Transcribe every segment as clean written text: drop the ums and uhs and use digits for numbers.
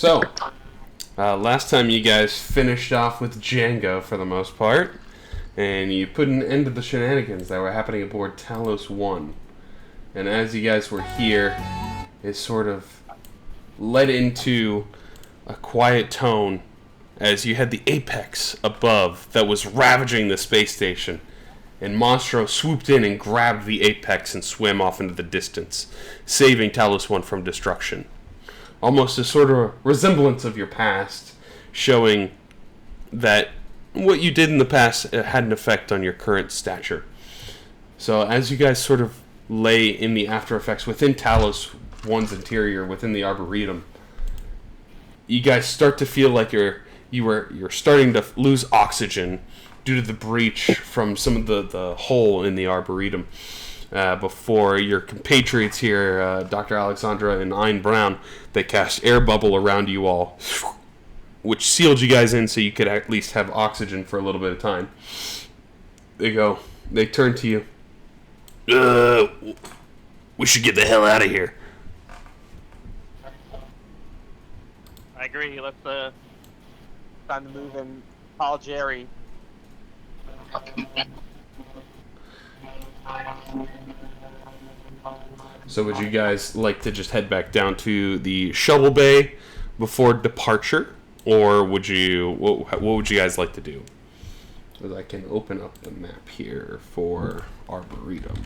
So, last time you guys finished off with Django for the most part, and you put an end to the shenanigans that were happening aboard Talos I. And as you guys were here, it sort of led into a quiet tone as you had the apex above that was ravaging the space station. And Monstro swooped in and grabbed the apex and swam off into the distance, saving Talos I from destruction. Almost a sort of resemblance of your past, showing that what you did in the past had an effect on your current stature. So as you guys sort of lay in the after effects within Talos I's interior, within the Arboretum, you guys start to feel like you're starting to lose oxygen due to the breach from some of the hole in the Arboretum. Before your compatriots here, Dr. Alexandra and Ein Brown, they cast air bubble around you all, which sealed you guys in so you could at least have oxygen for a little bit of time. They turn to you. We should get the hell out of here. I agree. Let's time to move and call Jerry. So would you guys like to just head back down to the shuttle bay before departure, or would you? What would you guys like to do? Because I can open up the map here for Arboretum.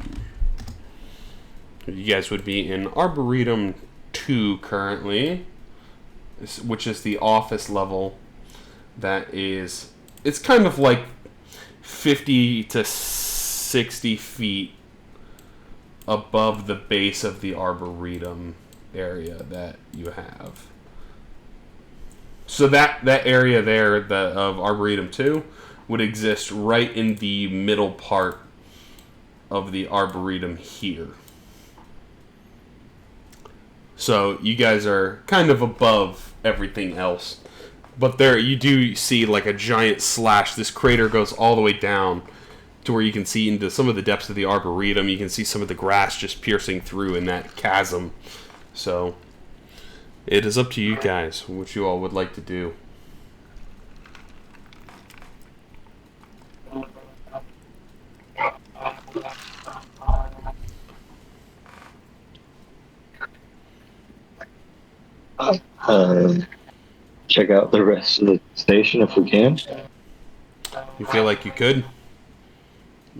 You guys would be in Arboretum 2 currently, which is the office level. That is, it's kind of like 50 to 60 feet above the base of the Arboretum area that you have. So that area there of Arboretum 2 would exist right in the middle part of the Arboretum here. So you guys are kind of above everything else. But there you do see like a giant slash. This crater goes all the way down to where you can see into some of the depths of the Arboretum. You can see some of the grass just piercing through in that chasm. So it is up to you guys what you all would like to do. Check out the rest of the station if we can. You feel like you could?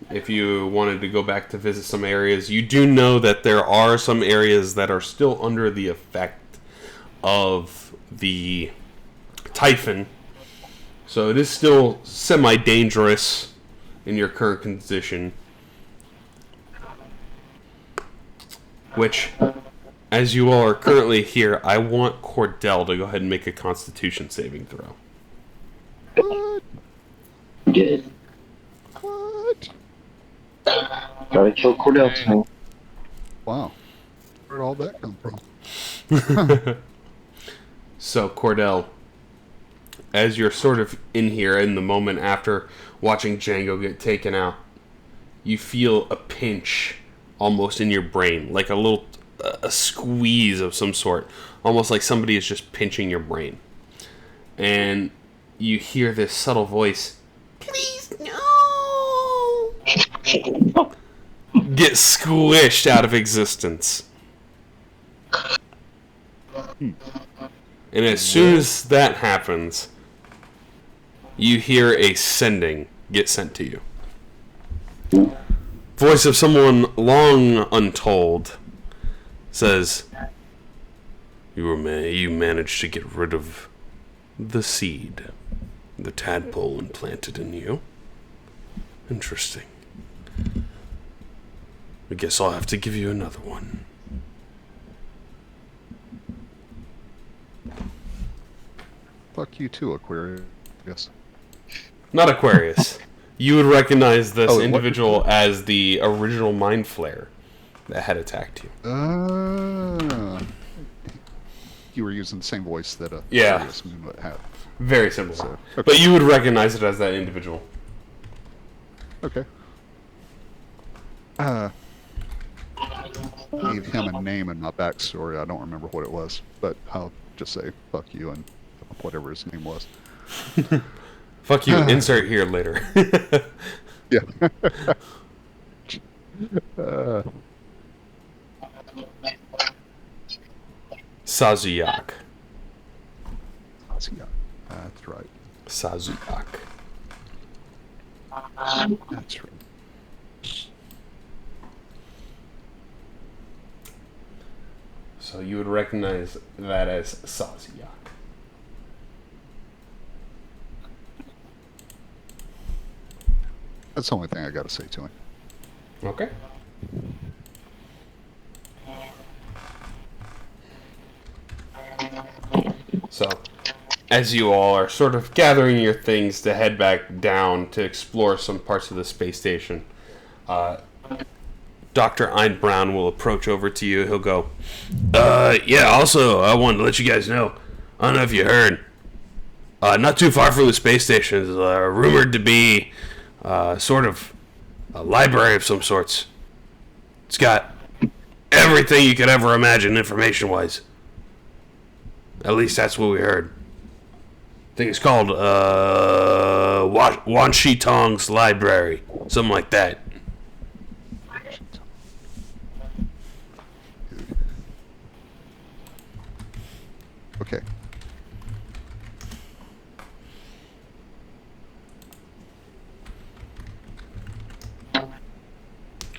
If you wanted to go back to visit some areas, you do know that there are some areas that are still under the effect of the Typhon. So it is still semi-dangerous in your current condition. Which, as you all are currently here, I want Cordell to go ahead and make a Constitution saving throw. What? Good. What? Gotta kill Cordell tonight. Wow. Where'd all that come from? So, Cordell, as you're sort of in here in the moment after watching Django get taken out, you feel a pinch almost in your brain, like a squeeze of some sort, almost like somebody is just pinching your brain. And you hear this subtle voice, "Please, no!" get squished out of existence. And as soon as that happens, you hear a sending get sent to you. Voice of someone long untold says, You managed to get rid of the seed, the tadpole implanted in you. Interesting. I guess I'll have to give you another one. Fuck you too, Aquarius. Yes. Not Aquarius. You would recognize this Oh, individual as the original Mind Flayer that had attacked you. You were using the same voice that Yeah. Aquarius would have. Very simple. So, okay. But you would recognize it as that individual. Okay. Gave him a name in my backstory. I don't remember what it was, but I'll just say fuck you and whatever his name was. Fuck you, insert here later. Yeah. uh, Sazuyak. yeah, that's right. Sazuyak. That's right. So you would recognize that as Sazuyak. That's the only thing I got to say to him. Okay. So, as you all are sort of gathering your things to head back down to explore some parts of the space station, Dr. Einbrown will approach over to you. He'll go, yeah, also, I wanted to let you guys know, I don't know if you heard, not too far from the space station is rumored to be sort of a library of some sorts. It's got everything you could ever imagine information-wise. At least that's what we heard. I think it's called Wan Shi Tong's library. Something like that. Okay.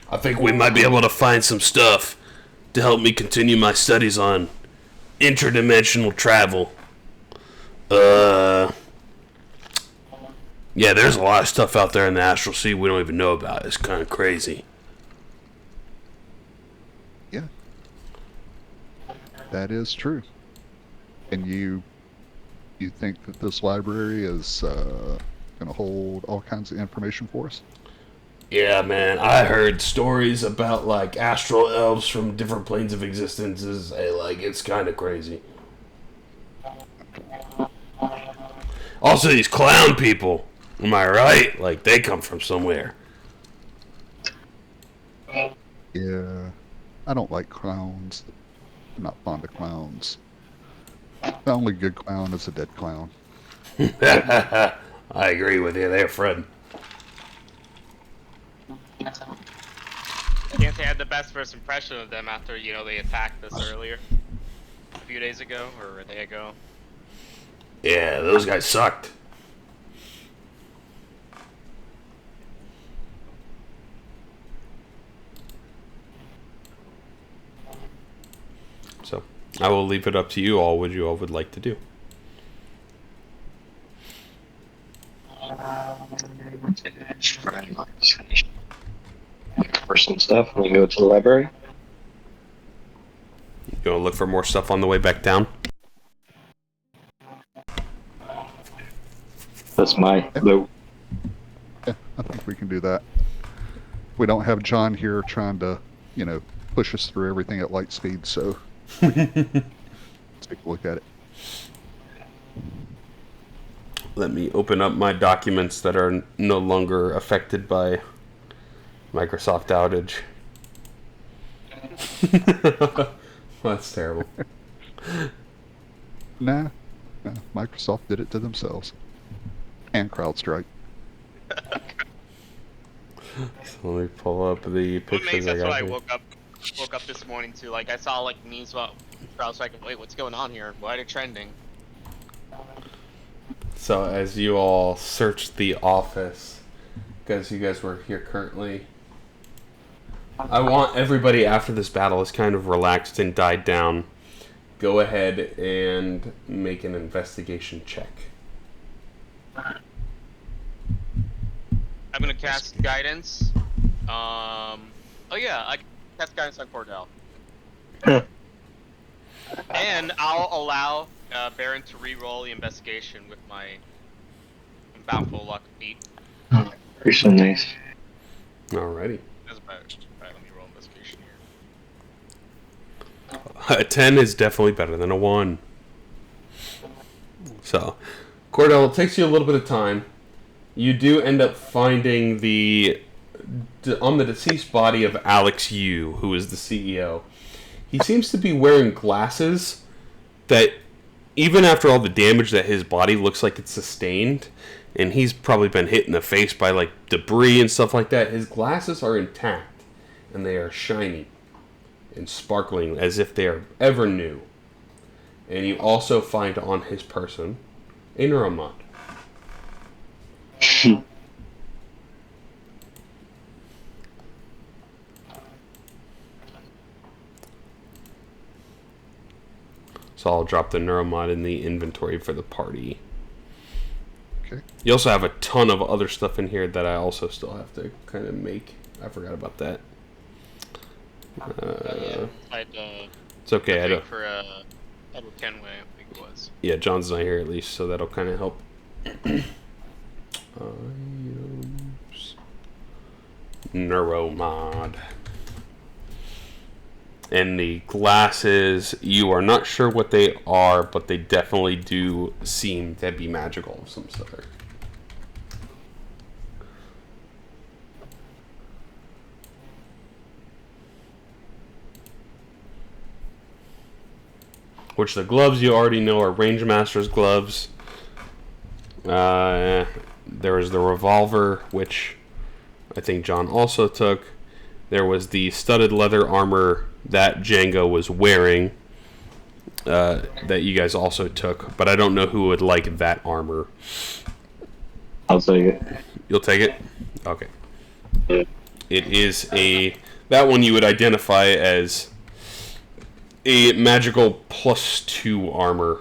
I think we might be able to find some stuff to help me continue my studies on interdimensional travel. Yeah, there's a lot of stuff out there in the astral sea we don't even know about. It's kind of crazy. Yeah. That is true. And you think that this library is going to hold all kinds of information for us? Yeah, man, I heard stories about, like, astral elves from different planes of existences. It's kind of crazy. Also, these clown people, am I right? Like, they come from somewhere. Yeah. I don't like clowns. I'm not fond of clowns. The only good clown is a dead clown. I agree with you there, Fred. Can't say I had the best first impression of them after, they attacked us earlier. A few days ago, or a day ago. Yeah, those guys sucked. So, I will leave it up to you all what you all would like to do. For some stuff, and we go to the library. You gonna look for more stuff on the way back down? That's my vote. Yeah, I think we can do that. We don't have John here trying to, push us through everything at light speed, so let's take a look at it. Let me open up my documents that are no longer affected by Microsoft outage. That's terrible. Nah, Microsoft did it to themselves. And CrowdStrike. So let me pull up the pictures That's I got why I here. woke up this morning too. Like I saw news about. I was like, wait, what's going on here? Why are they trending? So as you all search the office, because you guys were here currently, I want everybody after this battle is kind of relaxed and died down. Go ahead and make an investigation check. I'm gonna cast guidance. Oh yeah, I cast guidance on Cordell. And I'll allow Baron to re-roll the investigation with my bountiful luck feat. You're so nice. Alrighty. That's better. Alright, let me roll investigation here. A 10 is definitely better than a 1. So, Cordell, it takes you a little bit of time. You do end up finding on the deceased body of Alex Yu, who is the CEO. He seems to be wearing glasses that even after all the damage that his body looks like it's sustained, and he's probably been hit in the face by like debris and stuff like that, his glasses are intact, and they are shiny and sparkling as if they are ever new. And you also find on his person a neuromod. So I'll drop the neuromod in the inventory for the party. Okay. You also have a ton of other stuff in here that I also still have to kind of make. I forgot about that. It's okay. I don't. For Edward Kenway, I think it was. Yeah, John's not here at least, so that'll kind of help. Neuromod. And the glasses, you are not sure what they are, but they definitely do seem to be magical of some sort. Which the gloves you already know are Rangemaster's gloves. There was the revolver, which I think John also took. There was the studded leather armor that Django was wearing that you guys also took, but I don't know who would like that armor. I'll take it. You'll take it? Okay. Yeah. It is that one you would identify as a magical +2 armor.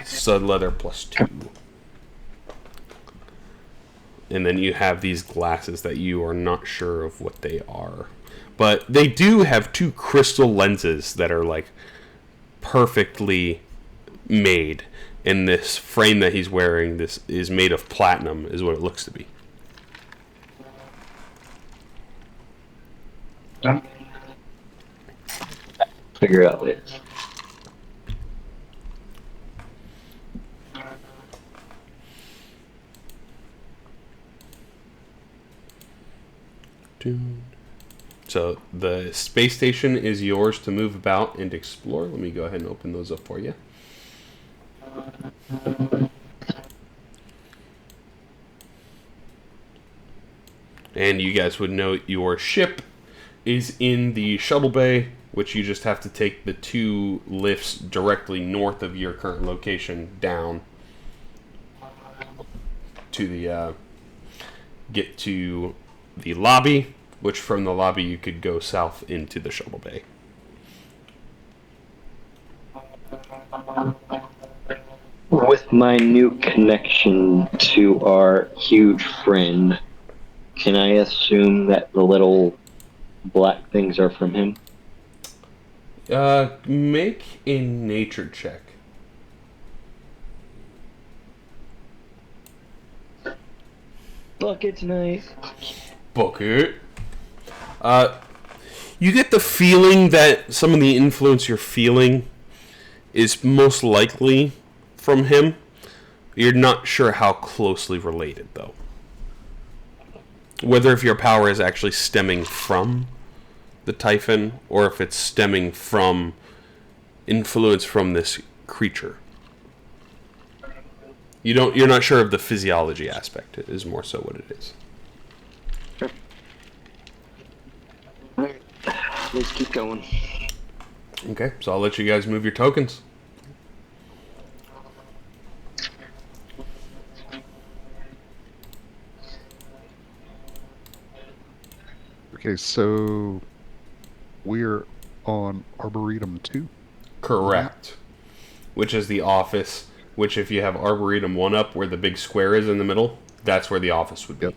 Stud leather +2. And then you have these glasses that you are not sure of what they are. But they do have 2 crystal lenses that are like perfectly made. And this frame that he's wearing, this is made of platinum, is what it looks to be. Figure it out later. So the space station is yours to move about and explore. Let me go ahead and open those up for you. And you guys would note your ship is in the shuttle bay, which you just have to take the 2 lifts directly north of your current location down to the get to the lobby, which from the lobby you could go south into the shuttle bay. With my new connection to our huge friend, can I assume that the little black things are from him? Make a nature check. Look, it's nice. Book it. You get the feeling that some of the influence you're feeling is most likely from him. You're not sure how closely related, though. Whether if your power is actually stemming from the Typhon, or if it's stemming from influence from this creature. You're not sure of the physiology aspect. It is more so what it is. Alright, let's keep going. Okay, so I'll let you guys move your tokens. Okay, so we're on Arboretum 2. Correct. Which is the office, which if you have Arboretum 1 up, where the big square is in the middle, that's where the office would be.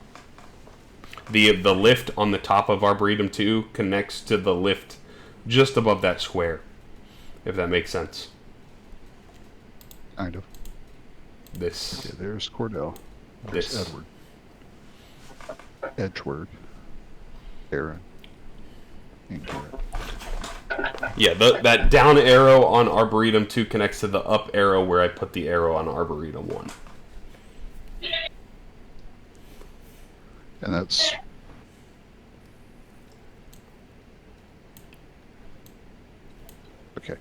Yep. The lift on the top of Arboretum 2 connects to the lift just above that square, if that makes sense. Kind of. This. Okay, there's Cordell. There's This. Edward. Edgeward. Aaron. And Garrett. Yeah, that down arrow on Arboretum 2 connects to the up arrow where I put the arrow on Arboretum 1. And that's... Okay.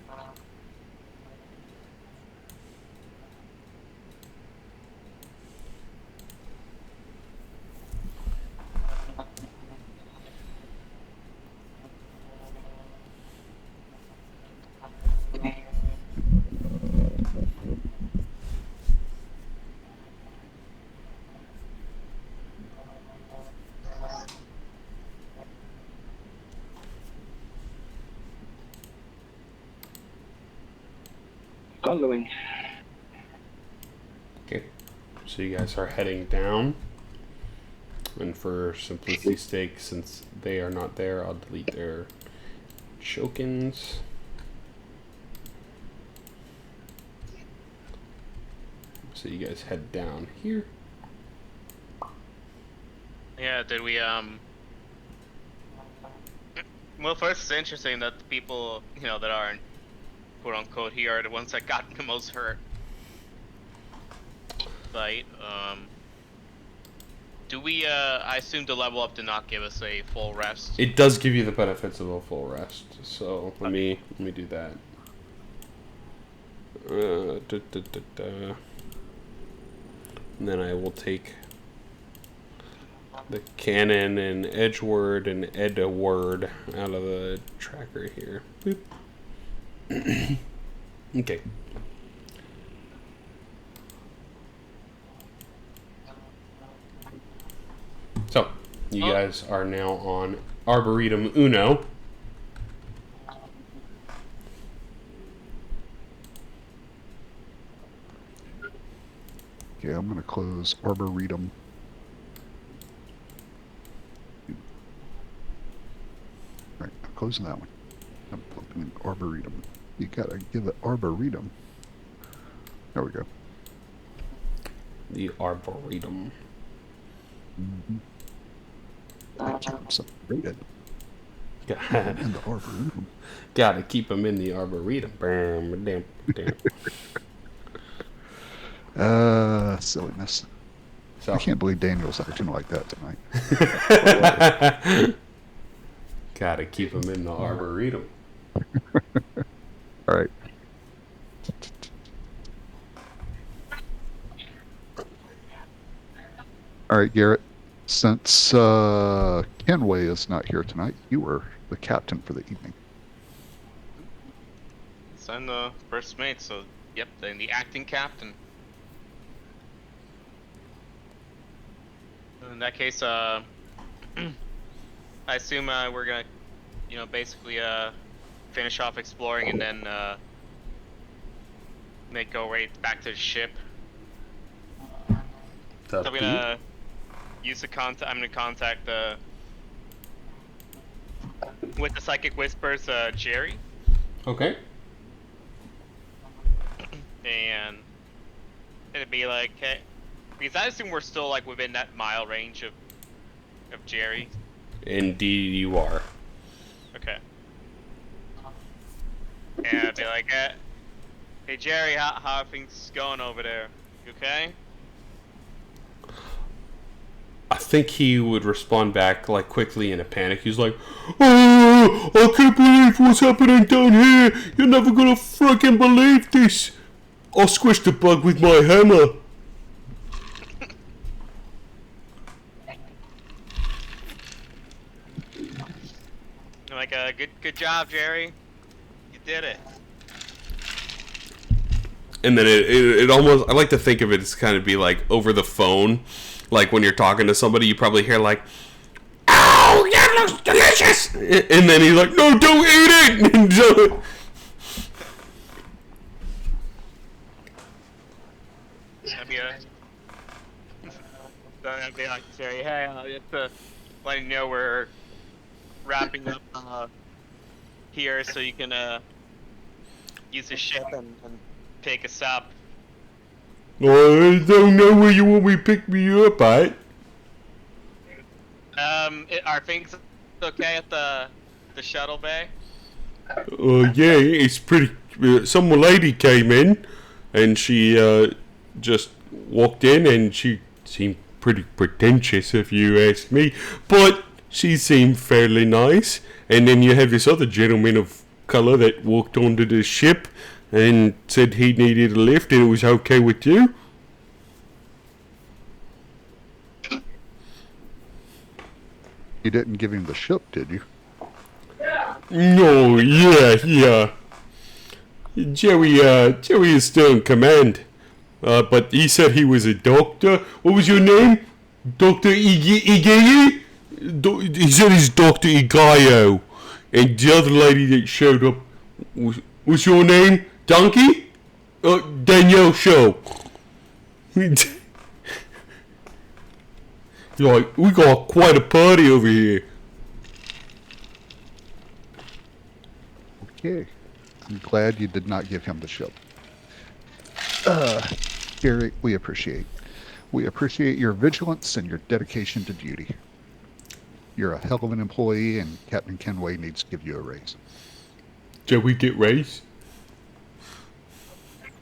Following. Okay. So you guys are heading down. And for simplicity's sake, since they are not there, I'll delete their tokens. So you guys head down here. Yeah, did we, well, first it's interesting that the people, you know, that aren't quote-unquote here are the ones that got the most hurt. Right, do we, I assume the level up did not give us a full rest? It does give you the benefits of a full rest, so let me do that. And then I will take the cannon and edgeword and edward out of the tracker here. Boop. Okay. So, you guys are now on Arboretum Uno. Okay, I'm going to close Arboretum. Right, I'm closing that one. I'm opening Arboretum. You gotta give it Arboretum. There we go. The Arboretum. Mm-hmm. I keep them separated. In the Arboretum. Gotta keep them in the Arboretum. Damn. Silliness. So. I can't believe Daniel's acting like that tonight. Gotta keep them in the Arboretum. All right. All right, Garrett. Since Kenway is not here tonight, you were the captain for the evening. So I'm the first mate, so yep, then the acting captain. In that case, I assume we're gonna, you know, basically finish off exploring and then go right back to the ship. So I'm gonna use the contact. I'm gonna contact with the psychic whispers, Jerry. Okay. And it'd be like, hey, because I assume we're still like within that mile range of Jerry. Indeed, you are. Okay. And I'd be like, hey Jerry, how are things going over there? You okay? I think he would respond back like quickly in a panic. He's like, "Oh, I can't believe what's happening down here. You're never gonna freaking believe this. I squished the bug with my hammer." I'm like, good job, Jerry. You did it. And then it almost, I like to think of it as kind of be like over the phone. Like when you're talking to somebody, you probably hear like, "Oh, that looks delicious!" And then he's like, "No, don't eat it!" And so, I'd be like, Jerry, hey, just to let you know we're wrapping up here so you can use the ship and pick us up. I don't know where you want me to pick me up at. Are things okay at the shuttle bay? Yeah, it's pretty. Some lady came in, and she just walked in, and she seemed pretty pretentious, if you ask me. But she seemed fairly nice. And then you have this other gentleman of color that walked onto the ship and said he needed a lift, and it was okay with you. You didn't give him the ship, did you? No, yeah. Jerry is still in command. But he said he was a doctor. What was your name? Dr. Igayo? He said he's Dr. Igayo. And the other lady that showed up, was your name Donkey? Danielle show. You're like, we got quite a party over here. Okay. I'm glad you did not give him the ship. Gary, we appreciate. We appreciate your vigilance and your dedication to duty. You're a hell of an employee, and Captain Kenway needs to give you a raise. Shall we get raised?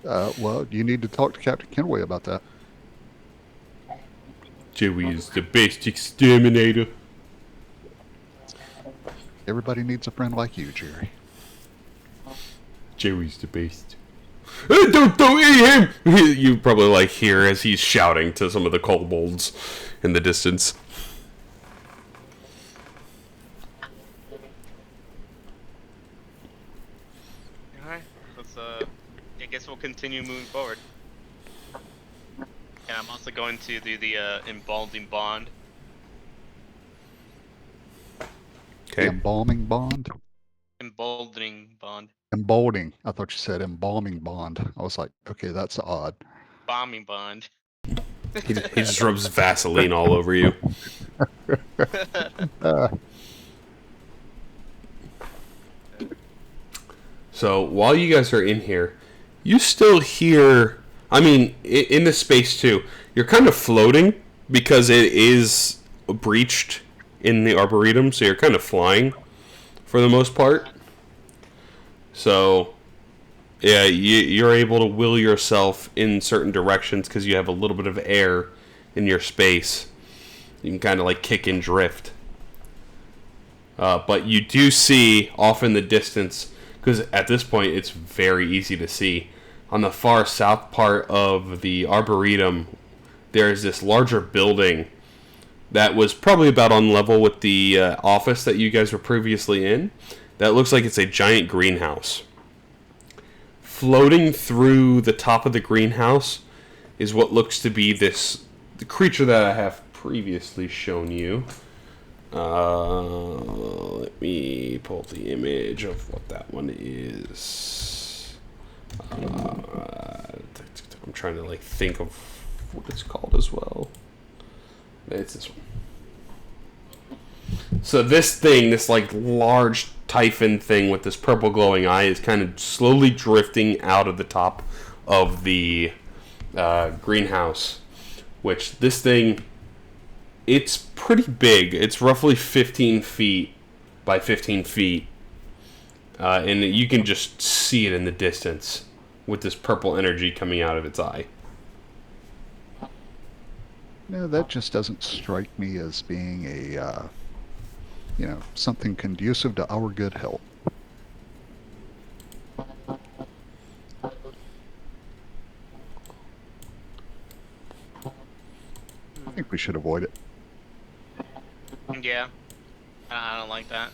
Well, you need to talk to Captain Kenway about that. Joey is the best exterminator. Everybody needs a friend like you, Jerry. Joey's the best. Don't eat him! You probably like hear as he's shouting to some of the kobolds in the distance. Alright, let's I guess we'll continue moving forward. And I'm also going to do the embalming bond. The Okay. embalming bond? Emboldening bond. Emboldening. I thought you said embalming bond. I was like, okay, that's odd. Bombing bond. He just rubs Vaseline all over you. So while you guys are in here, you still hear. I mean, in this space too, you're kind of floating because it is breached in the arboretum, so you're kind of flying for the most part. So, yeah, you're able to will yourself in certain directions because you have a little bit of air in your space. You can kind of like kick and drift. But you do see off in the distance, because at this point it's very easy to see, on the far south part of the arboretum, there's this larger building that was probably about on level with the office that you guys were previously in. That looks like it's a giant greenhouse. Floating through the top of the greenhouse is what looks to be the creature that I have previously shown you. Let me pull the image of what that one is. I'm trying to like think of what it's called as well. It's this one. So this thing, this like large typhon thing with this purple glowing eye, is kind of slowly drifting out of the top of the greenhouse. Which this thing, it's pretty big. It's roughly 15 feet by 15 feet. And you can just see it in the distance with this purple energy coming out of its eye. No, that just doesn't strike me as being a, something conducive to our good health. I think we should avoid it. Yeah. I don't like that.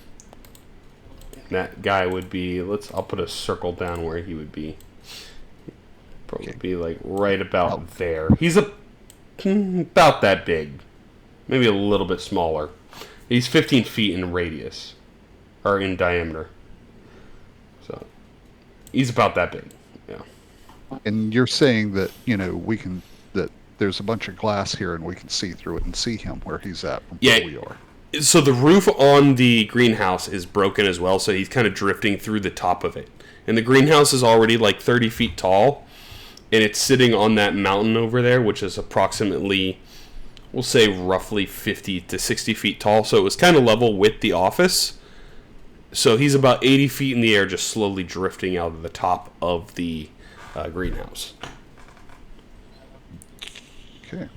That guy would be, I'll put a circle down where he would be. Probably be like right about there. He's about that big. Maybe a little bit smaller. He's 15 feet in radius. Or in diameter. So, he's about that big. Yeah. And you're saying that, that there's a bunch of glass here and we can see through it and see him where he's at from where we are. So the roof on the greenhouse is broken as well, so he's kind of drifting through the top of it. And the greenhouse is already like 30 feet tall, and it's sitting on that mountain over there, which is approximately, we'll say roughly 50 to 60 feet tall, so it was kind of level with the office. So he's about 80 feet in the air, just slowly drifting out of the top of the greenhouse. Okay.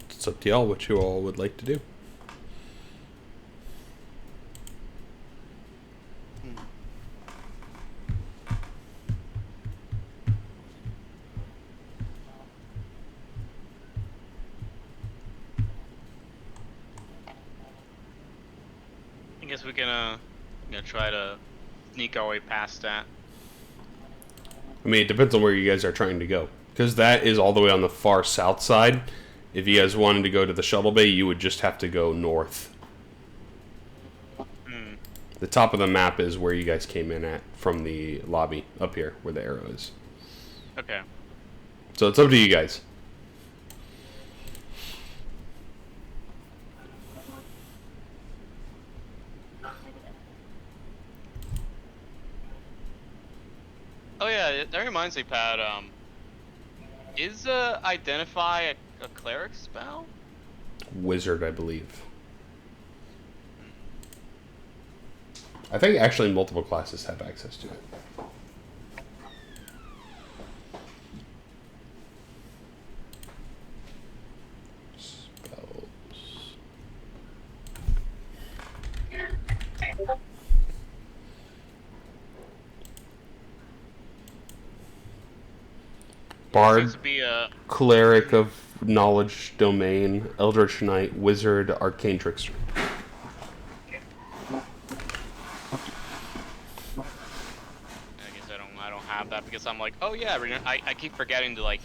It's up to y'all what you all would like to do. guess we can try to sneak our way past that. I mean, it depends on where you guys are trying to go. Because that is all the way on the far south side. If you guys wanted to go to the shuttle bay, you would just have to go north. The top of the map is where you guys came in at from the lobby, up here, where the arrow is. Okay. So it's up to you guys. Oh yeah, that reminds me, Pat. Is identify a cleric spell? Wizard, I believe. I think actually multiple classes have access to it. Spells. Bard, Seems to be a Cleric of Knowledge Domain, Eldritch Knight, Wizard, Arcane Trickster. I don't have that because I'm like, oh yeah, I keep forgetting to like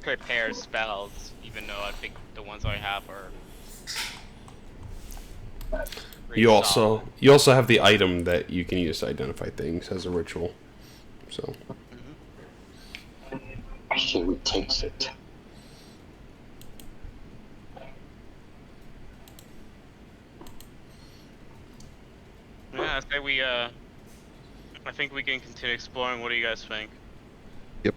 prepare spells, even though I think the ones I have are. pretty You solid. also have the item that you can use to identify things as a ritual. So So it takes it. Yeah, I think we can continue exploring. What do you guys think? Yep.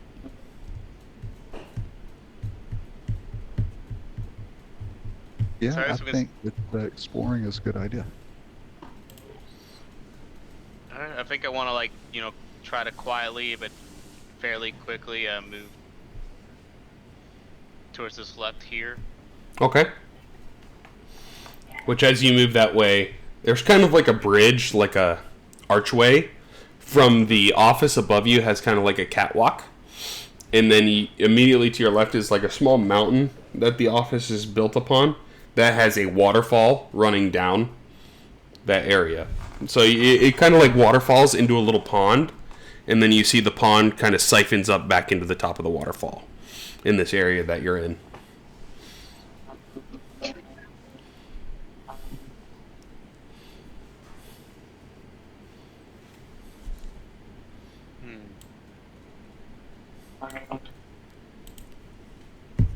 Yeah, Sorry, I so we can- think that exploring is a good idea. Alright, I think I want to try to quietly but fairly quickly move towards this left here. okay. Which, as you move that way, there's kind of like a bridge, like a archway. From the office above you has kind of like a catwalk. And then immediately to your left is like a small mountain that the office is built upon that has a waterfall running down that area. So it kind of like waterfalls into a little pond. And then you see the pond kind of siphons up back into the top of the waterfall in this area that you're in.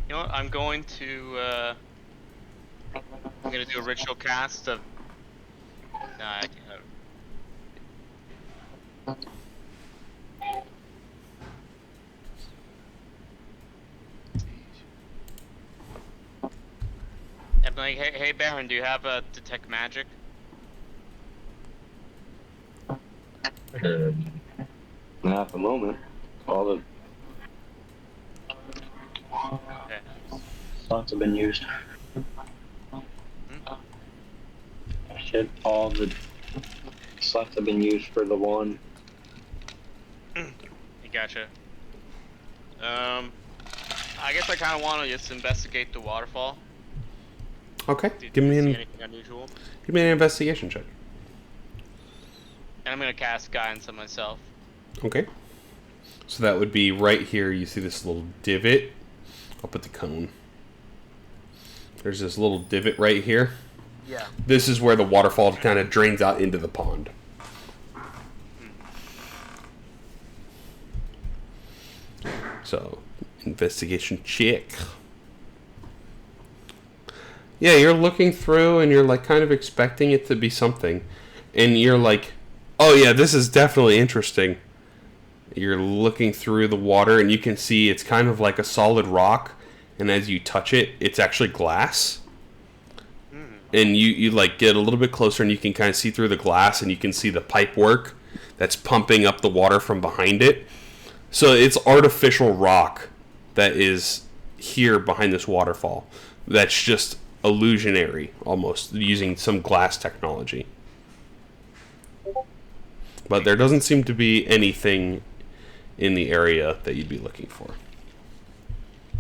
You know what? I'm going to do a ritual cast of. Nah, I can't. I'm like, hey Baron, do you have a detect magic? Not at the moment. All the Okay. slots have been used. I said all the slots have been used for the one. You gotcha. I guess I kind of want to just investigate the waterfall. Okay, Did give me you see an anything unusual? investigation check. And I'm gonna cast guidance on myself. Okay. So that would be right here. You see this little divot. I'll put the cone. There's this little divot right here. Yeah. This is where the waterfall kind of drains out into the pond. So, investigation check. Yeah, you're looking through and you're like kind of expecting it to be something. And you're like, oh yeah, this is definitely interesting. You're looking through the water and you can see it's kind of like a solid rock. And as you touch it, it's actually glass. And you like get a little bit closer and you can kind of see through the glass and you can see the pipe work that's pumping up the water from behind it. So it's artificial rock that is here behind this waterfall. That's just illusionary, almost, using some glass technology. But there doesn't seem to be anything in the area that you'd be looking for.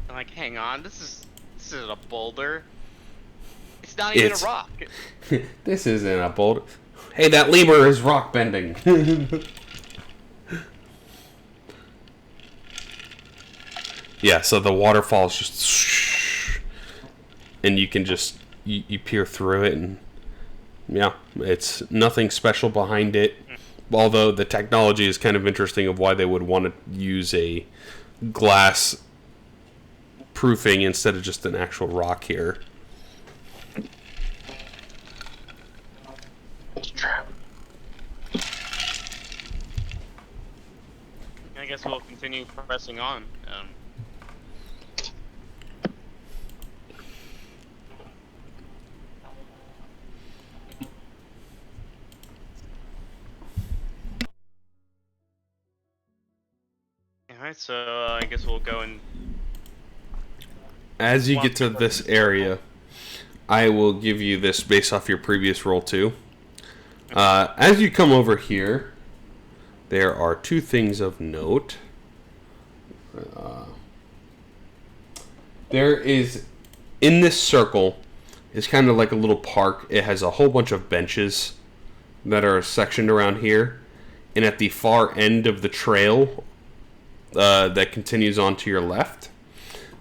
I'm like, hang on, this is a boulder. It's not even a rock. This isn't a boulder. Hey, that lemur is rock bending. Yeah, so the waterfall's just... And you can just... You peer through it, and... Yeah, it's nothing special behind it. Although the technology is kind of interesting of why they would want to use a glass proofing instead of just an actual rock here. I guess we'll continue pressing on. Alright, so I guess we'll go and... As you get to this area, I will give you this based off your previous roll too. As you come over here, there are two things of note. There is, in this circle, is kind of like a little park. It has a whole bunch of benches that are sectioned around here. And at the far end of the trail that continues on to your left,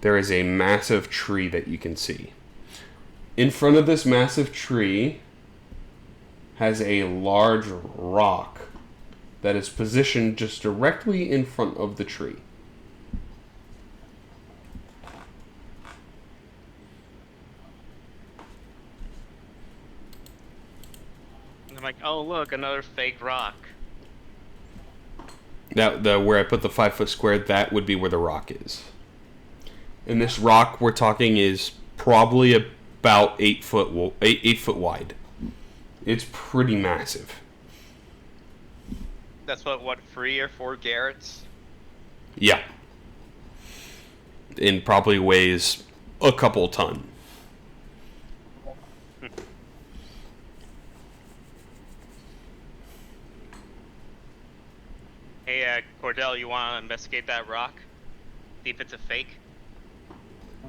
there is a massive tree that you can see. In front of this massive tree has a large rock that is positioned just directly in front of the tree. And I'm like, oh look, another fake rock. Where I put the 5 foot square, that would be where the rock is. And this rock we're talking is probably about 8 foot wide. It's pretty massive. That's what 3 or 4 Garretts? Yeah. And probably weighs a couple ton. Hey, Cordell, you want to investigate that rock? See if it's a fake?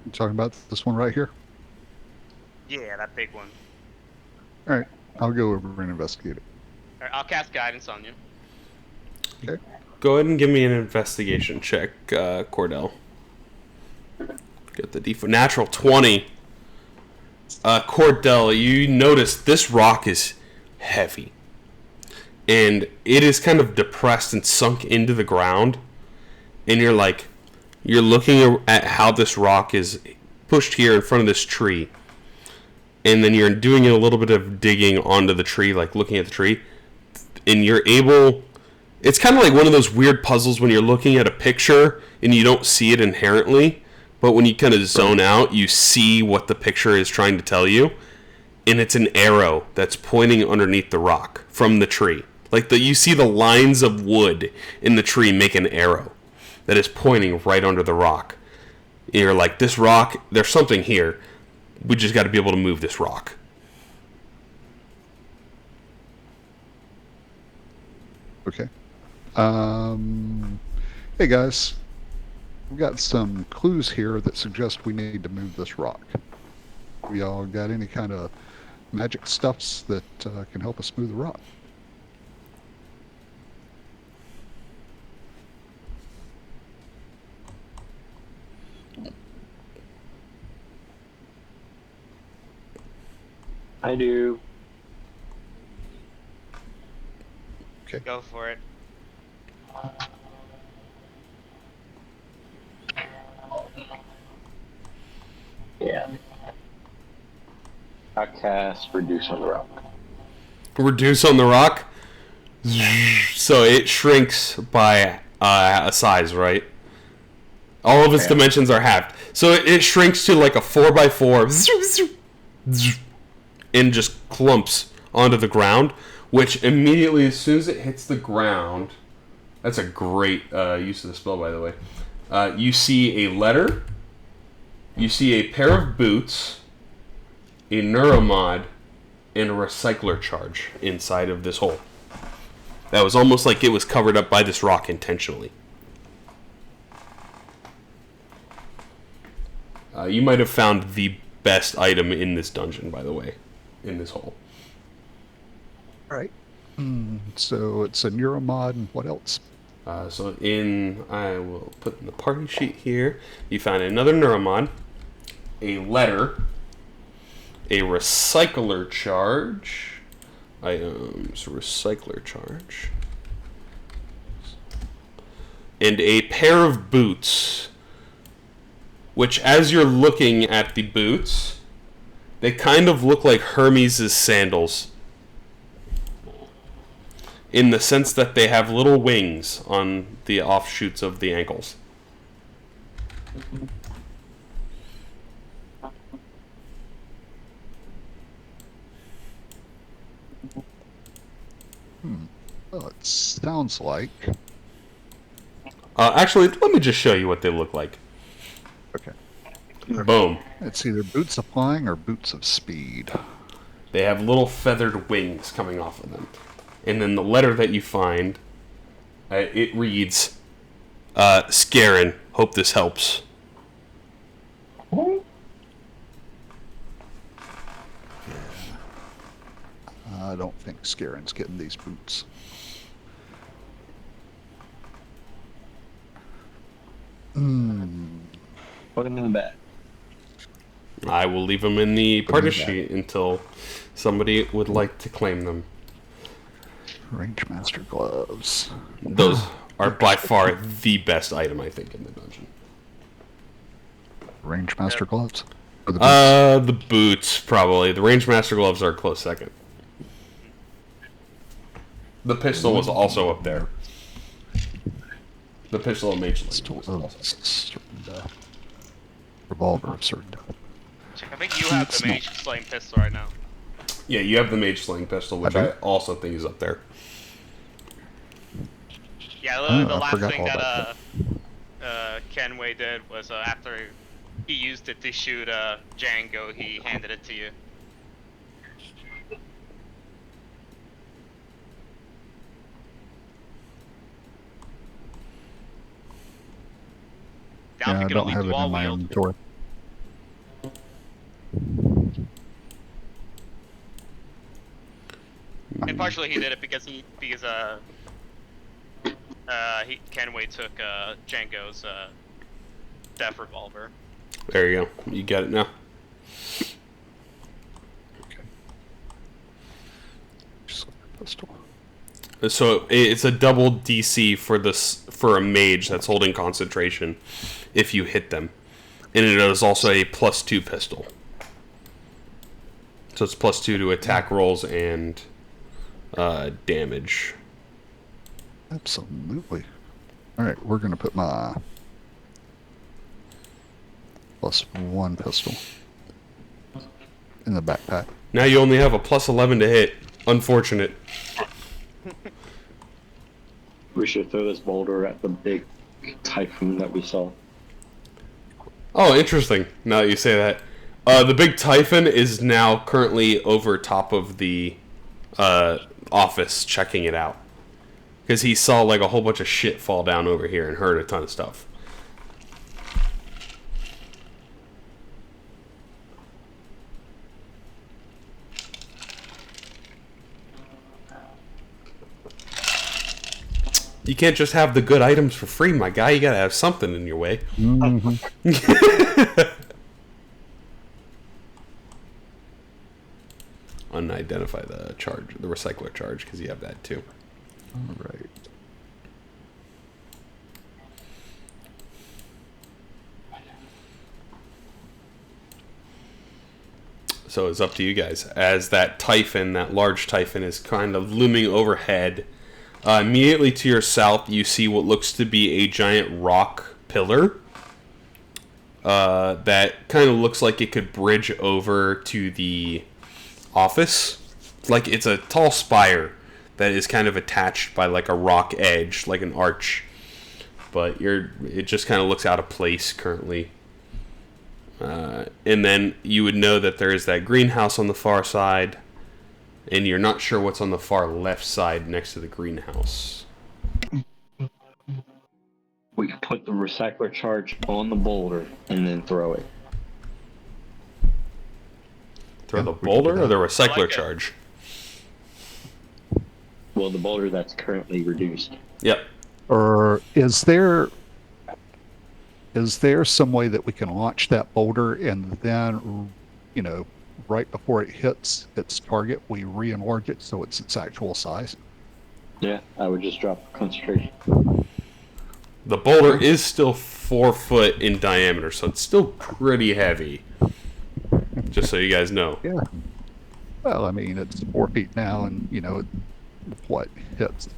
You talking about this one right here? Yeah, that big one. All right, I'll go over and investigate it. Alright, I'll cast guidance on you. Okay. Go ahead and give me an investigation check, Cordell. Get the default natural 20. Cordell, you notice this rock is heavy. And it is kind of depressed and sunk into the ground. And you're looking at how this rock is pushed here in front of this tree. And then you're doing a little bit of digging onto the tree, like looking at the tree. And you're able... It's kind of like one of those weird puzzles when you're looking at a picture and you don't see it inherently. But when you kind of zone out, you see what the picture is trying to tell you. And it's an arrow that's pointing underneath the rock from the tree. You see the lines of wood in the tree make an arrow that is pointing right under the rock. And you're like, this rock, there's something here. We just got to be able to move this rock. Okay. Hey guys, we've got some clues here that suggest we need to move this rock. We all got any kind of magic stuffs that can help us move the rock? I do. Okay. Go for it. Yeah. I cast Reduce on the Rock. Reduce on the rock? So it shrinks by a size, right? All of its dimensions are halved. So it shrinks to like a 4x4 and just clumps onto the ground, which immediately, as soon as it hits the ground, that's a great use of the spell, by the way. You see a letter, you see a pair of boots, a neuromod, and a recycler charge inside of this hole. That was almost like it was covered up by this rock intentionally. You might have found the best item in this dungeon, by the way, in this hole. All right. So it's a neuromod, and what else? I will put in the party sheet here. You find another neuromod, a letter, a recycler charge, items, recycler charge, and a pair of boots, which as you're looking at the boots, they kind of look like Hermes' sandals. In the sense that they have little wings on the offshoots of the ankles. Well, it sounds like. Actually, let me just show you what they look like. Okay. Boom. It's either boots of flying or boots of speed. They have little feathered wings coming off of them. And then the letter that you find, it reads, Scarin, hope this helps. I don't think Scarin's getting these boots. Put him in the bag. I will leave them in the party sheet until somebody would like to claim them. Rangemaster gloves. Those are by far the best item, I think, in the dungeon. Rangemaster gloves? Or the boots? The boots, probably. The Rangemaster gloves are a close second. The pistol was also up there. The pistol of Mage Link was also Revolver of certain. I think you have the mage slaying pistol right now. Yeah, you have the Mage Sling pistol, which I also think is up there. Yeah, literally the I last forgot thing all that about Kenway did was after he used it to shoot Django, he handed it to you. Yeah, I don't have it in my inventory. And partially he did it because Kenway took Django's death revolver. There you go. You got it now. Okay. Just a pistol. So it's a double DC for a mage that's holding concentration if you hit them. And it is also a +2 pistol. So it's +2 to attack rolls and damage. Absolutely. Alright, we're going to put my +1 pistol in the backpack. Now you only have a +11 to hit. Unfortunate. We should throw this boulder at the big typhoon that we saw. Oh, interesting. Now that you say that. The big typhon is now currently over top of the office checking it out. Because he saw like a whole bunch of shit fall down over here and heard a ton of stuff. You can't just have the good items for free, my guy. You gotta have something in your way. Mm-hmm. Unidentify the charge, the recycler charge, because you have that too. All right. So it's up to you guys. As that typhon, that large typhon, is kind of looming overhead, immediately to your south, you see what looks to be a giant rock pillar that kind of looks like it could bridge over to the office. Like it's a tall spire that is kind of attached by like a rock edge, like an arch. But it just kind of looks out of place currently. And then you would know that there is that greenhouse on the far side, and you're not sure what's on the far left side next to the greenhouse. We can put the recycler charge on the boulder and then throw it. Throw the boulder or the recycler I like it. charge? Well, the boulder that's currently reduced. Yep. Or is there some way that we can launch that boulder and then, right before it hits its target, we re-enlarge it so it's its actual size? Yeah, I would just drop concentration. The boulder is still 4 foot in diameter, so it's still pretty heavy. Just so you guys know. Yeah. Well, I mean, it's 4 feet now, and what hits,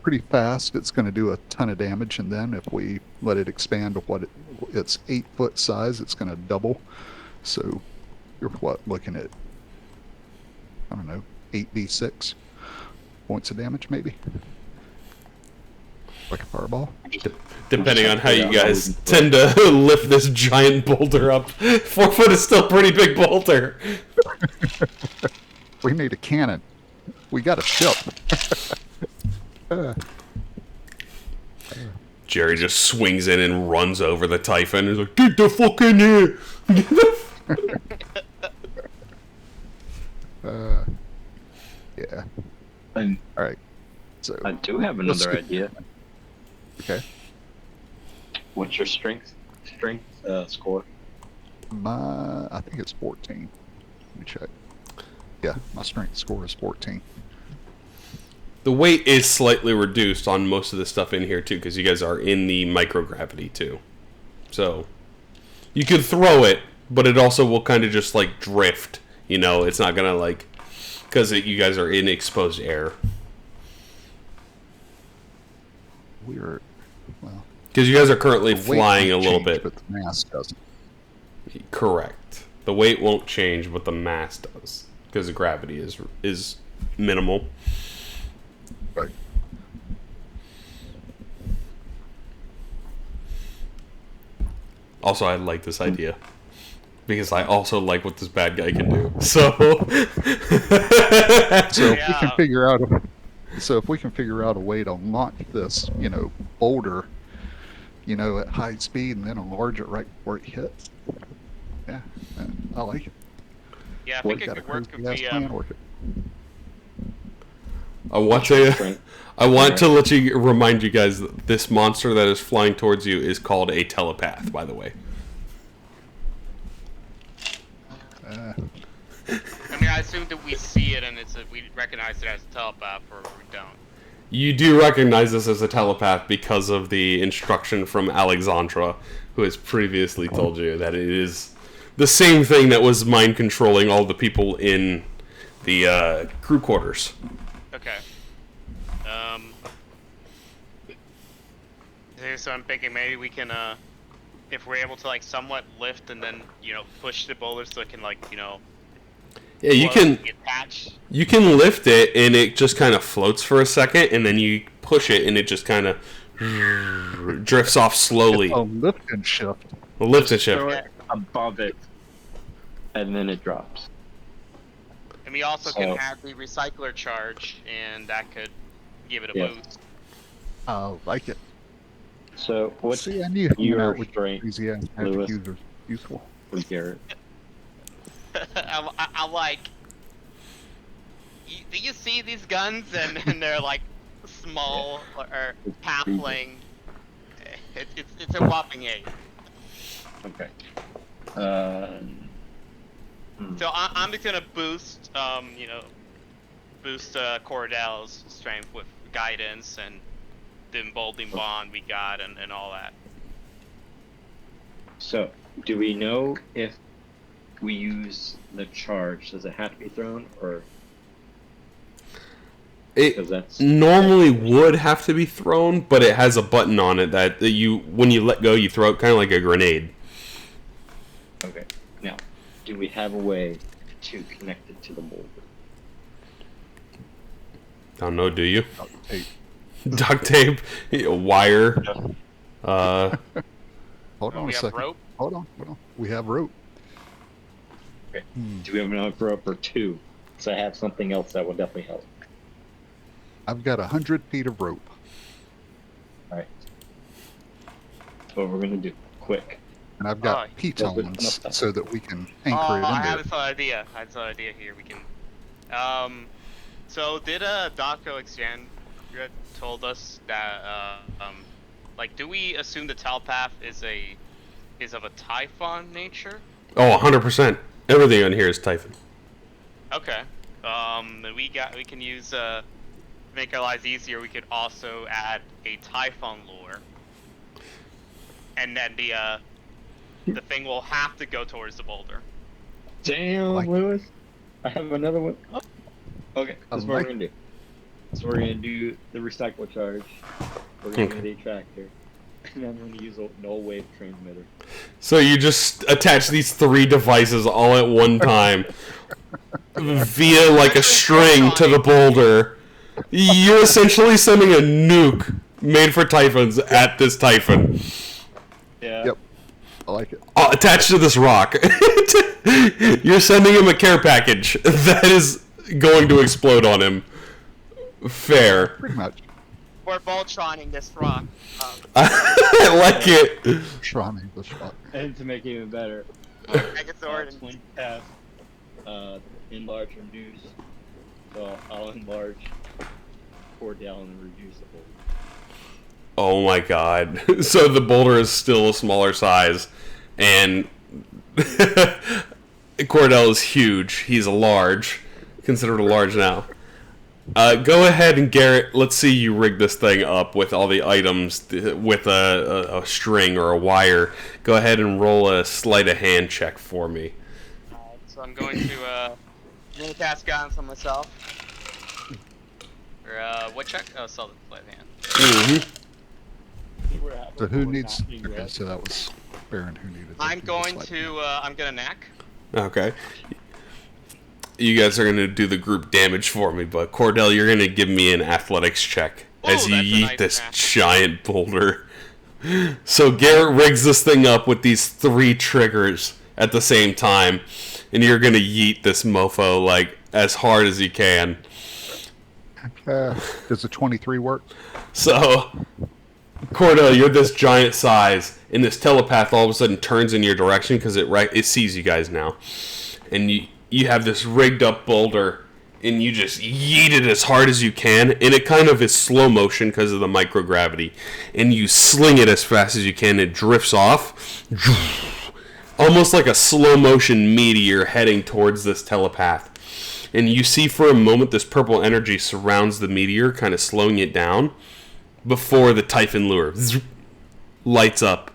pretty fast. It's going to do a ton of damage, and then if we let it expand to its 8-foot size, it's going to double. So you're looking at, I don't know, 8d6 points of damage, maybe, like a fireball. Depending on how you guys tend to lift this giant boulder up. 4 foot is still a pretty big boulder. We need a cannon. We got a ship. Jerry just swings in and runs over the Typhon. He's like, "Get the fuck in here!" Yeah. And All right. So I do have another idea. Okay. What's your strength score? I think it's 14. Let me check. Yeah, my strength score is 14. The weight is slightly reduced on most of the stuff in here, too, because you guys are in the microgravity, too. So, you could throw it, but it also will kind of just, drift. It's not going to, because you guys are in exposed air. We're, well... Because you guys are currently the weight flying a might little change, bit. But the mass doesn't. Correct. The weight won't change, but the mass does. Because the gravity is minimal. Right. Also, I like this idea. Because I also like what this bad guy can do. So... So if we can figure out a way to launch this, boulder, at high speed and then enlarge it right before it hits. Yeah, I like it. Yeah, I think it could work if we I want to let you remind you guys that this monster that is flying towards you is called a telepath, by the way. I mean, I assume that we see it and we recognize it as a telepath, or we don't. You do recognize this as a telepath because of the instruction from Alexandra, who has previously told you that it is the same thing that was mind controlling all the people in the crew quarters. Okay. So I'm thinking maybe we can, if we're able to somewhat lift and then push the boulder so it can Yeah, you can attach. You can lift it and it just kind of floats for a second, and then you push it and it just kind of drifts off slowly. A lift and shift. A lift and Throw shift. it above it, and then it drops. And we also can have the recycler charge, and that could give it a boost. I like it. So what's See, I knew your with strength, crazy ass Lewis? users useful. with Garrett? I like. Do you see these guns? And they're small or halfling. It's a whopping 8. Okay. So I'm just gonna boost Cordell's strength with guidance and the emboldening bond we got and all that. So, do we know if we use the charge, does it have to be thrown, or? It normally would have to be thrown, but it has a button on it that when you let go, you throw it kind of like a grenade. Okay. Now, do we have a way to connect it to the boulder? I don't know, do you? Duct tape, wire. Hold on We a have second. rope. Hold on. We have rope. Okay. Do we have enough rope or 2? Because I have something else that will definitely help. I've got 100 feet of rope. Alright. That's what we're gonna do. Quick. And I've got pitons so that we can anchor it I into have it. this idea. Here we can. So did Daco Extend told us that like, do we assume the telepath is of a Typhon nature? Oh, 100%. Everything on here is Typhon. Okay. We can use make our lives easier. We could also add a Typhon lure, and then the thing will have to go towards the boulder. Damn, Like- Lewis. I have another one. Oh. Okay, I that's what we're like- gonna do. So we're gonna do the recycle charge. We're gonna Okay. get a tractor. And then we're gonna use a null wave transmitter. So you just attach these 3 devices all at one time via like a string to the boulder. You're essentially sending a nuke made for Typhons at this Typhon. Yeah. Yep. I like it. Attached to this rock. You're sending him a care package that is going to explode on him. Fair. Pretty much. We're Voltroning this rock. I like it. Trying the shot. And to make it even better, Megazord and twin path, enlarge and reduce. So I'll enlarge, pour down, and reduce the boulder. Oh my god. So the boulder is still a smaller size, and Cordell is huge. He's a large, considered a large now. Go ahead and Garrett, let's see you rig this thing up with all the items with a string or a wire. Go ahead and roll a sleight of hand check for me. So I'm going to cast guidance on myself. Or what check? Oh, solid flight hand. Mm-hmm. So who needs? Okay, so that was Baron who needed. I'm the going slide. to I'm gonna knack. Okay. You guys are going to do the group damage for me, but Cordell, you're going to give me an athletics check as Ooh, you that's a yeet nice this match. giant boulder. So Garrett rigs this thing up with these 3 triggers at the same time, and you're going to yeet this mofo like as hard as you can. Does the 23 work? So, Cordell, you're this giant size, and this telepath all of a sudden turns in your direction because it sees you guys now, and you have this rigged up boulder, and you just yeet it as hard as you can, and it kind of is slow motion because of the microgravity, and you sling it as fast as you can. It drifts off, almost like a slow motion meteor heading towards this telepath. And you see for a moment this purple energy surrounds the meteor, kind of slowing it down, before the Typhon lure lights up.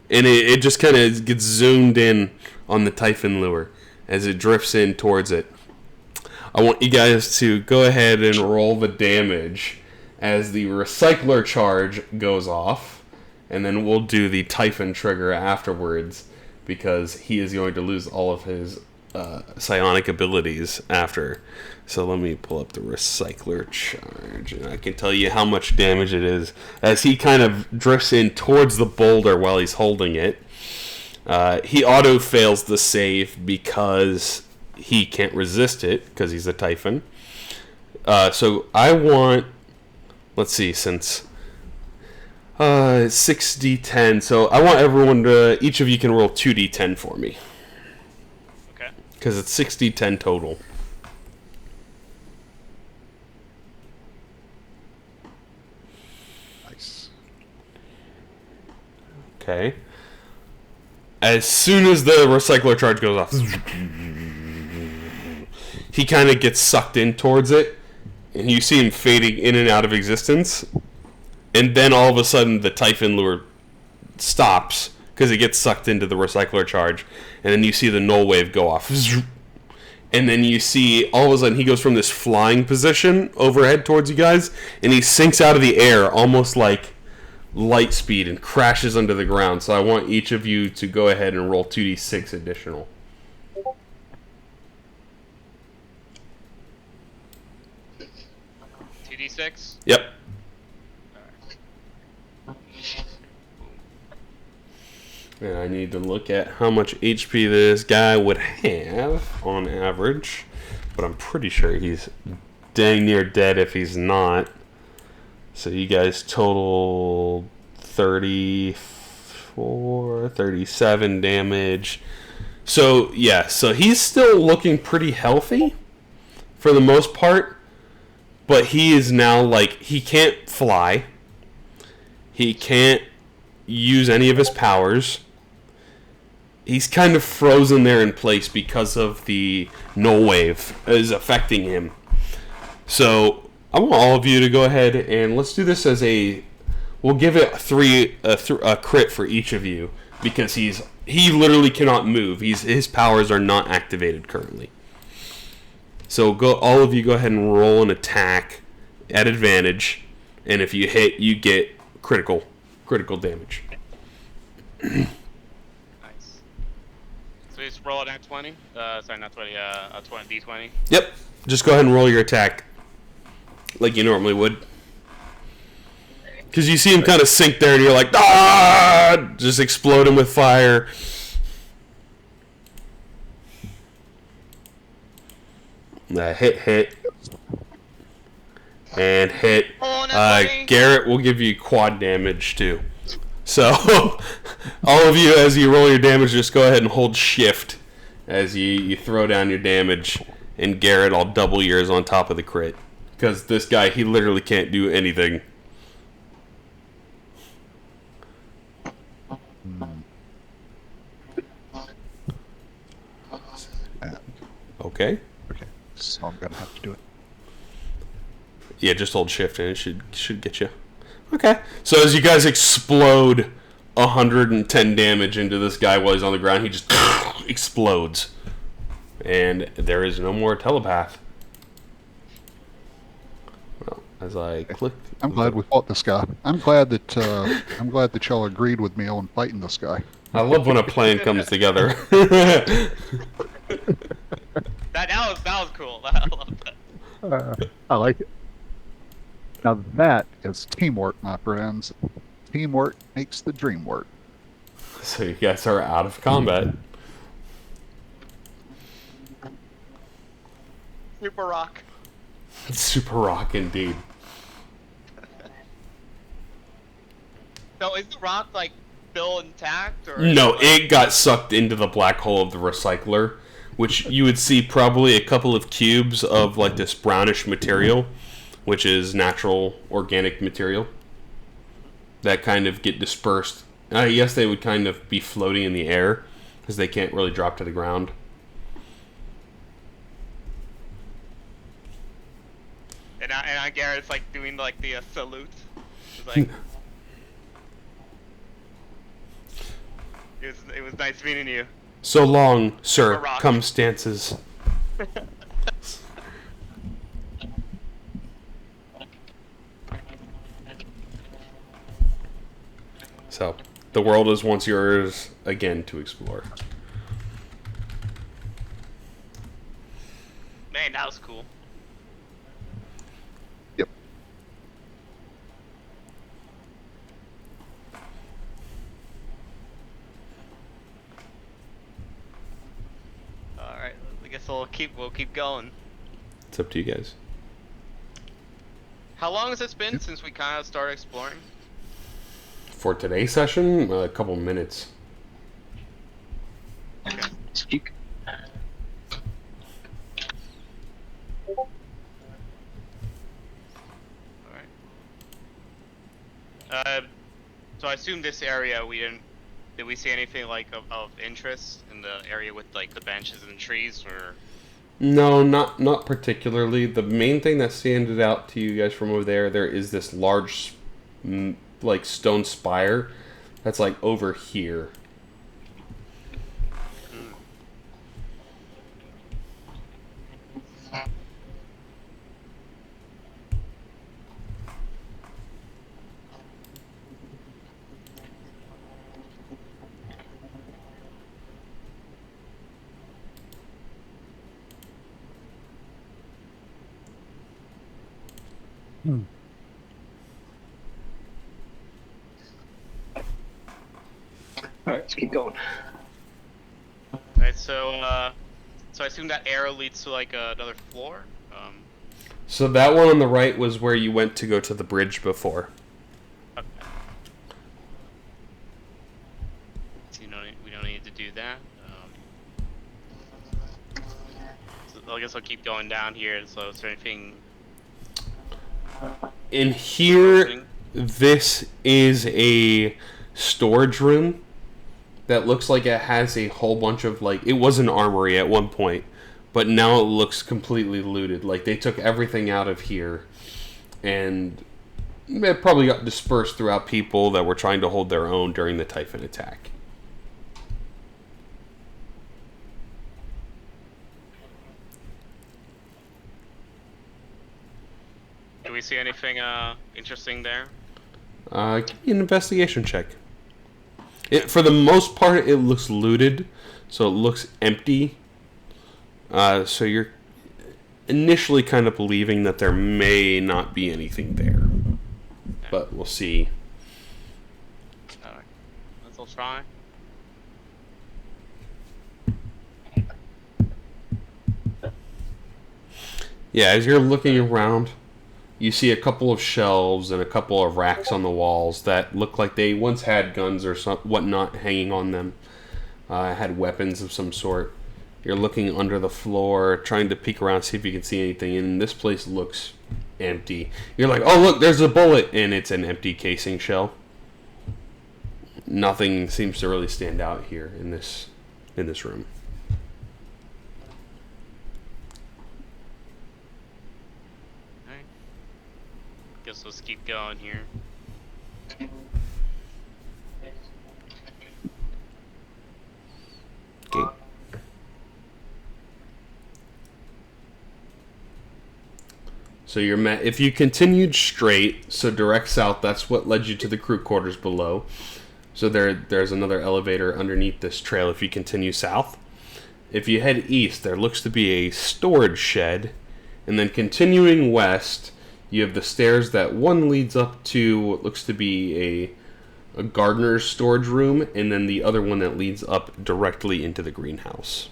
And it just kind of gets zoomed in on the Typhon lure as it drifts in towards it. I want you guys to go ahead and roll the damage as the recycler charge goes off, and then we'll do the Typhon trigger afterwards because he is going to lose all of his psionic abilities after. So let me pull up the recycler charge, and I can tell you how much damage it is as he kind of drifts in towards the boulder while he's holding it. He auto fails the save because he can't resist it because he's a Typhon. So I want, let's see, since 6d10, so I want everyone to, each of you can roll 2d10 for me. Okay. Because it's 6d10 total. Nice. Okay. As soon as the recycler charge goes off, he kind of gets sucked in towards it, and you see him fading in and out of existence. And then all of a sudden, the Typhon lure stops because it gets sucked into the recycler charge, and then you see the null wave go off. And then you see all of a sudden he goes from this flying position overhead towards you guys, and he sinks out of the air almost like light speed and crashes under the ground. So I want each of you to go ahead and roll 2d6 additional. Two D6. Yep. And I need to look at how much HP this guy would have on average, but I'm pretty sure he's dang near dead if he's not. So you guys total 34, 37 damage. So yeah, so he's still looking pretty healthy, for the most part, but he is now, like, he can't fly. He can't use any of his powers. He's kind of frozen there in place because of the null wave is affecting him. So I want all of you to go ahead and let's do this as a. We'll give it a crit for each of you because he literally cannot move. His powers are not activated currently. So all of you go ahead and roll an attack at advantage, and if you hit, you get critical damage. Nice. So you just roll it at 20? Sorry, not 20, a 20, D20. Yep. Just go ahead and roll your attack like you normally would. Because you see him kind of sink there and you're like, ah! Just explode him with fire. Hit. And hit. Oh, Garrett will give you quad damage too. So, all of you, as you roll your damage, just go ahead and hold shift as you throw down your damage. And Garrett, I'll double yours on top of the crit. Because this guy, he literally can't do anything. Okay. Okay, so I'm gonna have to do it. Yeah, just hold shift and it should get you. Okay. So as you guys explode 110 damage into this guy while he's on the ground, he just explodes. And there is no more telepath. Well, as I click... I'm glad we fought this guy. I'm glad that y'all agreed with me on fighting this guy. I love when a plan comes together. That was cool. I love that. I like it. Now that is teamwork, my friends. Teamwork makes the dream work. So you guys are out of combat. Super rock. Super rock indeed. So is the rock like still intact or? No, it got sucked into the black hole of the recycler, which you would see probably a couple of cubes of like this brownish material, which is natural organic material, that kind of get dispersed. Yes, they would kind of be floating in the air because they can't really drop to the ground. And I Garrett's like doing like the salute. It's like it was nice meeting you. So long, sir. Rock. Come stances. So, the world is once yours again to explore. Man, that was cool. Yep. All right, I guess we'll keep going. It's up to you guys. How long has it been since we kind of started exploring? For today's session, a couple minutes. Speak. So I assume this area did we see anything like of interest in the area with like the benches and trees or? No, not particularly. The main thing that standed out to you guys from over there is this large, like stone spire, that's like over here. Alright, let's keep going. Alright, so I assume that arrow leads to like another floor. So that one on the right was where you went to go to the bridge before. Okay. So we don't need to do that. So I guess I'll keep going down here. So is there anything? In here, Opening? this is a storage room that looks like it has a whole bunch of, like, it was an armory at one point, but now it looks completely looted. Like, they took everything out of here, and it probably got dispersed throughout people that were trying to hold their own during the Typhon attack. Do we see anything interesting there? Give me an investigation check. For the most part, it looks looted, so it looks empty. So you're initially kind of believing that there may not be anything there. Okay. But we'll see. Alright. Let's all try. Yeah, as you're looking around, you see a couple of shelves and a couple of racks on the walls that look like they once had guns or whatnot hanging on them. Had weapons of some sort. You're looking under the floor, trying to peek around, see if you can see anything, and this place looks empty. You're like, oh look, there's a bullet, and it's an empty casing shell. Nothing seems to really stand out here in this room. Alright. Guess let's keep going here. Okay. So you're if you continued straight, so direct south, that's what led you to the crew quarters below. So there's another elevator underneath this trail if you continue south. If you head east, there looks to be a storage shed, and then continuing west, you have the stairs that one leads up to what looks to be a gardener's storage room, and then the other one that leads up directly into the greenhouse.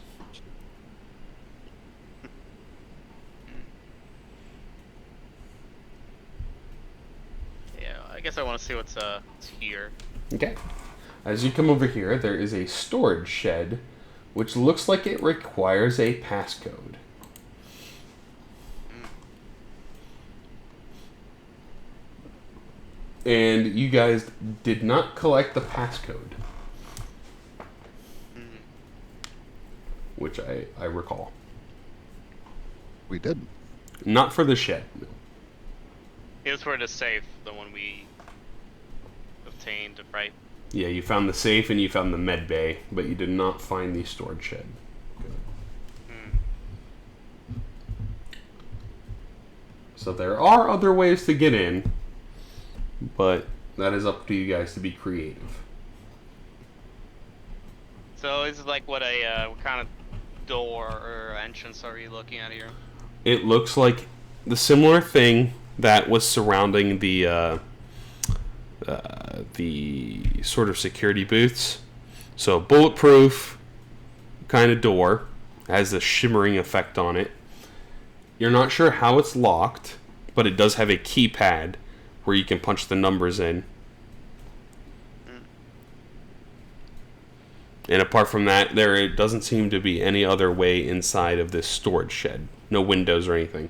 Yeah, I guess I want to see what's here. Okay. As you come over here, there is a storage shed, which looks like it requires a passcode. And you guys did not collect the passcode, which I recall. We didn't. Not for the shed. No. It was for the safe, the one we obtained, right? Yeah, you found the safe and you found the med bay, but you did not find the storage shed. So there are other ways to get in, but that is up to you guys to be creative. So is it like what kind of door or entrance are you looking at here? It looks like the similar thing that was surrounding the sort of security booths. So bulletproof kind of door, has a shimmering effect on it. You're not sure how it's locked, but it does have a keypad where you can punch the numbers in. And apart from that, there doesn't seem to be any other way inside of this storage shed. No windows or anything.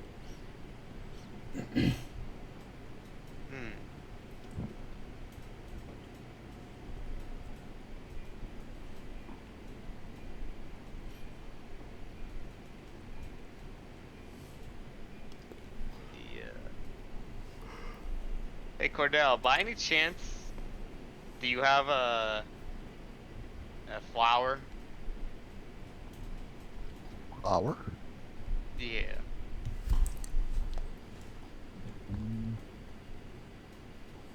Hey Cordell, by any chance, do you have a flower? Flower? Yeah.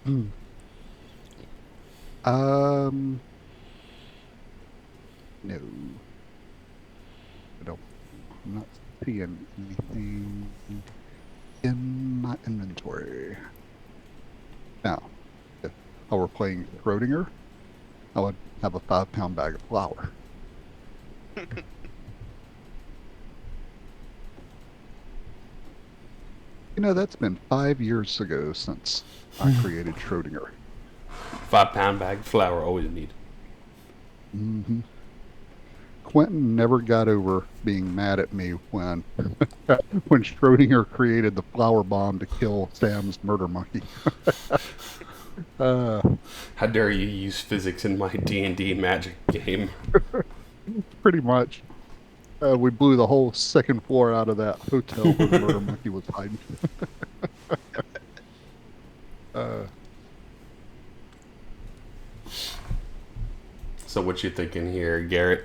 No. I don't. I'm not seeing anything in my inventory. Now, if I were playing Schrodinger, I would have a 5-pound bag of flour. You know, that's been 5 years ago since I created Schrodinger. 5-pound bag of flour, always need. Mm-hmm. Quentin never got over being mad at me when when Schrodinger created the flower bomb to kill Sam's murder monkey. How dare you use physics in my D&D Magic game? Pretty much. We blew the whole second floor out of that hotel where the murder monkey was hiding. So what you thinking here, Garrett?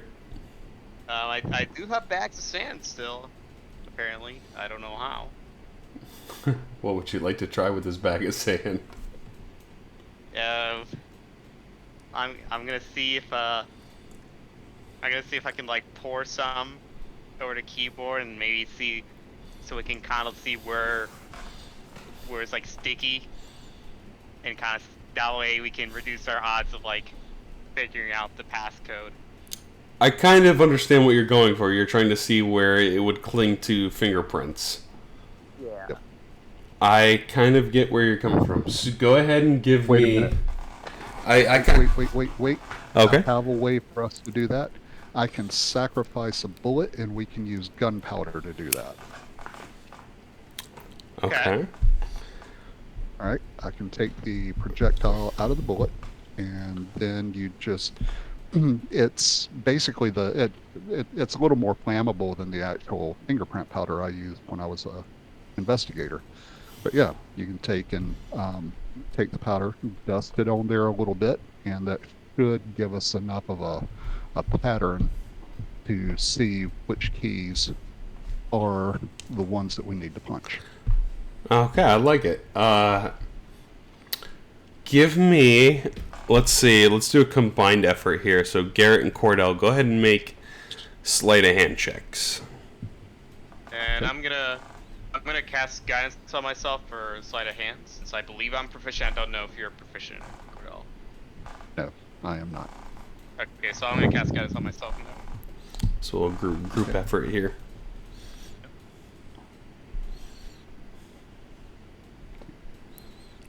I do have bags of sand still. Apparently, I don't know how. What would you like to try with this bag of sand? I'm gonna see if I can like pour some over the keyboard and maybe see, so we can kind of see where it's like sticky, and kind of that way we can reduce our odds of like figuring out the passcode. I kind of understand what you're going for. You're trying to see where it would cling to fingerprints. Yeah. Yep. I kind of get where you're coming from. So go ahead and give Wait a me. minute. Wait. Okay. I have a way for us to do that. I can sacrifice a bullet, and we can use gunpowder to do that. Okay. All right. I can take the projectile out of the bullet, and then you just. It's basically it's a little more flammable than the actual fingerprint powder I used when I was a investigator. But yeah, you can take the powder, dust it on there a little bit, and that should give us enough of a pattern to see which keys are the ones that we need to punch. Okay, I like it. Give me. Let's see. Let's do a combined effort here. So Garrett and Cordell, go ahead and make sleight of hand checks. And I'm gonna cast guidance on myself for sleight of hand, since I believe I'm proficient. I don't know if you're proficient at all. No, I am not. Okay, so I'm gonna cast guidance on myself now. So we'll group effort here.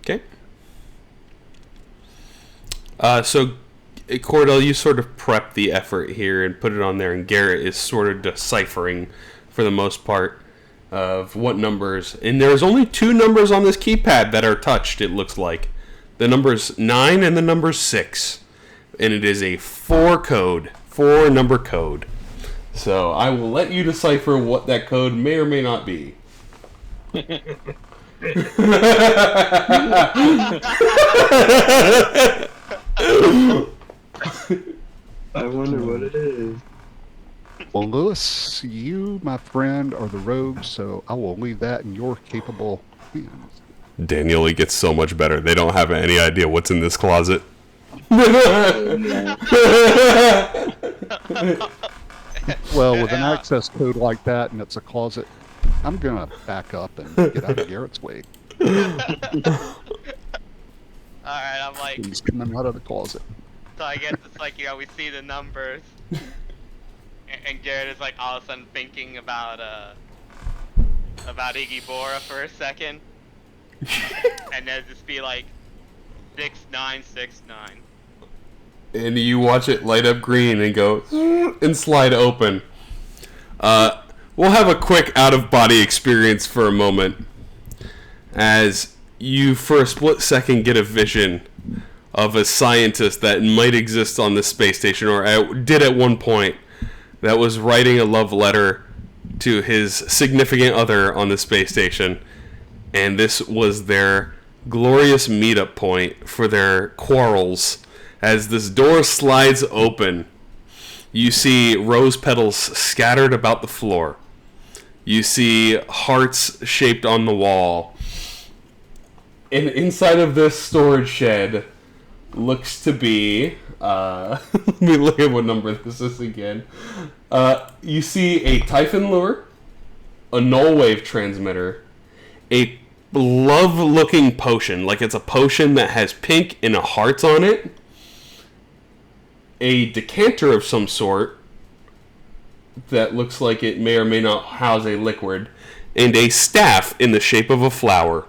Okay. So Cordell, you sort of prep the effort here and put it on there, and Garrett is sort of deciphering, for the most part, of what numbers. And there's only 2 numbers on this keypad that are touched, it looks like. The number's 9 and the number's 6. And it is a 4-number code. So I will let you decipher what that code may or may not be. I wonder what it is. Well, Lewis, you, my friend, are the rogue, so I will leave that in your capable hands. Daniel, he gets so much better. They don't have any idea what's in this closet. Well, with an access code like that and it's a closet, I'm going to back up and get out of Garrett's way. Alright, I'm like, He's coming out of the closet. so I guess it's like, we see the numbers. And Garrett is like all of a sudden thinking about Iggy Bora for a second. And then just be like 6969. And you watch it light up green and go and slide open. We'll have a quick out-of-body experience for a moment, as you for a split second get a vision of a scientist that might exist on this space station, or did at one point, that was writing a love letter to his significant other on the space station, and this was their glorious meetup point for their quarrels. As this door slides open, you see rose petals scattered about the floor. You see hearts shaped on the wall. And inside of this storage shed looks to be... let me look at what number this is again. You see a Typhon lure, a null wave transmitter, a love-looking potion, like it's a potion that has pink and a heart on it, a decanter of some sort that looks like it may or may not house a liquid, and a staff in the shape of a flower.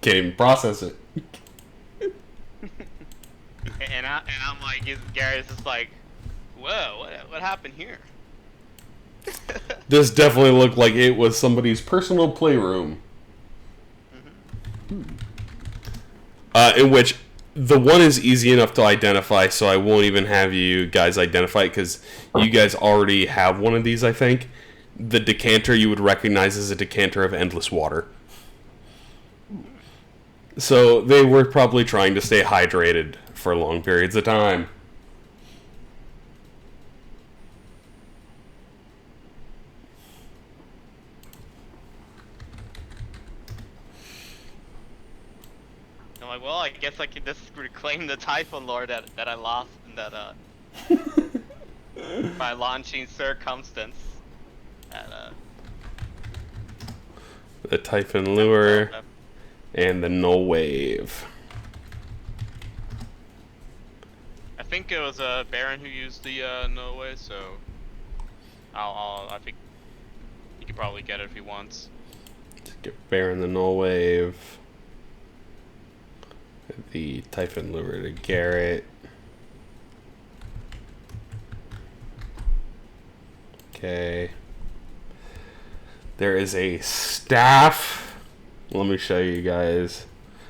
can't even process it. And I'm like, Gary's just like, whoa, what happened here? This definitely looked like it was somebody's personal playroom. In which the one is easy enough to identify, so I won't even have you guys identify it because you guys already have one of these, I think. The decanter you would recognize as a decanter of endless water. So they were probably trying to stay hydrated for long periods of time. I'm like, well, I guess I could just reclaim the Typhon Lord that I lost in that by launching Circumstance. The Typhon Lure and the Null Wave. I think it was Baron who used the No Way, so I think he could probably get it if he wants. Let's get Baron the Null Wave. The Typhon Lure to Garrett. Okay. There is a staff. Let me show you guys.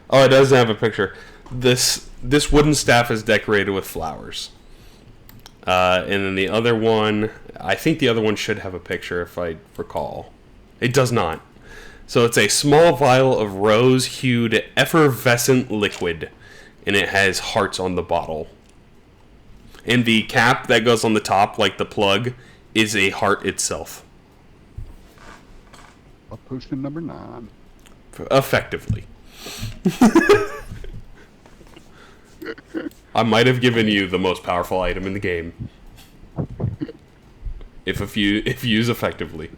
Oh, it doesn't have a picture. This wooden staff is decorated with flowers. And then the other one, I think the other one should have a picture if I recall. It does not. So it's a small vial of rose-hued effervescent liquid, and it has hearts on the bottle. And the cap that goes on the top, like the plug, is a heart itself. Potion number 9. Effectively. I might have given you the most powerful item in the game. If used effectively.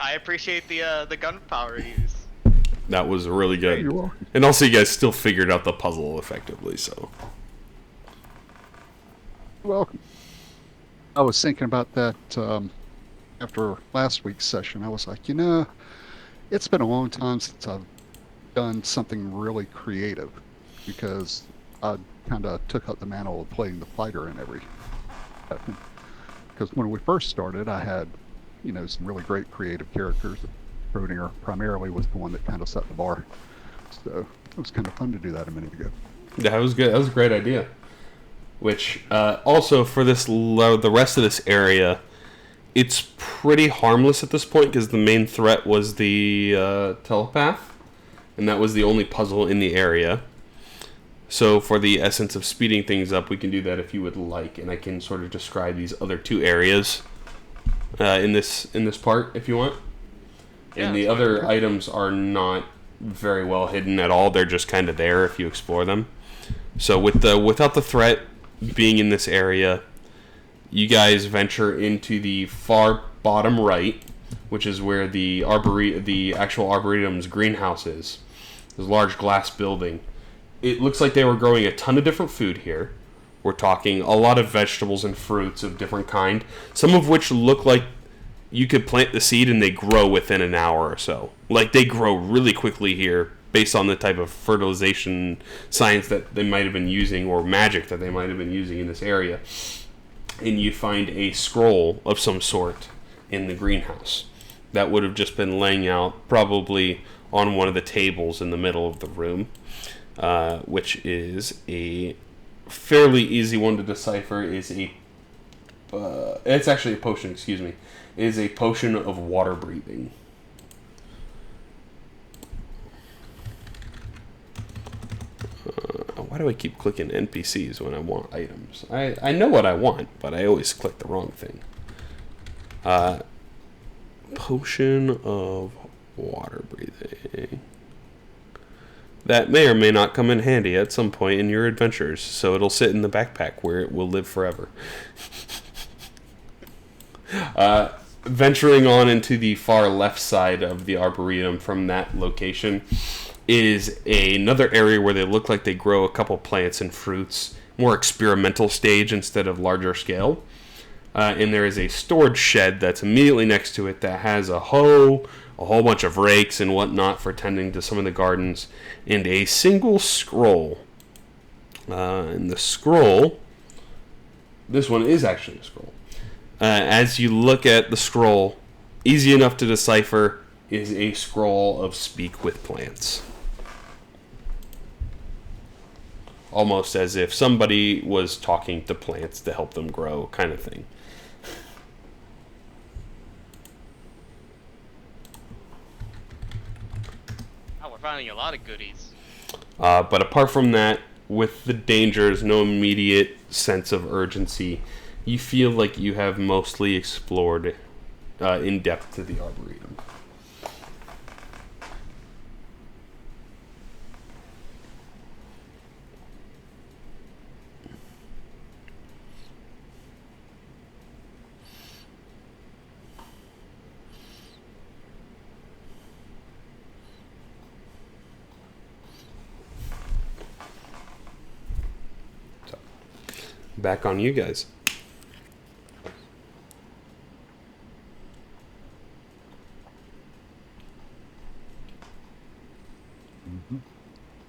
I appreciate the gunpowder use. That was really good. You're welcome. And also, you guys still figured out the puzzle effectively, so. Welcome. I was thinking about that after last week's session. I was like, it's been a long time since I've done something really creative because I kind of took up the mantle of playing the fighter in every. Because when we first started, I had, some really great creative characters. Schrodinger primarily was the one that kind of set the bar. So it was kind of fun to do that a minute ago. That was good. That was a great idea. Which, also for the rest of this area, it's pretty harmless at this point because the main threat was the telepath, and that was the only puzzle in the area. So for the essence of speeding things up, we can do that if you would like, and I can sort of describe these other two areas in this part if you want. Yeah, and the other items are not very well hidden at all. They're just kind of there if you explore them. So without the threat being in this area, you guys venture into the far bottom right, which is where the actual Arboretum's greenhouse is. This large glass building. It looks like they were growing a ton of different food here. We're talking a lot of vegetables and fruits of different kind, some of which look like you could plant the seed and they grow within an hour or so. Like, they grow really quickly here based on the type of fertilization science that they might have been using or magic that they might have been using in this area. And you find a scroll of some sort in the greenhouse that would have just been laying out probably on one of the tables in the middle of the room, which is a fairly easy one to decipher. It's actually a potion, excuse me. It is a potion of water breathing. Why do I keep clicking NPCs when I want items? I know what I want, but I always click the wrong thing. Potion of water breathing. That may or may not come in handy at some point in your adventures, so it'll sit in the backpack where it will live forever. Venturing on into the far left side of the Arboretum from that location is another area where they look like they grow a couple plants and fruits, more experimental stage instead of larger scale. and there is a storage shed that's immediately next to it that has a hoe, a whole bunch of rakes and whatnot for tending to some of the gardens, and a single scroll. And the scroll, this one is actually a scroll. As you look at the scroll, easy enough to decipher, is a scroll of speak with plants. Almost as if somebody was talking to plants to help them grow, kind of thing. Oh, we're finding a lot of goodies. But apart from that, with the dangers, no immediate sense of urgency, you feel like you have mostly explored in depth to the Arboretum. So, back on you guys.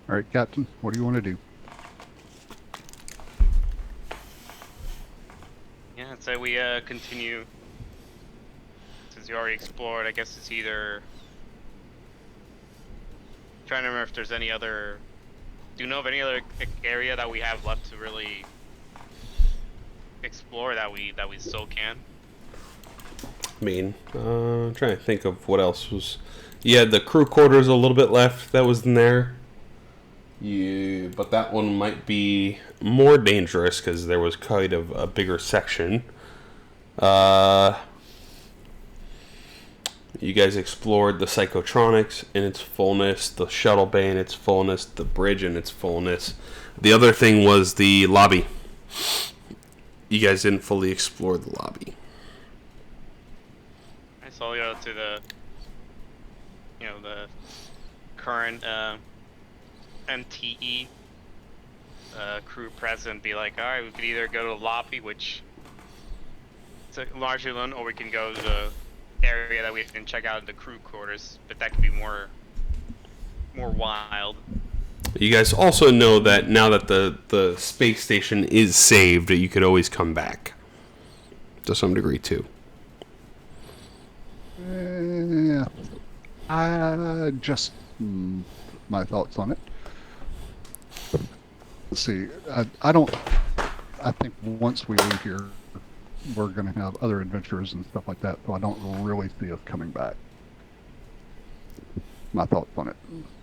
All right, Captain, what do you want to do? Yeah, I'd say we continue. Since you already explored, I guess it's either. Trying to remember if there's any other. Do you know of any other area that we have left to really explore that we still can? I mean, I'm trying to think of what else was. You had the crew quarters a little bit left that was in there. But that one might be more dangerous because there was kind of a bigger section. You guys explored the psychotronics in its fullness, the shuttle bay in its fullness, the bridge in its fullness. The other thing was the lobby. You guys didn't fully explore the lobby. I saw you go to the. The current MTE crew president be like, all right, we could either go to the lobby, which it's largely alone, or we can go to the area that we can check out the crew quarters, but that could be more wild. You guys also know that now that the space station is saved, you could always come back. To some degree, too. Yeah. Just my thoughts on it. Let's see. I think once we leave here, we're going to have other adventures and stuff like that, so I don't really see us coming back. My thoughts on it.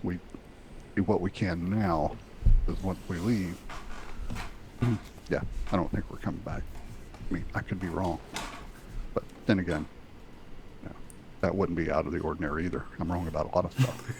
We do what we can now, because once we leave, yeah, I don't think we're coming back. I mean, I could be wrong. But then again, no, that wouldn't be out of the ordinary either. I'm wrong about a lot of stuff.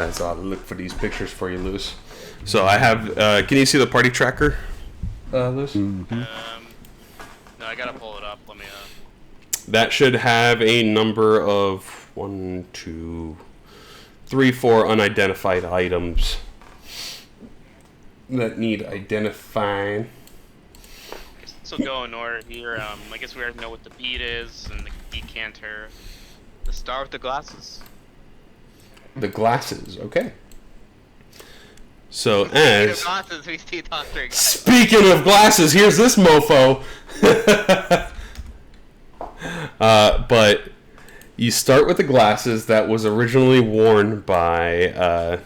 As I'll look for these pictures for you, Lewis. So I have. Can you see the party tracker, Lewis? Mm-hmm. No, I gotta pull it up. Let me. That should have a number of 1, 2, 3, 4 unidentified items that need identifying. So go in order here. I guess we already know what the bead is and the decanter. The star with the glasses. The glasses, okay. So Speaking of as glasses, we see Dr. Guy. speaking of glasses, here's this mofo. But you start with the glasses that was originally worn by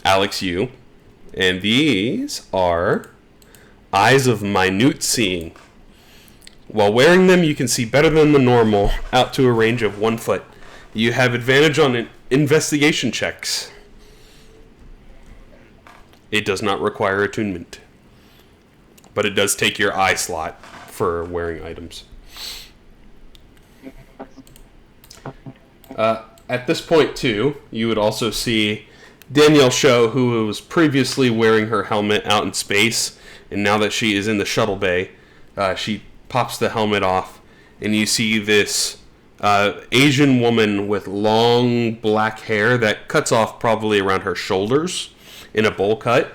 Alex Yu, and these are eyes of minute seeing. While wearing them, you can see better than the normal out to a range of 1 foot. You have advantage on investigation checks. It does not require attunement, but it does take your eye slot for wearing items. At this point, too, you would also see Danielle Show, who was previously wearing her helmet out in space, and now that she is in the shuttle bay, she pops the helmet off, and you see this Asian woman with long black hair that cuts off probably around her shoulders in a bowl cut.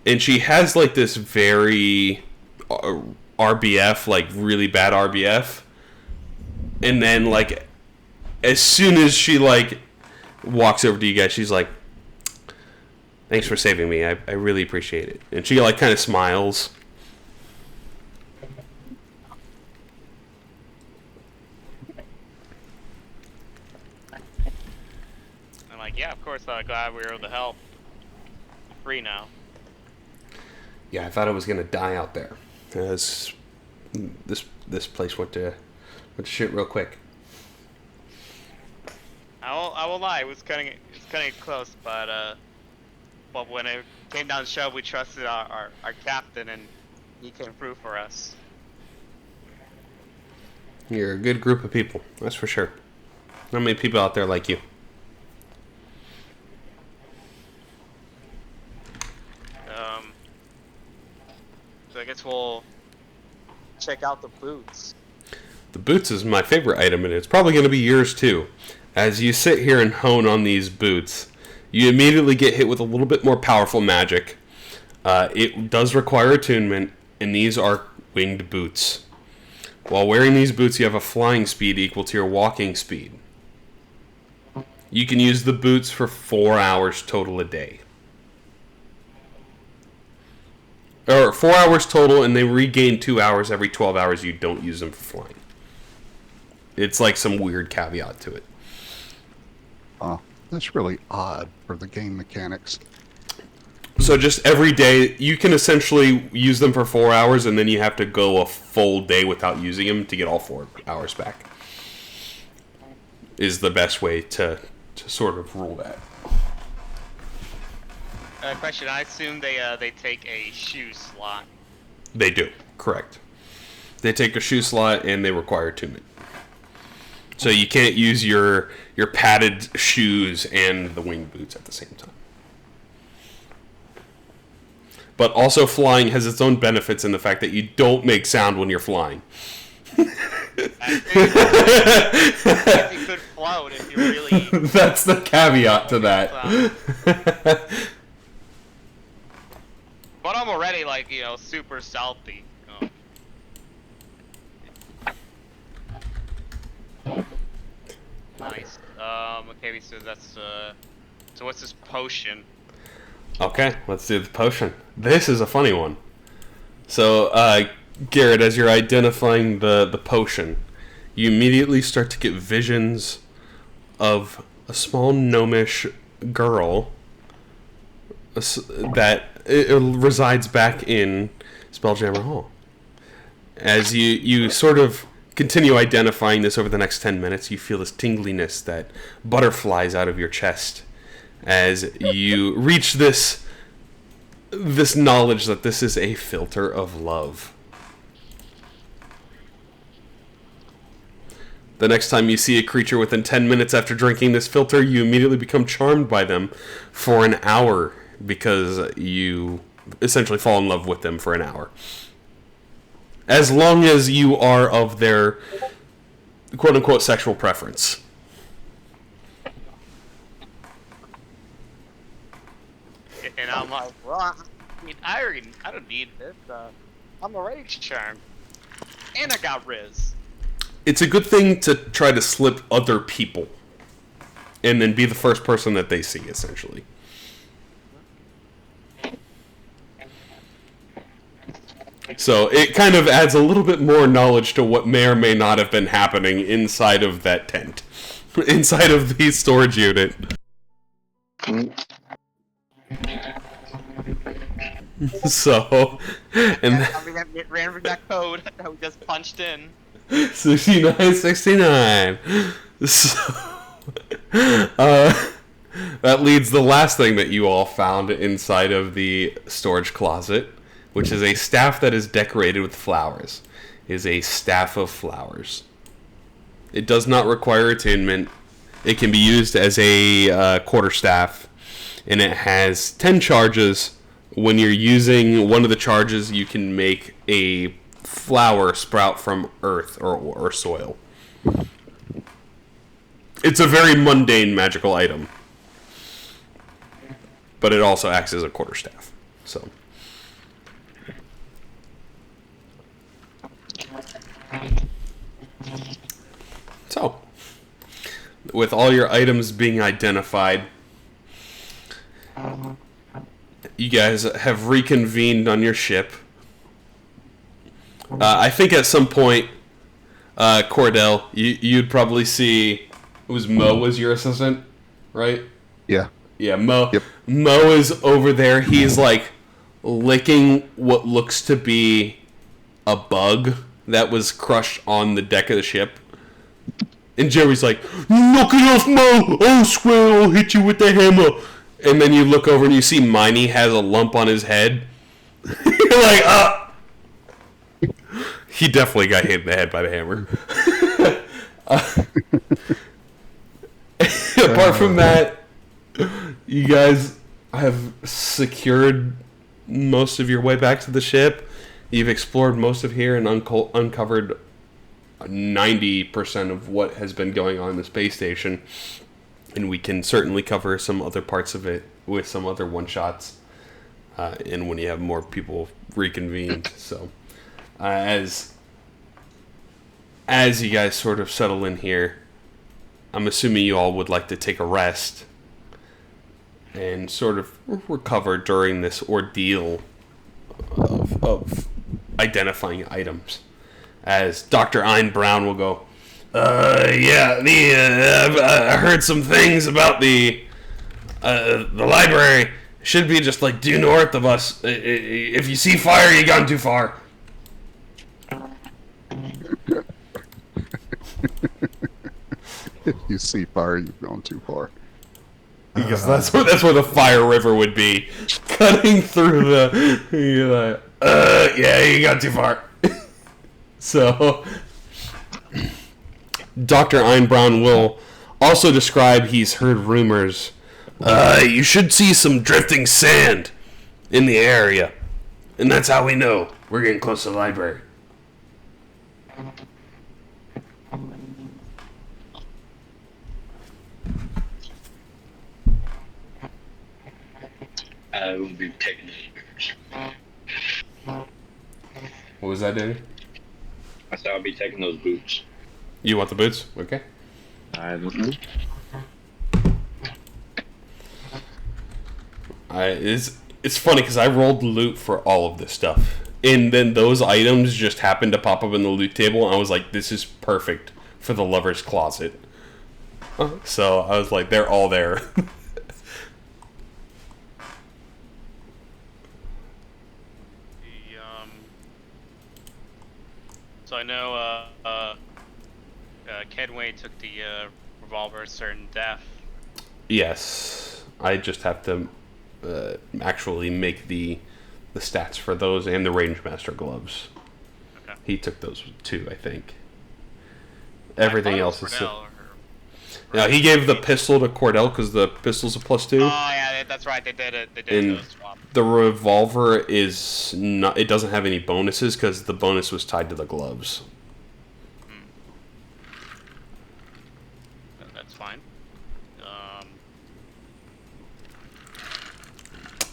And she has like this very RBF, like really bad RBF. And then like as soon as she like walks over to you guys, she's like, "Thanks for saving me. I really appreciate it." And she like kind of smiles. I'm like, yeah, of course. Glad we were able to help. Free now. Yeah, I thought I was gonna die out there. As this place went to shit real quick. I will lie. It's cutting close, but when it came down to shove, we trusted our captain, and he came through for us. You're a good group of people, that's for sure. Not many people out there like you. So I guess we'll check out the boots. The boots is my favorite item, and it's probably going to be yours too. As you sit here and hone on these boots, you immediately get hit with a little bit more powerful magic. It does require attunement, and these are winged boots. While wearing these boots, you have a flying speed equal to your walking speed. You can use the boots for 4 hours total a day. Or 4 hours total, and they regain 2 hours every 12 hours you don't use them for flying. It's like some weird caveat to it. Oh, that's really odd for the game mechanics. So just every day, you can essentially use them for 4 hours, and then you have to go a full day without using them to get all 4 hours back. Is the best way to sort of rule that. Question: I assume they take a shoe slot. They do, correct. They take a shoe slot, and they require attunement. So you can't use your padded shoes and the winged boots at the same time. But also flying has its own benefits in the fact that you don't make sound when you're flying. You could float if you really. That's the caveat to that. But I'm already super stealthy. Nice. Okay, so that's so what's this potion? Okay, let's do the potion. This is a funny one. So, Garrett, as you're identifying the potion, you immediately start to get visions of a small gnomish girl that resides back in Spelljammer Hall. As you sort of continue identifying this over the next 10 minutes, you feel this tingliness that butterflies out of your chest as you reach this knowledge that this is a filter of love. The next time you see a creature within 10 minutes after drinking this filter, you immediately become charmed by them for an hour because you essentially fall in love with them for an hour. As long as you are of their quote-unquote sexual preference. And I'm like, well, I mean, I don't need this. I'm already charmed. And I got Riz. It's a good thing to try to slip other people. And then be the first person that they see, essentially. So it kind of adds a little bit more knowledge to what may or may not have been happening inside of that tent. Inside of the storage unit. So, and we ran that code that we just punched in. 6969. So, that leads the last thing that you all found inside of the storage closet, which is a staff that is decorated with flowers. It is a staff of flowers. It does not require attunement. It can be used as a quarterstaff, and it has 10 charges. When you're using one of the charges, you can make a flower sprout from earth or soil. It's a very mundane magical item, but it also acts as a quarterstaff. So, with all your items being identified, you guys have reconvened on your ship. I think at some point, Cordell, you'd probably see... It was Mo was your assistant, right? Yeah. Yeah, Mo. Yep. Mo is over there. He's like licking what looks to be a bug that was crushed on the deck of the ship. And Jerry's like, "Knock it off, Mo! I swear I'll hit you with the hammer." And then you look over and you see Miney has a lump on his head. You're like, ah! He definitely got hit in the head by the hammer. Apart from that, you guys have secured most of your way back to the ship. You've explored most of here and uncovered 90% of what has been going on in the space station. And we can certainly cover some other parts of it with some other one-shots. And when you have more people reconvened. So, as you guys sort of settle in here, I'm assuming you all would like to take a rest and sort of recover during this ordeal of identifying items. As Dr. Ein Brown will go, I heard some things about the library. It should be just like due north of us. If you see fire, you gone too far. If you see fire, you've gone too far. Because that's where the fire river would be, cutting through the. You're like, yeah, you got too far. So, Dr. Ein Brown will also describe he's heard rumors. You should see some drifting sand in the area, and that's how we know we're getting close to the library. I will be taking those boots. What was that, Danny? I said I'll be taking those boots. You want the boots? Okay. It's funny because I rolled loot for all of this stuff, and then those items just happened to pop up in the loot table, and I was like, "This is perfect for the lover's closet." So I was like, "They're all there." So I know Kedway took the revolver certain death. Yes, I just have to actually make the stats for those and the Rangemaster gloves. Okay. He took those too, I think. Everything I thought else it was is... Cordell, Now, he gave the pistol to Cordell because the pistol's a +2. Oh yeah, that's right. They did it. They did And a swap. the revolver is not... It doesn't have any bonuses because the bonus was tied to the gloves. That's fine.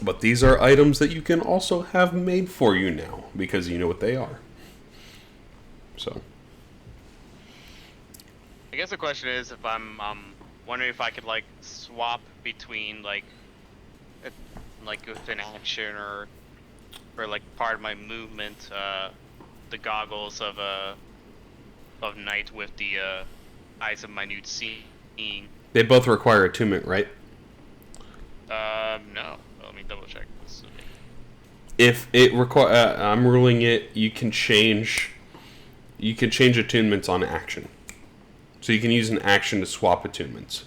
But these are items that you can also have made for you now because you know what they are. So... I guess the question is if I'm wondering if I could like swap between like with an action or like part of my movement, the goggles of Knight with the eyes of minute seeing. They both require attunement, right? No. Let me double check this. If it require, I'm ruling it. You can change attunements on action. So you can use an action to swap attunements.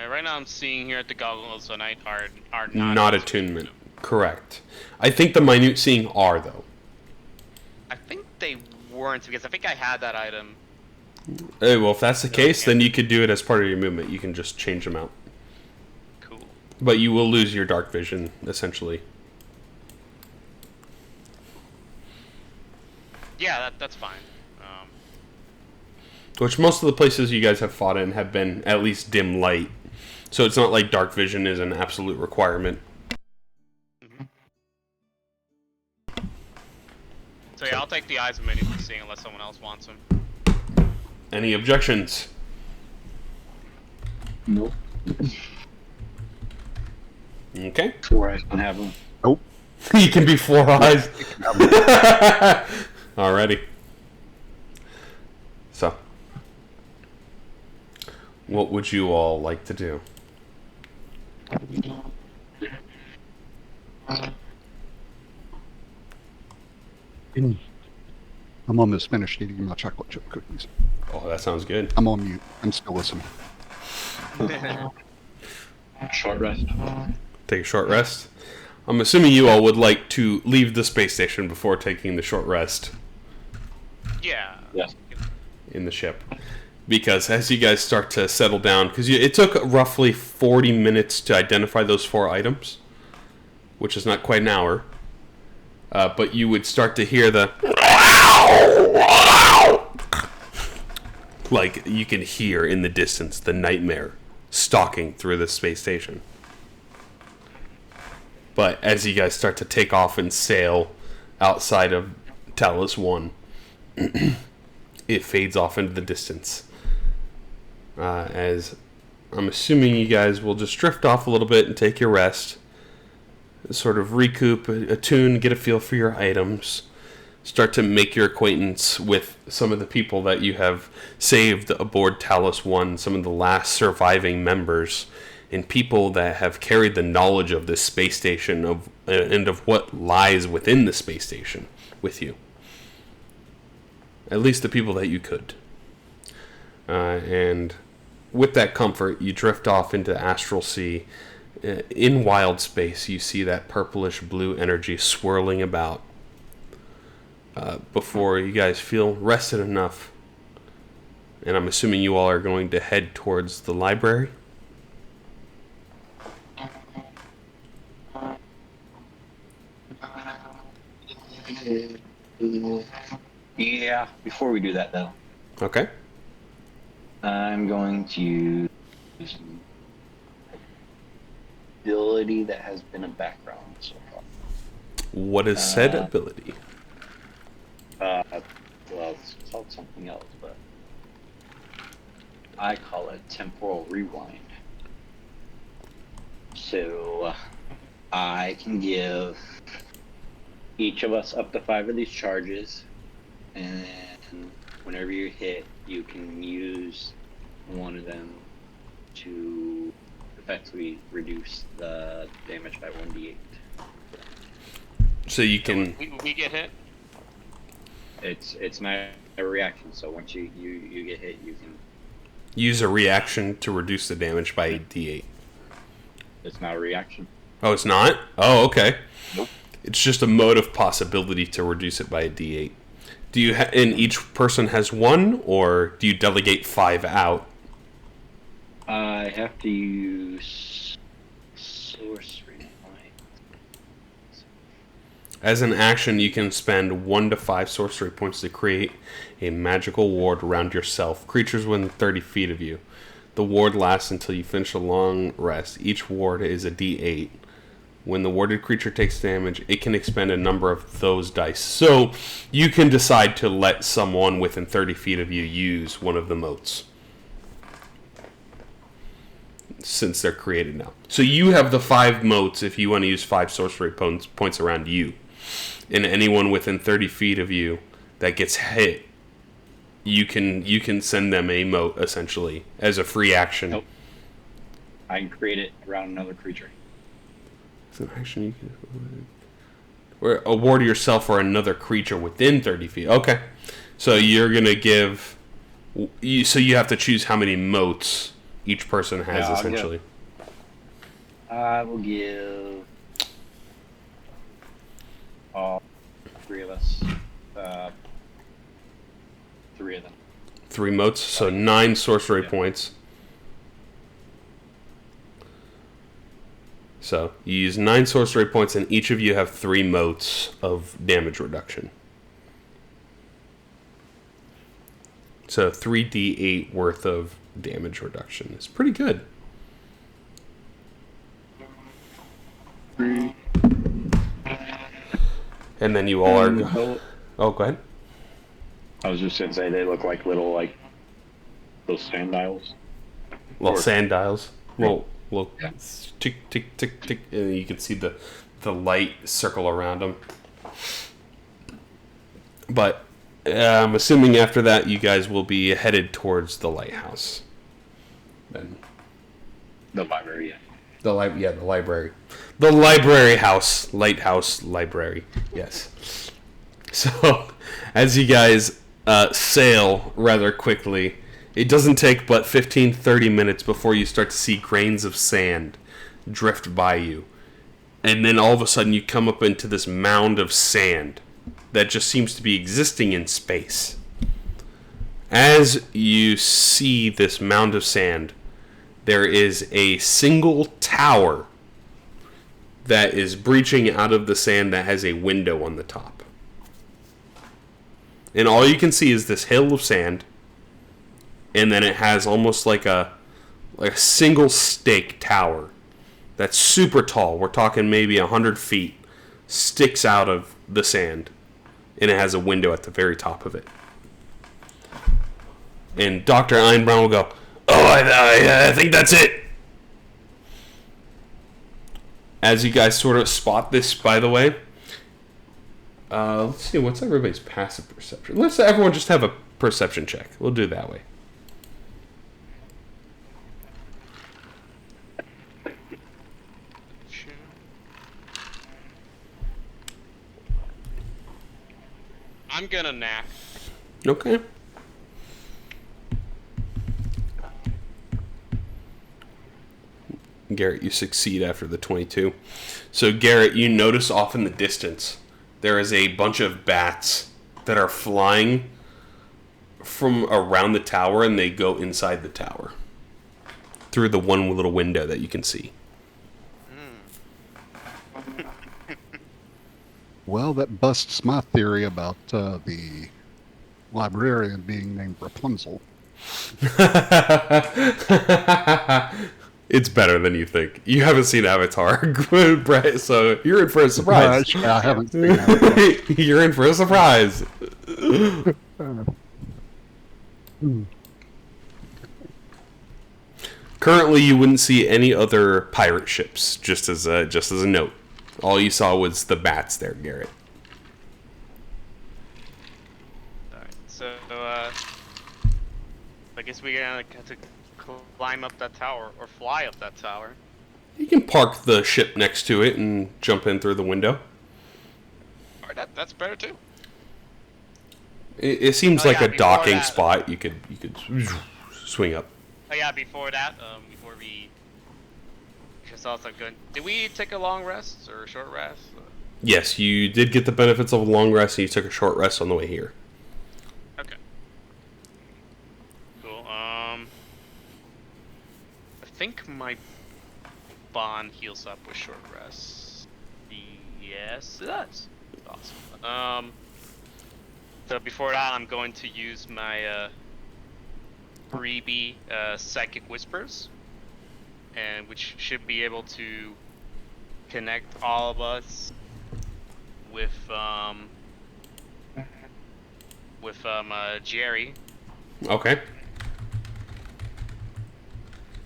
Right now I'm seeing here at the goggles of Knight are Not attunement. Correct. I think the minute seeing are, though. I think they weren't because I think I had that item. Well, if that's the case, then you could do it as part of your movement. You can just change them out. Cool. But you will lose your dark vision, essentially. Yeah, that's fine. Which most of the places you guys have fought in have been at least dim light. So it's not like dark vision is an absolute requirement. So yeah, I'll take the eyes of minute seeing unless someone else wants them. Any objections? Nope. Okay. 4 eyes can have them. Nope. You can be 4 eyes. Alrighty. So, what would you all like to do? I'm almost finished eating my chocolate chip cookies. Oh, that sounds good. I'm on mute. I'm still listening. Short rest. Take a short rest. I'm assuming you all would like to leave the space station before taking the short rest Yeah. Yes. in the ship. Because as you guys start to settle down, because it took roughly 40 minutes to identify those 4 items, which is not quite an hour, but you would start to hear the... Like, you can hear in the distance the nightmare stalking through the space station. But as you guys start to take off and sail outside of Talos I, it fades off into the distance. As I'm assuming you guys will just drift off a little bit and take your rest, sort of recoup, attune, get a feel for your items, start to make your acquaintance with some of the people that you have saved aboard Talos I, some of the last surviving members, and people that have carried the knowledge of this space station and of what lies within the space station with you. At least the people that you could. And with that comfort, you drift off into astral sea. In wild space, you see that purplish blue energy swirling about before you guys feel rested enough. And I'm assuming you all are going to head towards the library. Yeah, before we do that though, Okay. I'm going to use an ability that has been a background so far. What is said ability? Well, it's called something else, but I call it temporal rewind. So I can give each of us up to 5 of these charges, and whenever you hit, you can use one of them to effectively reduce the damage by 1d8. So you can... We get hit. It's not a reaction, so once you get hit, you can... use a reaction to reduce the damage by a d8. It's not a reaction. Oh, it's not? Oh, okay. Nope. It's just a mode of possibility to reduce it by a d8. Do you and each person has one, or do you delegate 5 out? I have to use sorcery points. As an action, you can spend 1 to 5 sorcery points to create a magical ward around yourself. Creatures within 30 feet of you. The ward lasts until you finish a long rest. Each ward is a D8. When the warded creature takes damage, it can expend a number of those dice. So you can decide to let someone within 30 feet of you use one of the motes, since they're created now. So you have the 5 motes if you want to use 5 sorcery points around you. And anyone within 30 feet of you that gets hit, you can send them a mote, essentially, as a free action. Nope. I can create it around another creature. It's an action you can... Or award yourself or another creature within 30 feet. Okay. So you're going to give... So you have to choose how many motes each person has, essentially. I will give all 3 of us 3 of them. 3 motes, so 9 sorcery points. So you use 9 sorcery points, and each of you have 3 motes of damage reduction. So 3d8 worth of damage reduction is pretty good. And then you all are... Oh, go ahead. I was just going to say they look like little, those sundials. Little sundials. Little tick, tick, tick, tick. And you can see the light circle around them. But I'm assuming after that you guys will be headed towards the lighthouse. Then The library, yeah. The library. The library house. Lighthouse library. Yes. So, as you guys sail rather quickly, it doesn't take but 15-30 minutes before you start to see grains of sand drift by you. And then all of a sudden you come up into this mound of sand that just seems to be existing in space. As you see this mound of sand, there is a single tower that is breaching out of the sand that has a window on the top. And all you can see is this hill of sand, and then it has almost like a single stake tower that's super tall. We're talking maybe 100 feet, sticks out of the sand, and it has a window at the very top of it. And Dr. Einbrown will go, "Oh, I think that's it." As you guys sort of spot this, by the way, let's see, what's everybody's passive perception? Let's everyone just have a perception check. We'll do it that way. I'm gonna knack. Okay. Garrett, you succeed after the 22. So, Garrett, you notice off in the distance there is a bunch of bats that are flying from around the tower, and they go inside the tower through the one little window that you can see. Well, that busts my theory about the librarian being named Rapunzel. It's better than you think. You haven't seen Avatar, Brett, so you're in for a surprise. No, I haven't seen Avatar. You're in for a surprise. Currently, you wouldn't see any other pirate ships. Just as a note, all you saw was the bats there, Garrett. Alright, so, I guess we're gonna have to climb up that tower, or fly up that tower. You can park the ship next to it and jump in through the window. Alright, that's better too. It seems like a before docking that, spot. You could swing up. Oh yeah, before that, before we just also good. Did we take a long rest or a short rest? Yes, you did get the benefits of a long rest, and you took a short rest on the way here. think my bond heals up with short rest. Yes, it does. Awesome. So before that, I'm going to use my freebie Psychic Whispers, and which should be able to connect all of us with Jerry. Okay.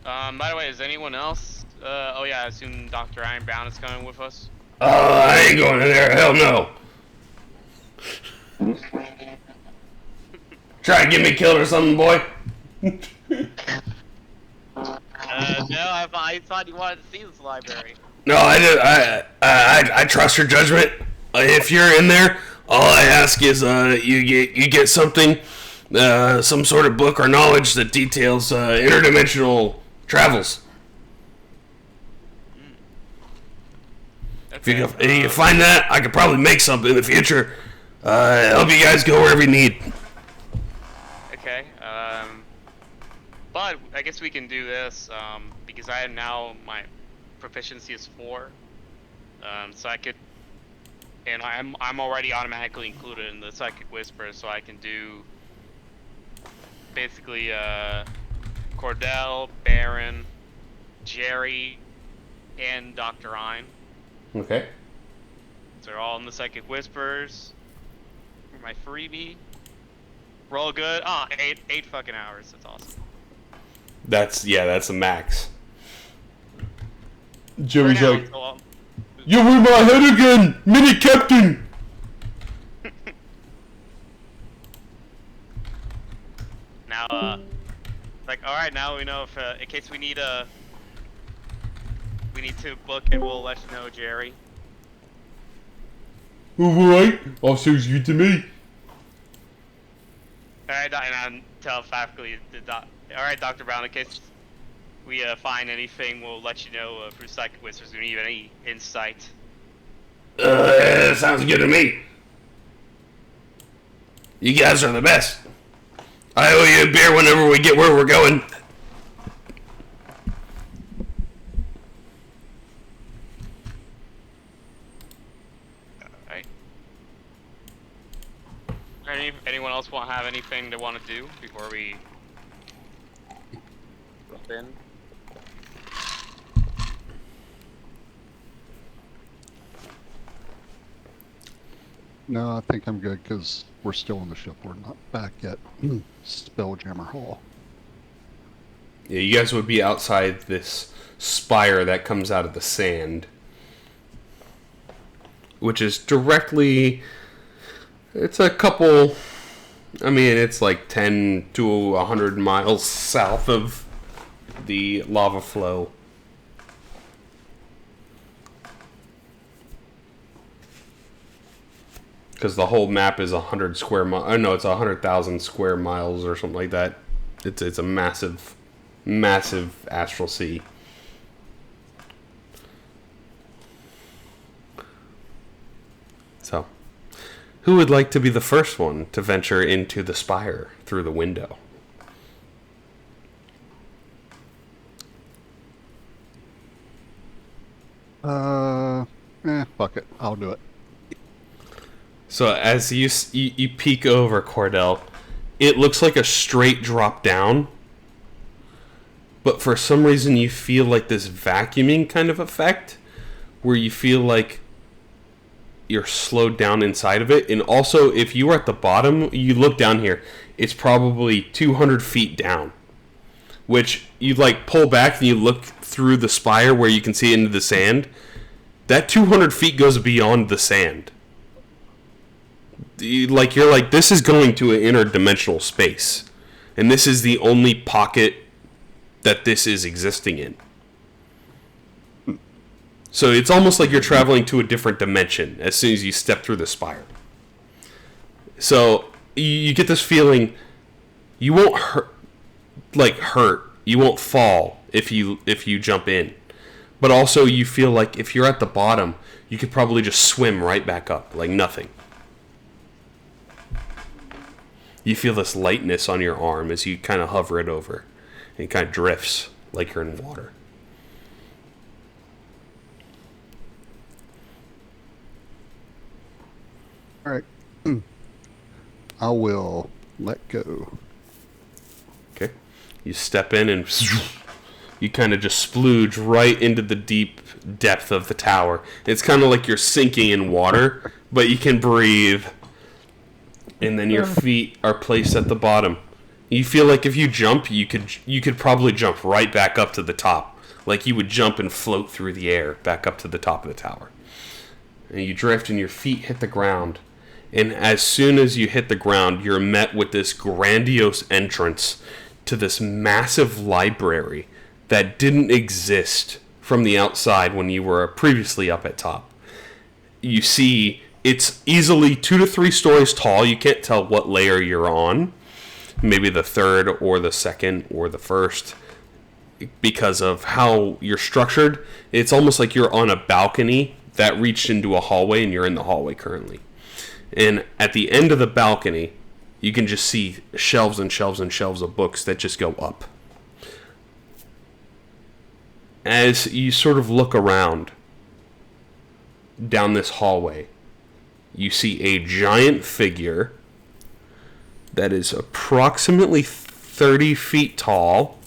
By the way, is anyone else? Oh yeah, I assume Dr. Ironbound is coming with us. I ain't going in there. Hell no. Try to get me killed or something, boy. No, I thought you wanted to see this library. No, I trust your judgment. If you're in there, all I ask is you get something, some sort of book or knowledge that details interdimensional travels. Okay. If you find that, I could probably make something in the future. Help you guys go wherever you need. Okay. But I guess we can do this because I have now my proficiency is 4. So I could, and I'm already automatically included in the Psychic Whisper, so I can do basically Cordell, Baron, Jerry, and Dr. Ein. Okay. So they're all in the Psychic Whispers. My freebie. Roll good. Ah, 8 fucking hours. That's awesome. That's the max. For Joey's now, like, so, you're in my head again, mini captain. now, like, all right, now we know if in case we need to book it, we'll let you know, Jerry. Alright, I'll sounds good to me. Alright, and I'm telepathically all right, Dr. Brown, in case we find anything, we'll let you know through Psychic Whispers if we need any insight. Sounds good to me. You guys are the best. I owe you a beer whenever we get where we're going. Alright. Anyone else want to have anything they want to do before we jump in? No, I think I'm good because we're still on the ship. We're not back at Spelljammer Hall. Yeah, you guys would be outside this spire that comes out of the sand, which is directly. It's a couple. I mean, it's like 10 to 100 miles south of the lava flow. Because the whole map is 100 square miles. Oh no, it's 100,000 square miles or something like that. It's a massive, massive astral sea. So, who would like to be the first one to venture into the spire through the window? Fuck it. I'll do it. So as you peek over, Cordell, it looks like a straight drop down, but for some reason you feel like this vacuuming kind of effect, where you feel like you're slowed down inside of it. And also, if you were at the bottom, you look down here, it's probably 200 feet down, which you like pull back and you look through the spire where you can see into the sand. That 200 feet goes beyond the sand. You're like, this is going to an interdimensional space, and this is the only pocket that this is existing in. So it's almost like you're traveling to a different dimension as soon as you step through the spire. So you get this feeling you won't hurt. You won't fall if you jump in, but also you feel like if you're at the bottom, you could probably just swim right back up like nothing. You feel this lightness on your arm as you kind of hover it over. And it kind of drifts like you're in water. All right. I will let go. Okay. You step in and you kind of just splooge right into the deep depth of the tower. It's kind of like you're sinking in water, but you can breathe. And then your feet are placed at the bottom. You feel like if you jump, you could probably jump right back up to the top. Like you would jump and float through the air back up to the top of the tower. And you drift and your feet hit the ground. And as soon as you hit the ground, you're met with this grandiose entrance to this massive library that didn't exist from the outside when you were previously up at top. You see, it's easily 2 to 3 stories tall. You can't tell what layer you're on. Maybe the third or the second or the first. Because of how you're structured, it's almost like you're on a balcony that reached into a hallway, and you're in the hallway currently. And at the end of the balcony, you can just see shelves and shelves and shelves of books that just go up. As you sort of look around down this hallway, you see a giant figure that is approximately 30 feet tall.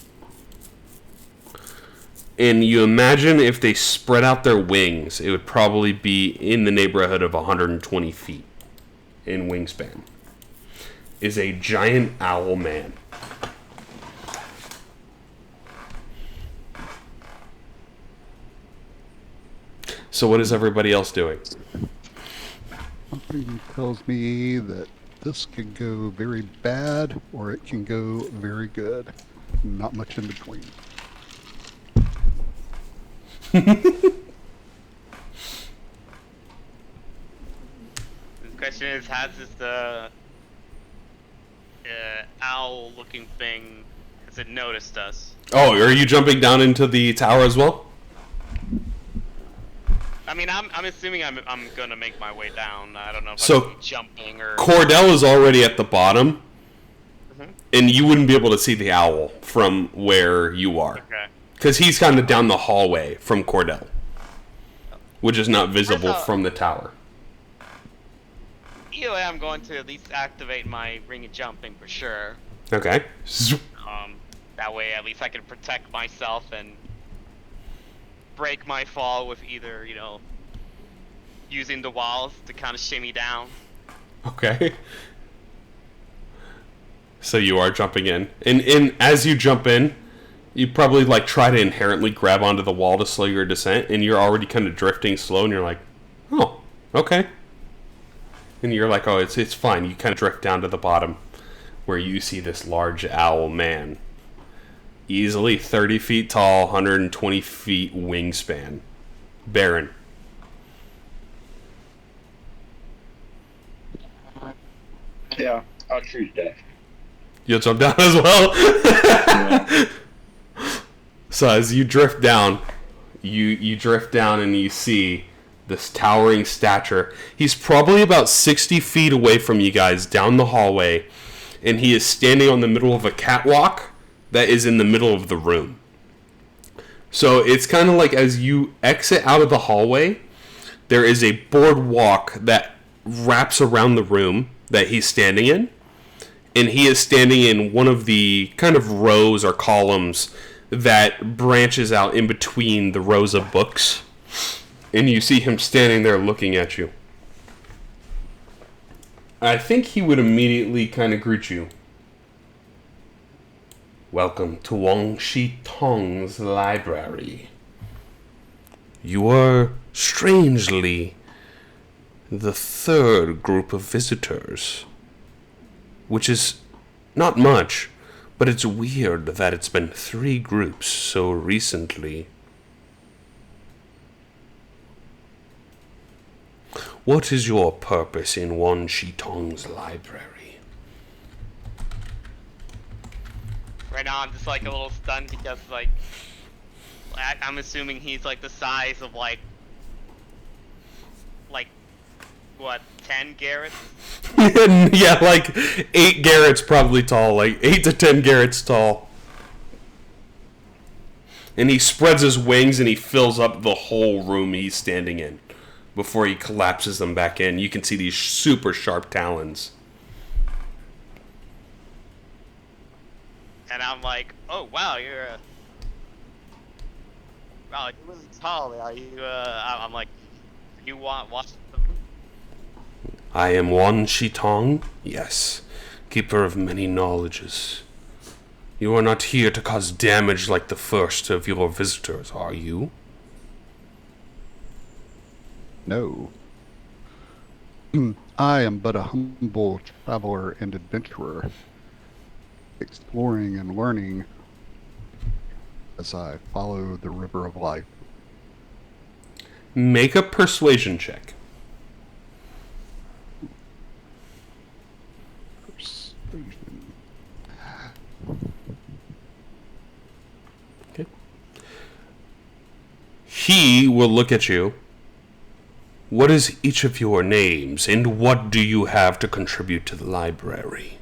And you imagine if they spread out their wings, it would probably be in the neighborhood of 120 feet in wingspan. Is a giant owl man. So what is everybody else doing? Something tells me that this can go very bad or it can go very good. Not much in between. The question is, has this owl-looking thing, has it noticed us? Oh, are you jumping down into the tower as well? I mean, I'm assuming I'm gonna make my way down. I don't know if So, I'm jumping or. Cordell is already at the bottom, Mhm. and you wouldn't be able to see the owl from where you are. Okay. Because he's kind of down the hallway from Cordell, which is not visible Where's the- from the tower. Either way, I'm going to at least activate my ring of jumping for sure. Okay. That way, at least I can protect myself and break my fall with either, using the walls to kind of shimmy down. Okay. So you are jumping in. And as you jump in, you probably try to inherently grab onto the wall to slow your descent, and you're already kind of drifting slow, and you're like, oh, okay. And you're like, oh, it's fine. You kind of drift down to the bottom where you see this large owl man. Easily 30 feet tall, 120 feet wingspan. Baron. Yeah, I'll choose death. You'll jump down as well? Yeah. So as you drift down, you drift down and you see this towering stature. He's probably about 60 feet away from you guys down the hallway, and he is standing on the middle of a catwalk that is in the middle of the room. So it's kind of like as you exit out of the hallway, there is a boardwalk that wraps around the room that he's standing in, and he is standing in one of the kind of rows or columns that branches out in between the rows of books, and you see him standing there looking at you. I think he would immediately kind of greet you. Welcome to Wan Shi Tong's library. You are, strangely, the third group of visitors. Which is not much, but it's weird that it's been 3 groups so recently. What is your purpose in Wan Shi Tong's library? Right now, I'm just a little stunned because I'm assuming he's the size of what, 10 Garrets? Yeah, 8 Garrets probably tall, 8 to 10 Garrets tall. And he spreads his wings and he fills up the whole room he's standing in before he collapses them back in. You can see these super sharp talons. And I'm like, oh wow, you're wow, you're really tall. Are you? I'm like, you want watch the moon? I am Wan Shi Tong, yes, keeper of many knowledges. You are not here to cause damage like the first of your visitors, are you? No. I am but a humble traveler and adventurer, exploring and learning as I follow the river of life. Make a persuasion check. Persuasion. Okay. He will look at you. What is each of your names, and what do you have to contribute to the library?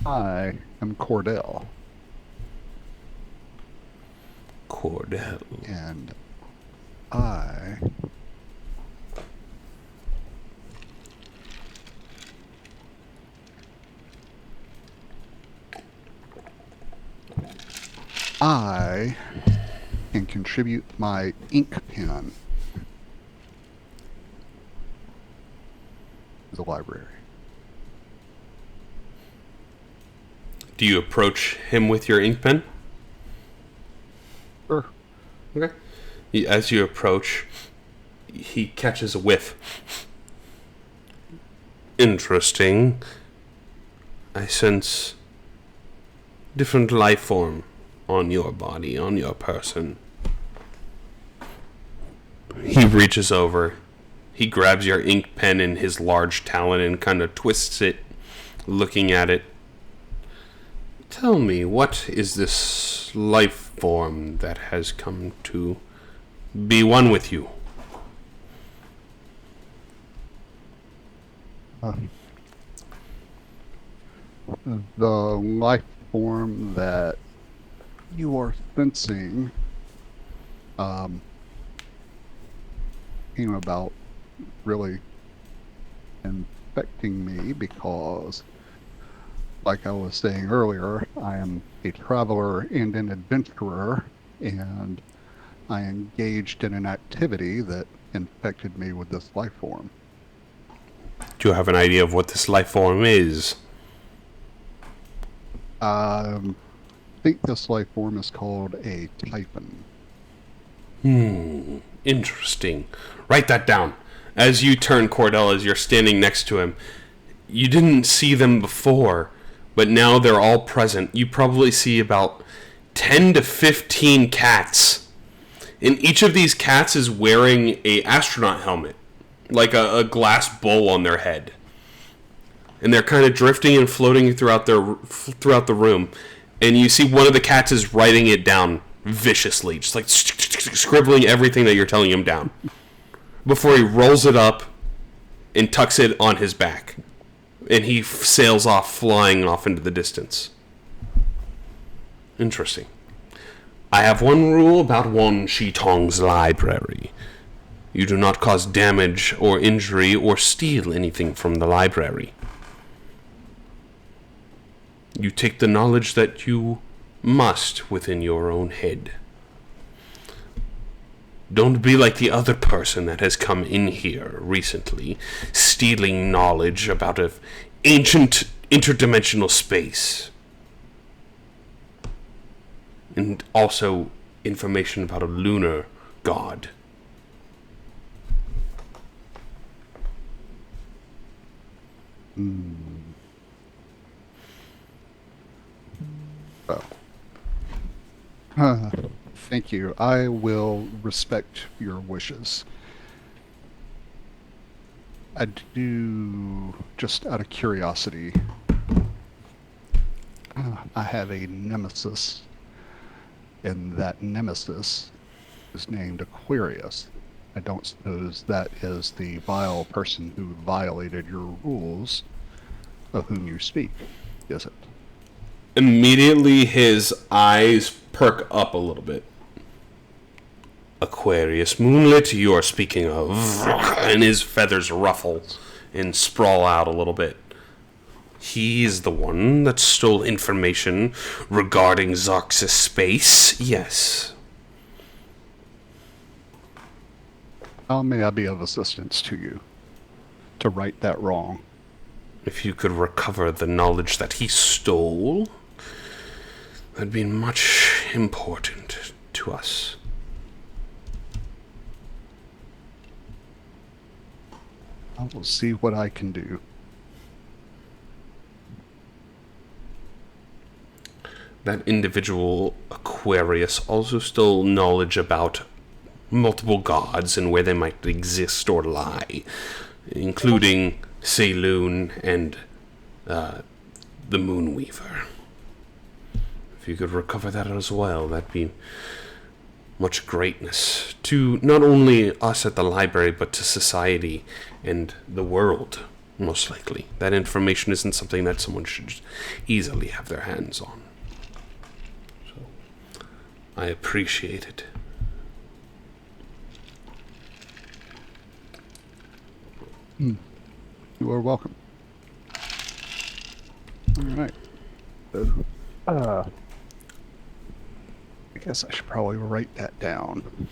I am Cordell, Cordell. and I can contribute my ink pen to the library. Do you approach him with your ink pen? Sure. Okay. As you approach, he catches a whiff. Interesting. I sense different life form on your body, on your person. He reaches over. He grabs your ink pen in his large talon and kind of twists it, looking at it. Tell me, what is this life form that has come to be one with you? The life form that you are sensing came about really infecting me because, like I was saying earlier, I am a traveler and an adventurer, and I engaged in an activity that infected me with this life form. Do you have an idea of what this life form is? I think this life form is called a Typhon. Interesting. Write that down. As you turn, Cordell, as you're standing next to him, you didn't see them before, but now they're all present. You probably see about 10 to 15 cats. And each of these cats is wearing a astronaut helmet, like a glass bowl on their head. And they're kind of drifting and floating throughout the room. And you see one of the cats is writing it down viciously, just like scribbling everything that you're telling him down, before he rolls it up and tucks it on his back. And he sails off, flying off into the distance. Interesting. I have one rule about Wan Shi Tong's library. You do not cause damage or injury or steal anything from the library. You take the knowledge that you must within your own head. Don't be like the other person that has come in here recently, stealing knowledge about an ancient interdimensional space. And also information about a lunar god. Well, thank you. I will respect your wishes. I do, just out of curiosity, I have a nemesis, and that nemesis is named Aquarius. I don't suppose that is the vile person who violated your rules of whom you speak, is it? Immediately, his eyes perk up a little bit. Aquarius Moonlit, you are speaking of, and his feathers ruffle and sprawl out a little bit. He's the one that stole information regarding Zarx's space, yes. How may I be of assistance to you to right that wrong? If you could recover the knowledge that he stole, that'd be much important to us. I will see what I can do. That individual Aquarius also stole knowledge about multiple gods and where they might exist or lie, including Seiloon and the Moonweaver. If you could recover that as well, that'd be much greatness to not only us at the library, but to society and the world, most likely. That information isn't something that someone should easily have their hands on. So, I appreciate it. You are welcome. All right. So, I guess I should probably write that down.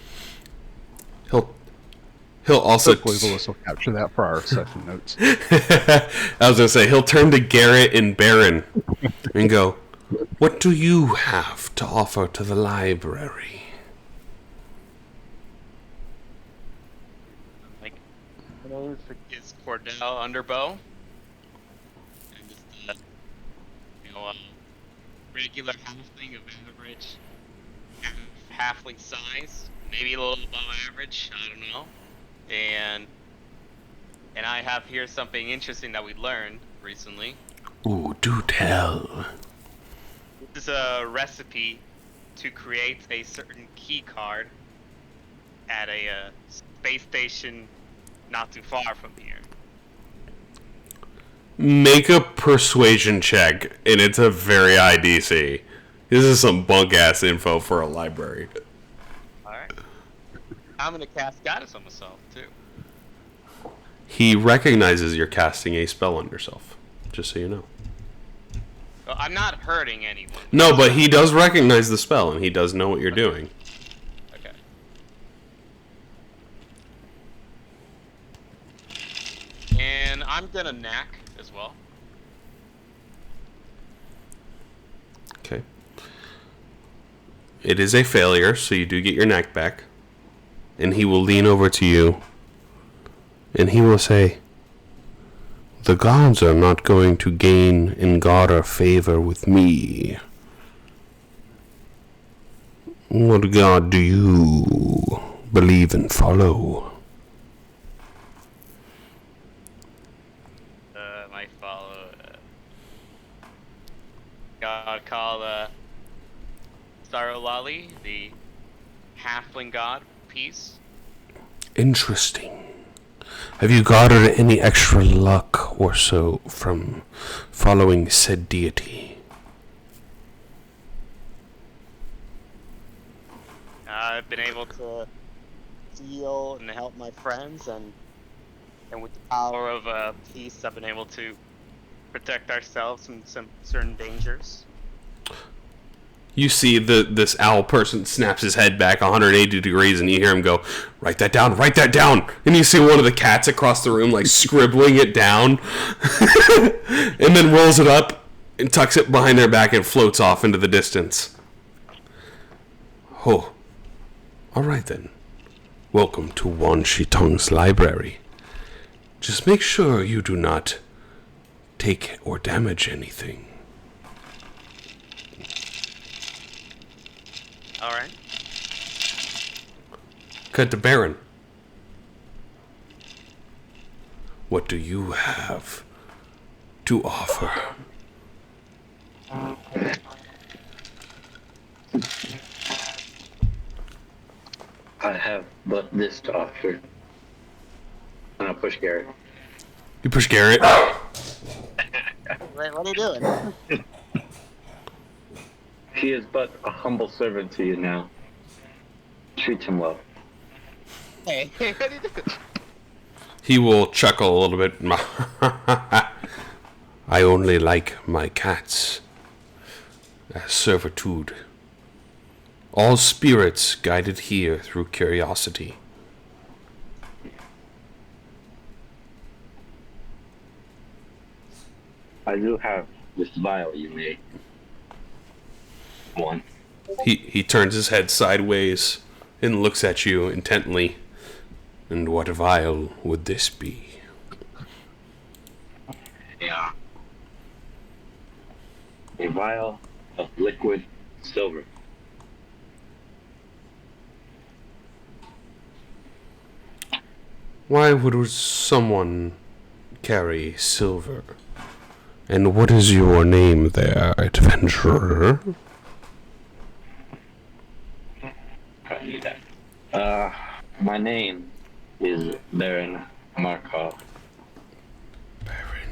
He'll also Hopefully Lewis will capture that for our session notes. I was gonna say he'll turn to Garrett and Baron and go, "What do you have to offer to the library?" Like, my name is Cordell Underbow. I'm just regular halfling of average halfling size, maybe a little above average. I don't know. And I have here something interesting that we learned recently. Ooh, do tell. This is a recipe to create a certain key card at a space station not too far from here. Make a persuasion check, and it's a very high DC. This is some bunk-ass info for a library. Alright. I'm gonna cast Goddess on myself, too. He recognizes you're casting a spell on yourself, just so you know. Well, I'm not hurting anyone. No, but he does recognize the spell, and he does know what you're doing. Okay. And I'm gonna knack as well. Okay. It is a failure, so you do get your knack back. And he will lean over to you, and he will say, "The gods are not going to gain in garner favor with me. What god do you believe and follow?" Might follow god called Starolali, the halfling god piece. Interesting. Have you garnered any extra luck or so from following said deity? I've been able to heal and help my friends, and with the power of peace, I've been able to protect ourselves from some certain dangers. You see this owl person snaps his head back 180 degrees, and you hear him go, write that down, write that down. And you see one of the cats across the room, like, scribbling it down, and then rolls it up and tucks it behind their back and floats off into the distance. Oh, all right then. Welcome to Wan Shi Tong's library. Just make sure you do not take or damage anything. Alright. Cut to Baron. What do you have to offer? I have but this to offer. And I'll push Garrett. You push Garrett. What are you doing? He is but a humble servant to you now. Treat him well. Hey, what are you doing? He will chuckle a little bit. I only like my cats as servitude. All spirits guided here through curiosity. I do have this vial you made. One. He turns his head sideways and looks at you intently. And what vial would this be? Yeah. A vial of liquid silver. Why would someone carry silver? And what is your name there, adventurer? I need that. My name is Baron Markov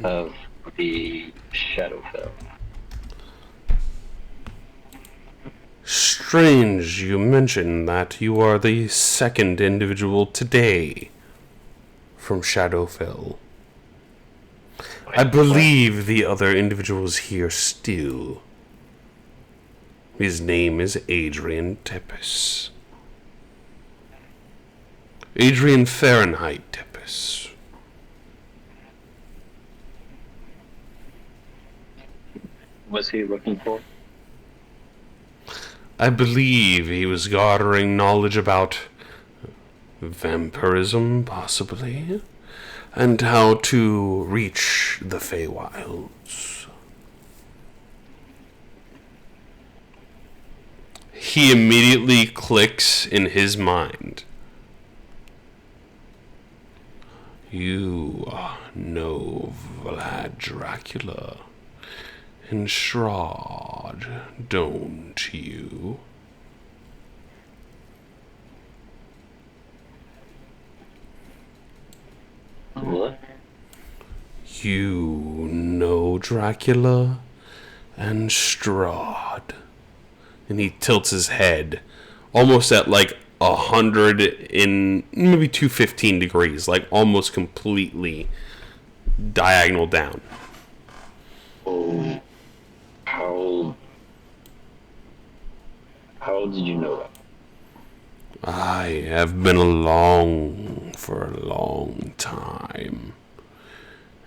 of the Shadowfell. Strange you mention that you are the second individual today from Shadowfell. I believe the other individual is here still. His name is Adrian Tepes. Adrian Fahrenheit Tepes. Was he looking for? I believe he was gathering knowledge about vampirism, possibly, and how to reach the Feywilds. He immediately clicks in his mind. You know Vlad Dracula and Strahd, don't you? What? You know Dracula and Strahd. And he tilts his head almost at like 100 in maybe 215 degrees, like almost completely diagonal down. Oh, how did you know that? I have been along for a long time.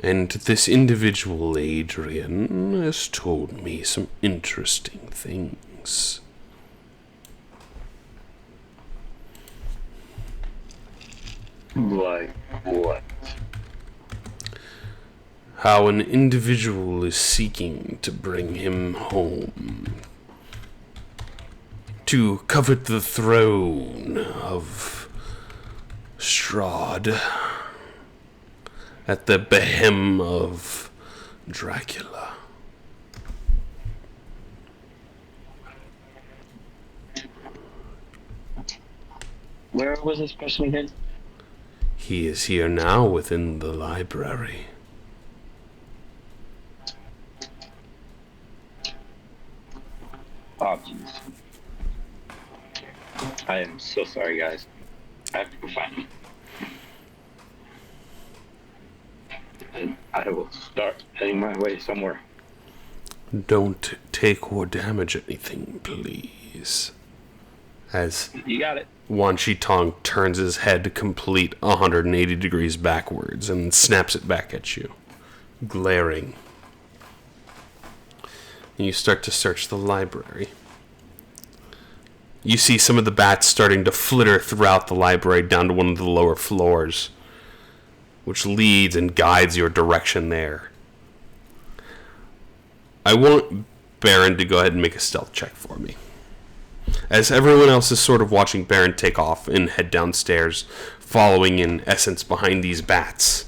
And this individual, Adrian, has told me some interesting things. Like what? How an individual is seeking to bring him home, to covet the throne of Strahd at the behest of Dracula. Where was this person again? He is here now within the library. Oh, jeez. I am so sorry, guys. I have to go find him. And I will start heading my way somewhere. Don't take or damage anything, please. As You got it. Wan Shi Tong turns his head complete 180 degrees backwards and snaps it back at you, glaring. And you start to search the library. You see some of the bats starting to flitter throughout the library down to one of the lower floors, which leads and guides your direction there. I want Baron to go ahead and make a stealth check for me, as everyone else is sort of watching Baron take off and head downstairs, following in essence behind these bats.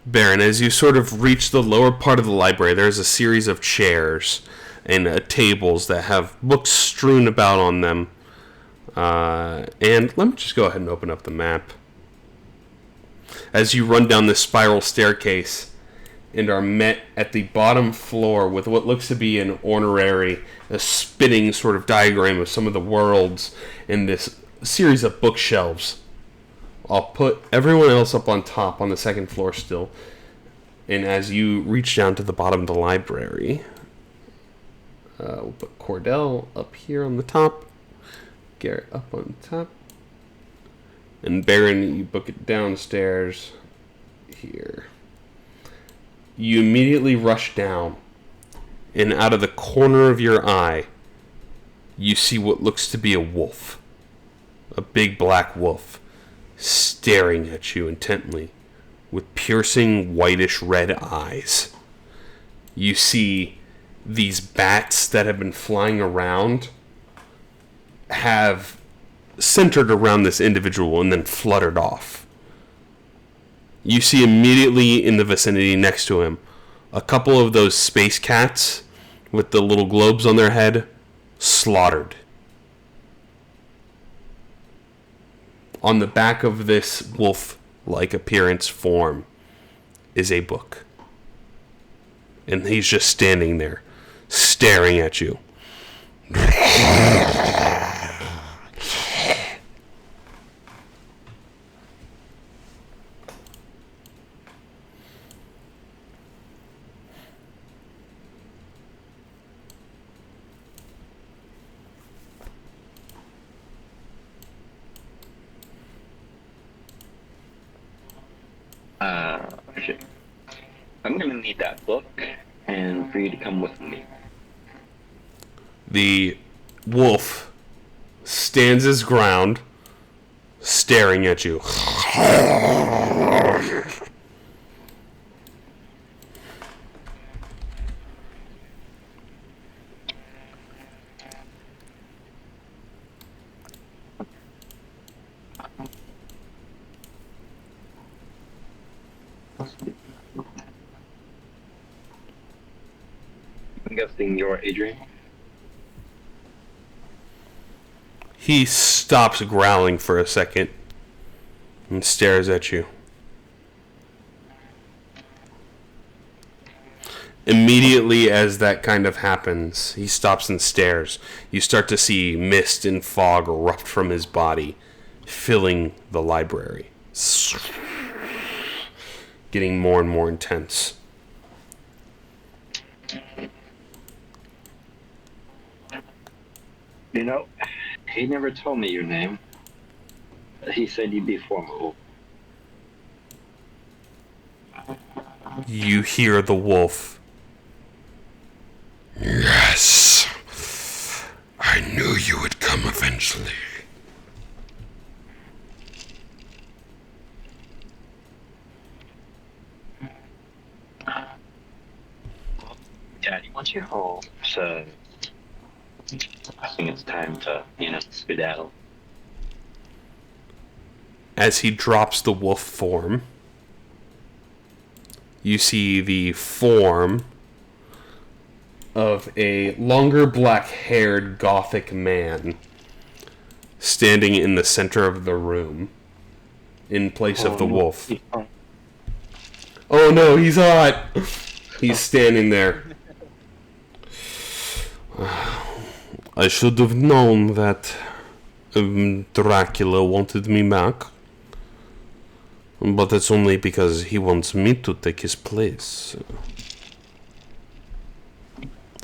Baron, as you sort of reach the lower part of the library, there's a series of chairs and tables that have books strewn about on them. And let me just go ahead and open up the map. As you run down this spiral staircase, and are met at the bottom floor with what looks to be an orrery, a spinning sort of diagram of some of the worlds in this series of bookshelves. I'll put everyone else up on top on the second floor still. And as you reach down to the bottom of the library, we'll put Cordell up here on the top, Garrett up on top, and Baron, you book it downstairs here. You immediately rush down, and out of the corner of your eye, you see what looks to be a wolf. A big black wolf, staring at you intently, with piercing whitish red eyes. You see these bats that have been flying around have centered around this individual and then fluttered off. You see immediately in the vicinity next to him a couple of those space cats with the little globes on their head slaughtered. On the back of this wolf-like appearance form is a book. And he's just standing there, staring at you. Shit. I'm gonna need that book, and for you to come with me. The wolf stands his ground, staring at you. I'm guessing you're Adrian? He stops growling for a second and stares at you. Immediately as that kind of happens, he stops and stares. You start to see mist and fog erupt from his body, filling the library. Getting more and more intense. You know, he never told me your name. He said you'd be formidable. You hear the wolf. Yes. I knew you would come eventually. Daddy wants you home, so I think it's time to, skedaddle. As he drops the wolf form, you see the form of a longer black-haired gothic man standing in the center of the room in place of the wolf. Oh no, he's hot! He's standing there. I should have known that Dracula wanted me back. But it's only because he wants me to take his place.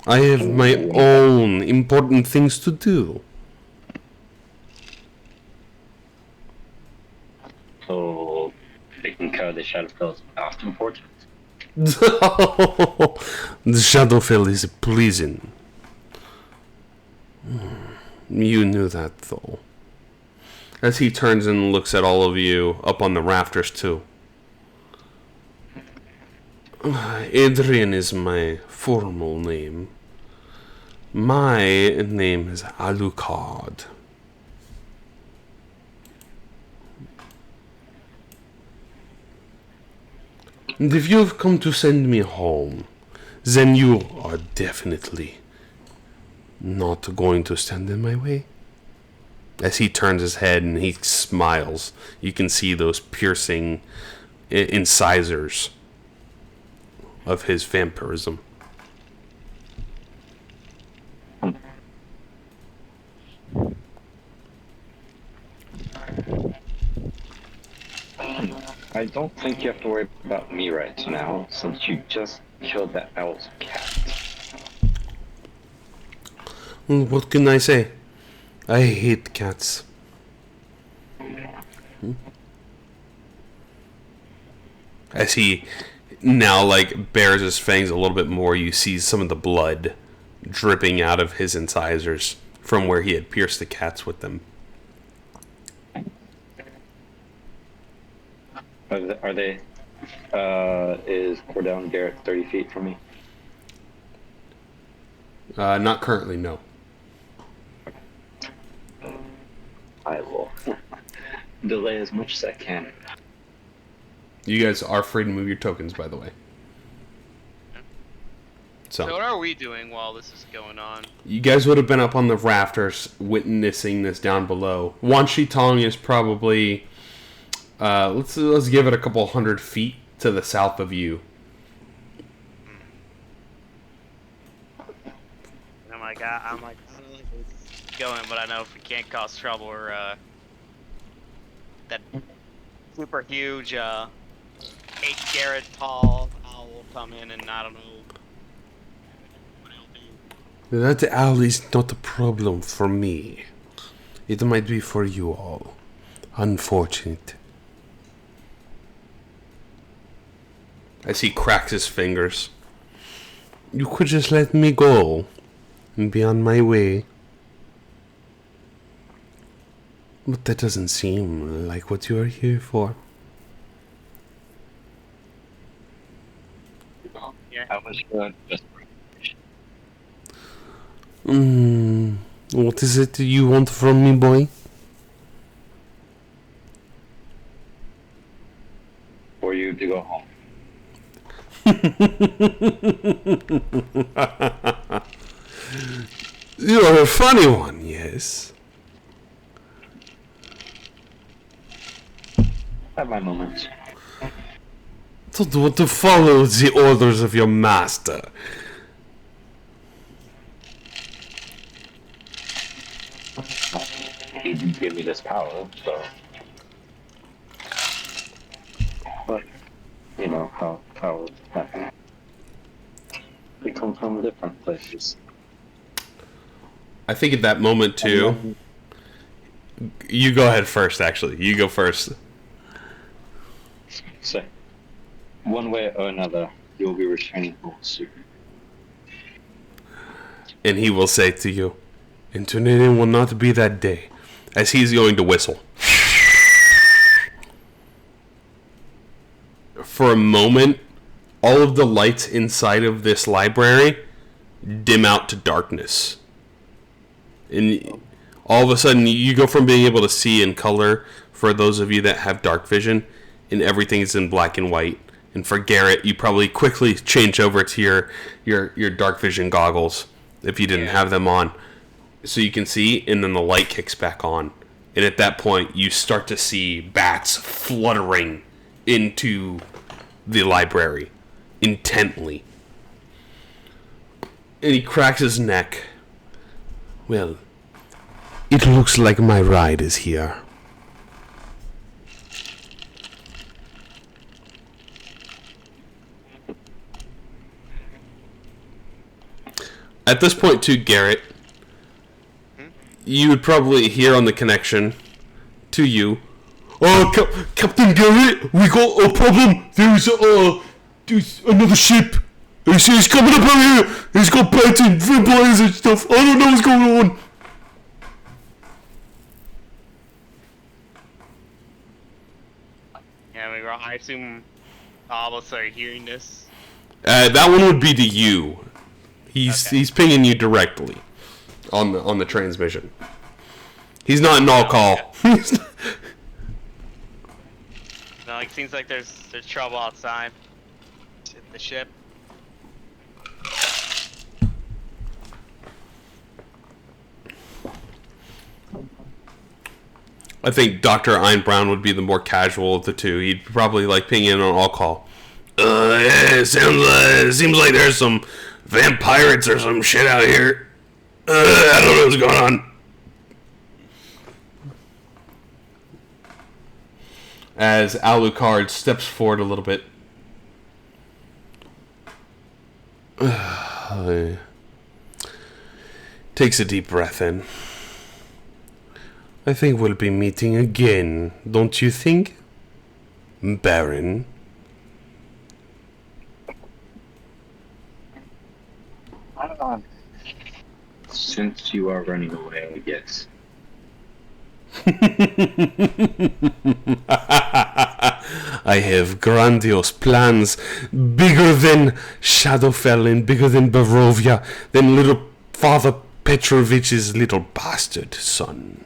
I have my own important things to do. So, taking care of the Shadowfell is not important. The Shadowfell is pleasing. You knew that, though. As he turns and looks at all of you up on the rafters, too. Adrian is my formal name. My name is Alucard. And if you've come to send me home, then you are definitely not going to stand in my way. As he turns his head and he smiles, you can see those piercing incisors of his vampirism. I don't think you have to worry about me right now, since you just killed that owl's cat. What can I say? I hate cats. As he now, bares his fangs a little bit more, you see some of the blood dripping out of his incisors from where he had pierced the cats with them. Are they? Is Cordell and Garrett 30 feet from me? Not currently, no. I will delay as much as I can. You guys are free to move your tokens, by the way. So what are we doing while this is going on? You guys would have been up on the rafters witnessing this down below. Wan Shi Tong is probably, let's give it a couple 100 feet to the south of you. I'm like, I don't like this going, but I know if we can't cause trouble, or that super huge 8-carat tall owl will come in, and I don't know what he'll do. That owl is not a problem for me. It might be for you all. Unfortunate. As he cracks his fingers. You could just let me go and be on my way. But that doesn't seem like what you are here for. Yeah. I was just. What is it you want from me, boy? For you to go home. You're a funny one, yes. I have my moments. Don't want to follow the orders of your master. He didn't give me this power, so. But, you know, how powers happen. They come from different places. I think at that moment, too... You go ahead first, actually. You go first. So, one way or another, you'll be returning home soon. And he will say to you, and today will not be that day. As he's going to whistle. For a moment, all of the lights inside of this library dim out to darkness. And all of a sudden, you go from being able to see in color, for those of you that have dark vision, and everything's in black and white. And for Garrett, you probably quickly change over to your dark vision goggles, if you didn't have them on. So you can see, and then the light kicks back on. And at that point, you start to see bats fluttering into the library, intently. And he cracks his neck. Well, it looks like my ride is here. At this point, too, Garrett, you would probably hear on the connection to you, Captain Garrett, we got a problem. There's another ship. He's coming up out here. He's got bats and vampires and stuff. I don't know what's going on. Yeah, I assume all of us are hearing this. That one would be to you. He's Okay. he's pinging you directly on the transmission. He's not an all call. No, it seems like there's trouble outside the ship. I think Dr. Einbrown would be the more casual of the two. He'd probably ping in on all call. Yeah, seems like there's some vampirates or some shit out here. I don't know what's going on. As Alucard steps forward a little bit. Takes a deep breath in. I think we'll be meeting again, don't you think, Baron? Since you are running away, I guess. I have grandiose plans, bigger than Shadowfell and bigger than Barovia, than little Father Petrovich's little bastard son.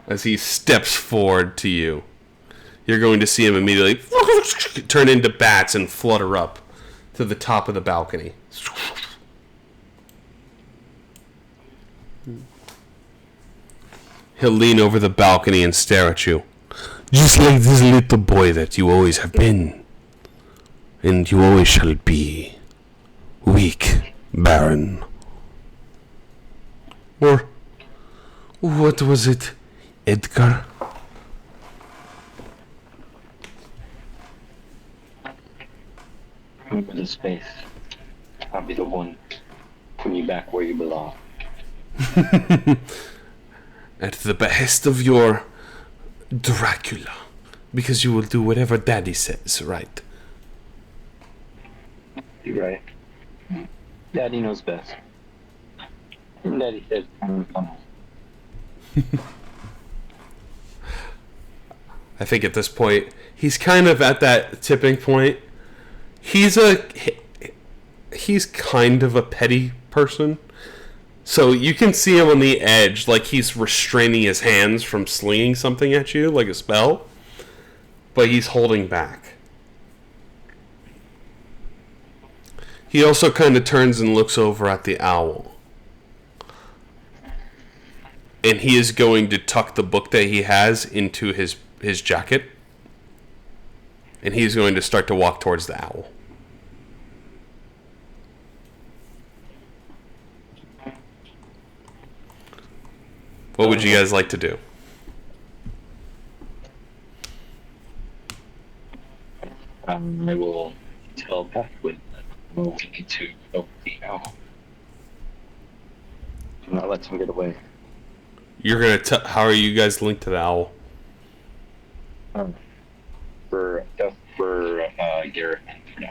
As he steps forward to you, you're going to see him immediately turn into bats and flutter up to the top of the balcony. He'll lean over the balcony and stare at you. Just like this little boy that you always have been. And you always shall be. Weak, Baron. Or, what was it, Edgar? Remember the space. I'll be the one putting you back where you belong. At the behest of your Dracula. Because you will do whatever Daddy says, right? You're right. Daddy knows best. And Daddy says, come. I think at this point, he's kind of at that tipping point. He's kind of a petty person. So you can see him on the edge, like he's restraining his hands from slinging something at you, like a spell. But he's holding back. He also kind of turns and looks over at the owl. And he is going to tuck the book that he has into his jacket. And he's going to start to walk towards the owl. What would you guys like to do? I will tell Pathwin that we need to help the owl. Do not let him get away. You're gonna how are you guys linked to the owl? For Garrett for now.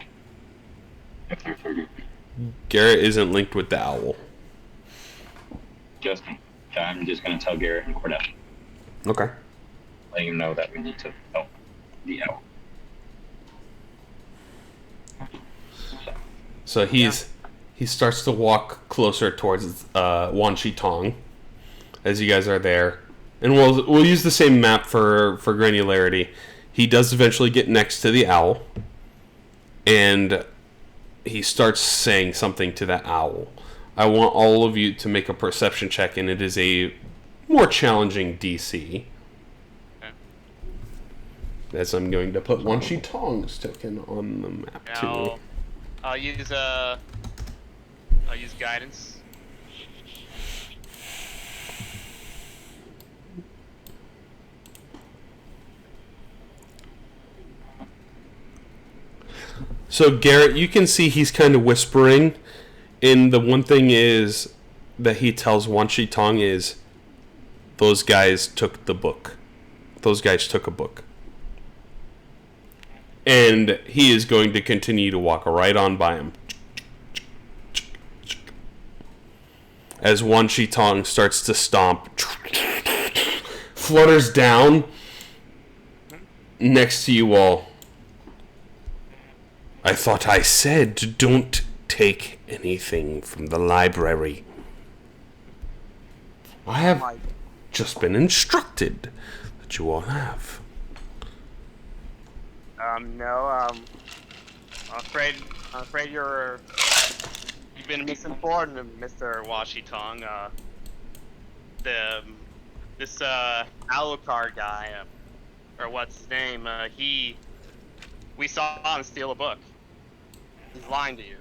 Garrett isn't linked with the owl. Justin. I'm just going to tell Garrett and Cordell. Okay. Letting him know that we need to help the owl. So he starts to walk closer towards Wan Shi Tong as you guys are there. And we'll use the same map for granularity. He does eventually get next to the owl. And he starts saying something to the owl. I want all of you to make a perception check, and it is a more challenging DC. Okay. As I'm going to put Wan Shi Tong's token on the map too. I'll use guidance. So Garrett, you can see he's kind of whispering. And the one thing is that he tells Wan Shi Tong is those guys took the book. Those guys took a book. And he is going to continue to walk right on by him. As Wan Shi Tong starts to stomp, flutters down next to you all. I thought I said don't take anything from the library. I have just been instructed that you all have. No, I'm afraid you've been misinformed, Mr. Wan Shi Tong. This Alucard guy, or what's his name, we saw him steal a book. He's lying to you.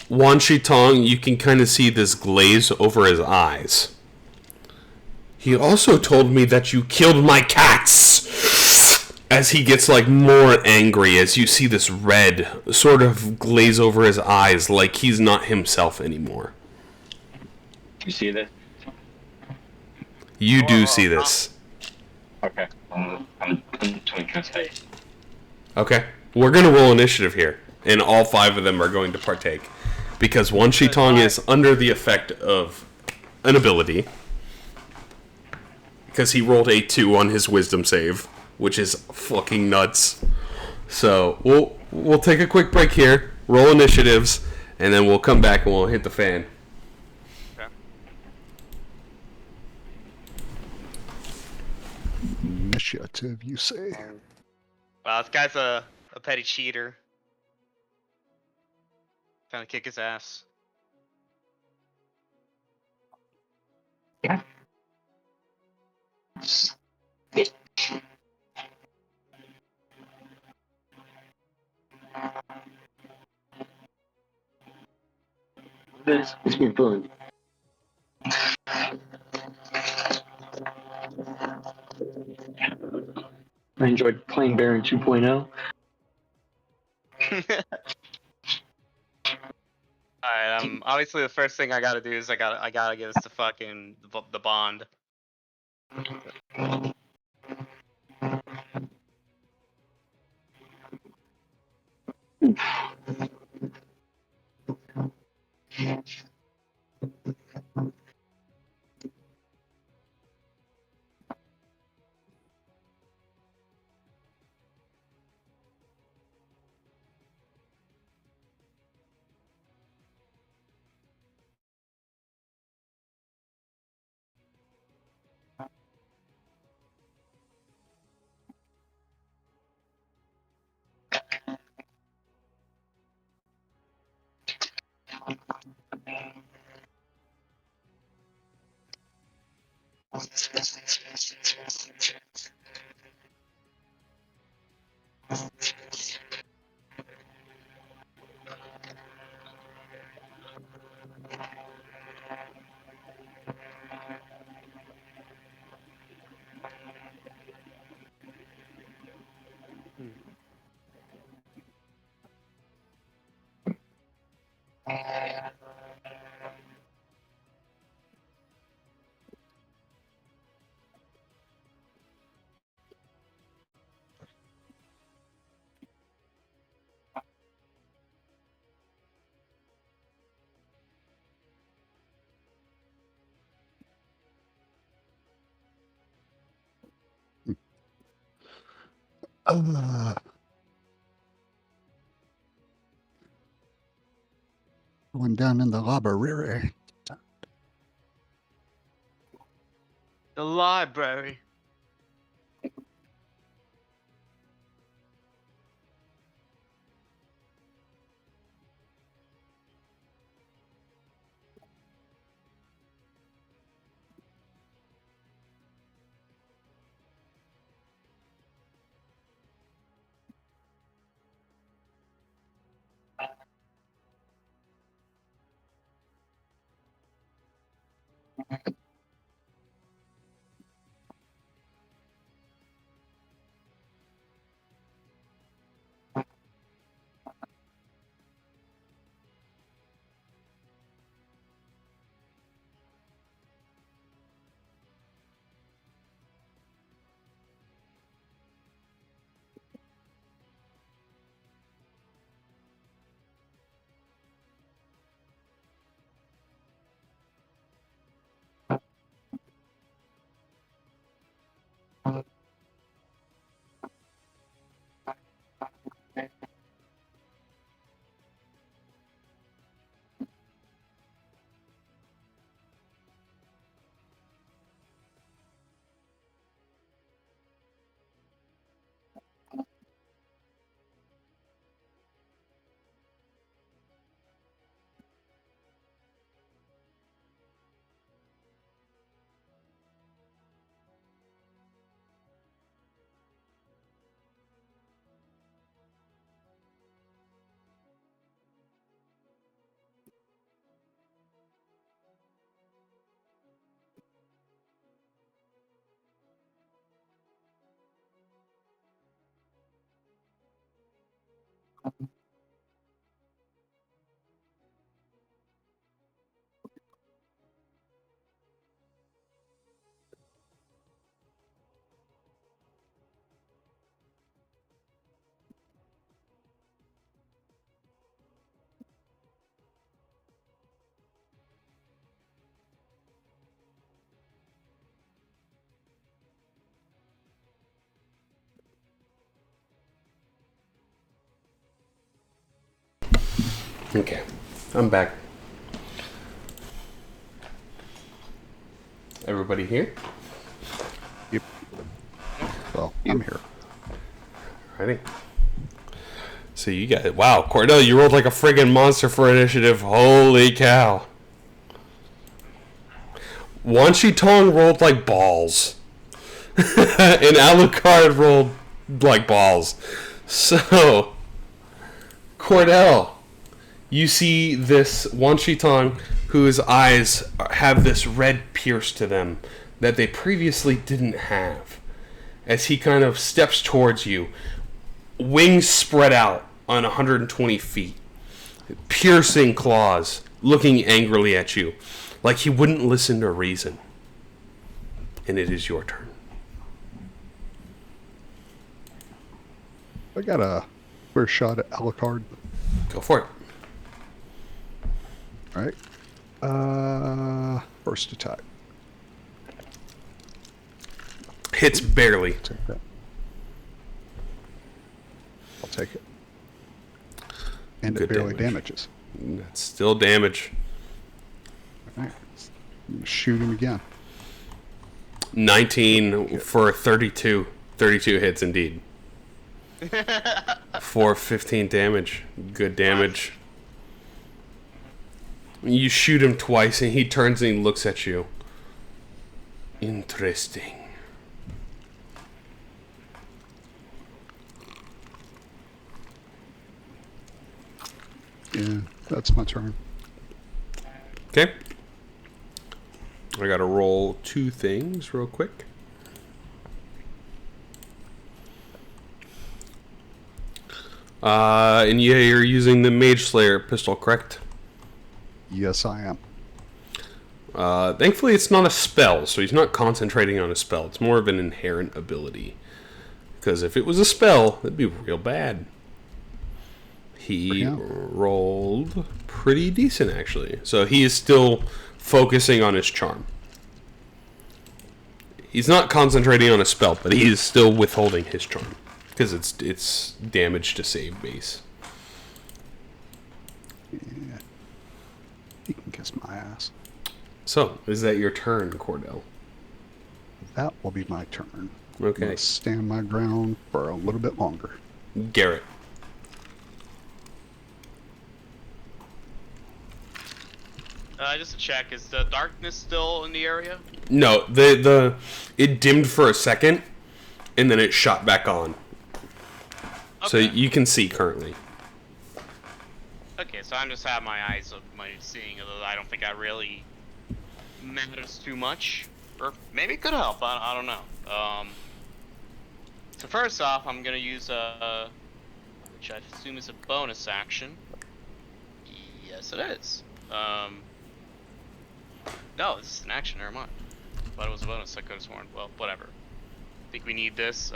Wan Shi Tong, you can kind of see this glaze over his eyes. He also told me that you killed my cats! As he gets, like, more angry, as you see this red sort of glaze over his eyes, like he's not himself anymore. You see this? You do see this. Okay. I'm tweaking his face. Okay. We're going to roll initiative here, and all 5 of them are going to partake. Because Wan Shi Tong is under the effect of an ability. Because he rolled a 2 on his wisdom save, which is fucking nuts. So, we'll take a quick break here, roll initiatives, and then we'll come back and we'll hit the fan. Okay. Initiative, you say? Wow, this guy's a petty cheater. Trying to kick his ass. It's been fun. I enjoyed playing Baron 2.0. Alright, obviously the first thing I gotta do is I gotta give us the bond. Going down in the library. The library. Okay, I'm back. Everybody here? Yep. Well, I'm here. Ready? So you got it. Wow, Cordell, you rolled like a friggin' monster for initiative. Holy cow. Wan Shi Tong rolled like balls. And Alucard rolled like balls. So, Cordell, you see this Wan Shi Tong whose eyes have this red pierce to them that they previously didn't have. As he kind of steps towards you, wings spread out on 120 feet, piercing claws, looking angrily at you, like he wouldn't listen to reason. And it is your turn. I got a first shot at Alucard. Go for it. All right. First attack. Hits barely. Take that. I'll take it. And Good it barely damage. damages. That's still damage. All right. I'm gonna shoot him again. 19 for 32. 32 hits indeed. For 15 damage. Good damage. You shoot him twice and he turns and he looks at you. Interesting. Yeah, that's my turn. Okay. I gotta roll 2 things real quick. And yeah, you're using the Mage Slayer pistol, correct? Yes, I am. Thankfully, it's not a spell, so he's not concentrating on a spell. It's more of an inherent ability. Because if it was a spell, that'd be real bad. He rolled pretty decent, actually. So he is still focusing on his charm. He's not concentrating on a spell, but he is still withholding his charm. Because it's damage to save base. Yeah. He can kiss my ass. So, is that your turn, Cordell? That will be my turn. I'm Okay. gonna stand my ground for a little bit longer. Garrett. Just to check, is the darkness still in the area? No, it dimmed for a second, and then it shot back on. So Okay. you can see currently. Okay, so I'm just having my eyes of my seeing. I don't think that really matters too much, or maybe it could help. I don't know. So first off, I'm gonna use which I assume is a bonus action. Yes, it is. No, this is an action. Never mind. Thought it was a bonus. I could have sworn. Well, whatever. Think we need this.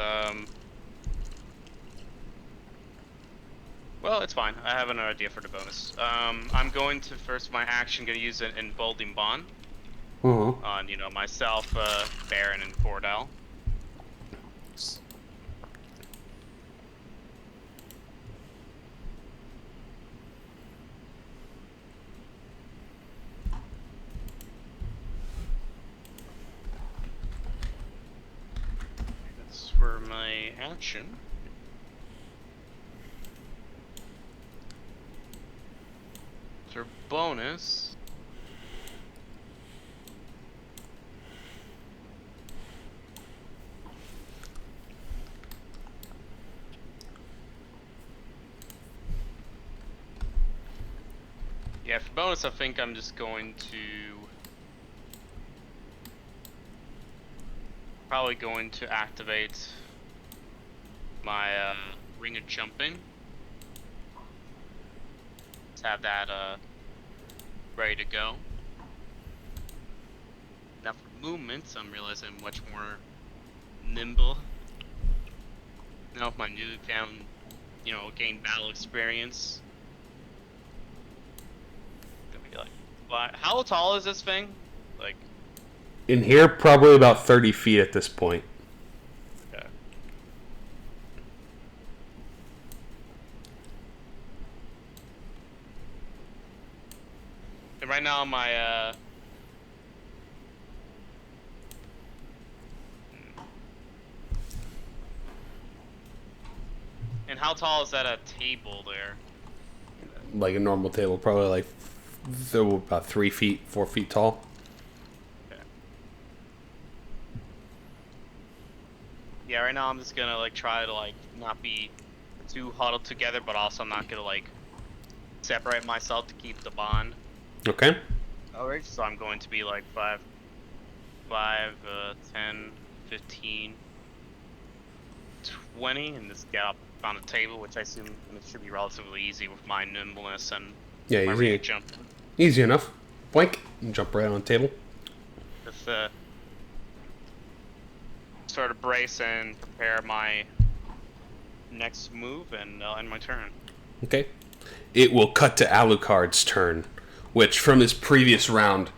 Well, it's fine. I have an idea for the bonus. I'm going to first my action gonna use an emboldening bond on myself, Baron, and Cordell. That's for my action. For bonus. Yeah, for bonus, I think I'm just going to probably going to activate my ring of jumping. have that ready to go. Now for movements, I'm realizing I'm much more nimble. Now with my newfound, gain battle experience. Gonna be like, how tall is this thing? Like, In here, probably about 30 feet at this point. okay. And right now my and how tall is that table there? Like a normal table, probably like about 3 feet, 4 feet tall. Okay. Yeah, right now I'm just gonna try to not be too huddled together, but also I'm not gonna separate myself to keep the bond. Okay. Alright, so I'm going to be 5, 10, 15, 20, and just get up on the table, which I assume should be relatively easy with my nimbleness and Yeah, my easy. range jump. Easy enough. Blank. And jump right on the table. Just sort of brace and prepare my next move, and I'll end my turn. Okay. It will cut to Alucard's turn, which from his previous round,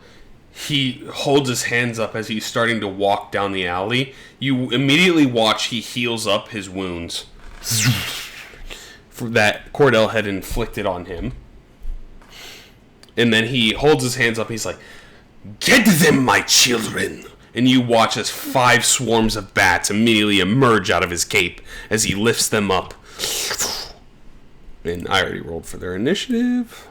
he holds his hands up as he's starting to walk down the alley. You immediately watch he heals up his wounds that Cordell had inflicted on him. And then he holds his hands up. He's like, "Get them, my children!" And you watch as 5 swarms of bats immediately emerge out of his cape as he lifts them up. And I already rolled for their initiative.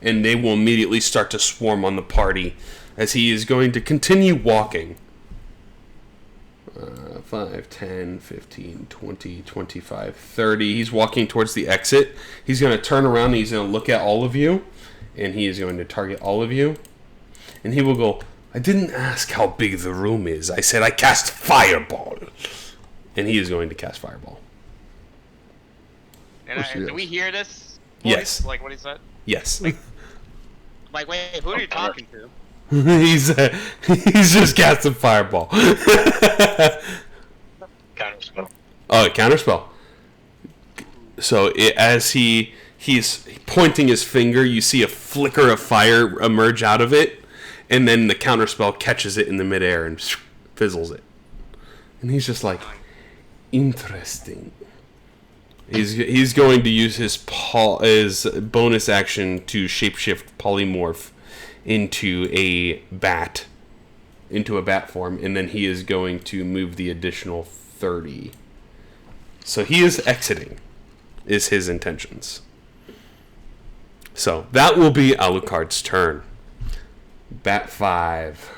And they will immediately start to swarm on the party as he is going to continue walking. 5, 10, 15, 20, 25, 30. He's walking towards the exit. He's going to turn around and he's going to look at all of you. And he is going to target all of you. And he will go, "I didn't ask how big the room is. I said I cast Fireball." And he is going to cast Fireball. And do we hear this? Yes. What he said? Yes. Wait, who are you talking to? he's just casting Fireball. Counterspell. Oh, counterspell. So as he's pointing his finger, you see a flicker of fire emerge out of it, and then the counterspell catches it in the midair and fizzles it. And he's just like, interesting. He's going to use his bonus action to shapeshift polymorph into a bat form, and then he is going to move the additional 30. So he is exiting, is his intentions. So that will be Alucard's turn. Bat 5.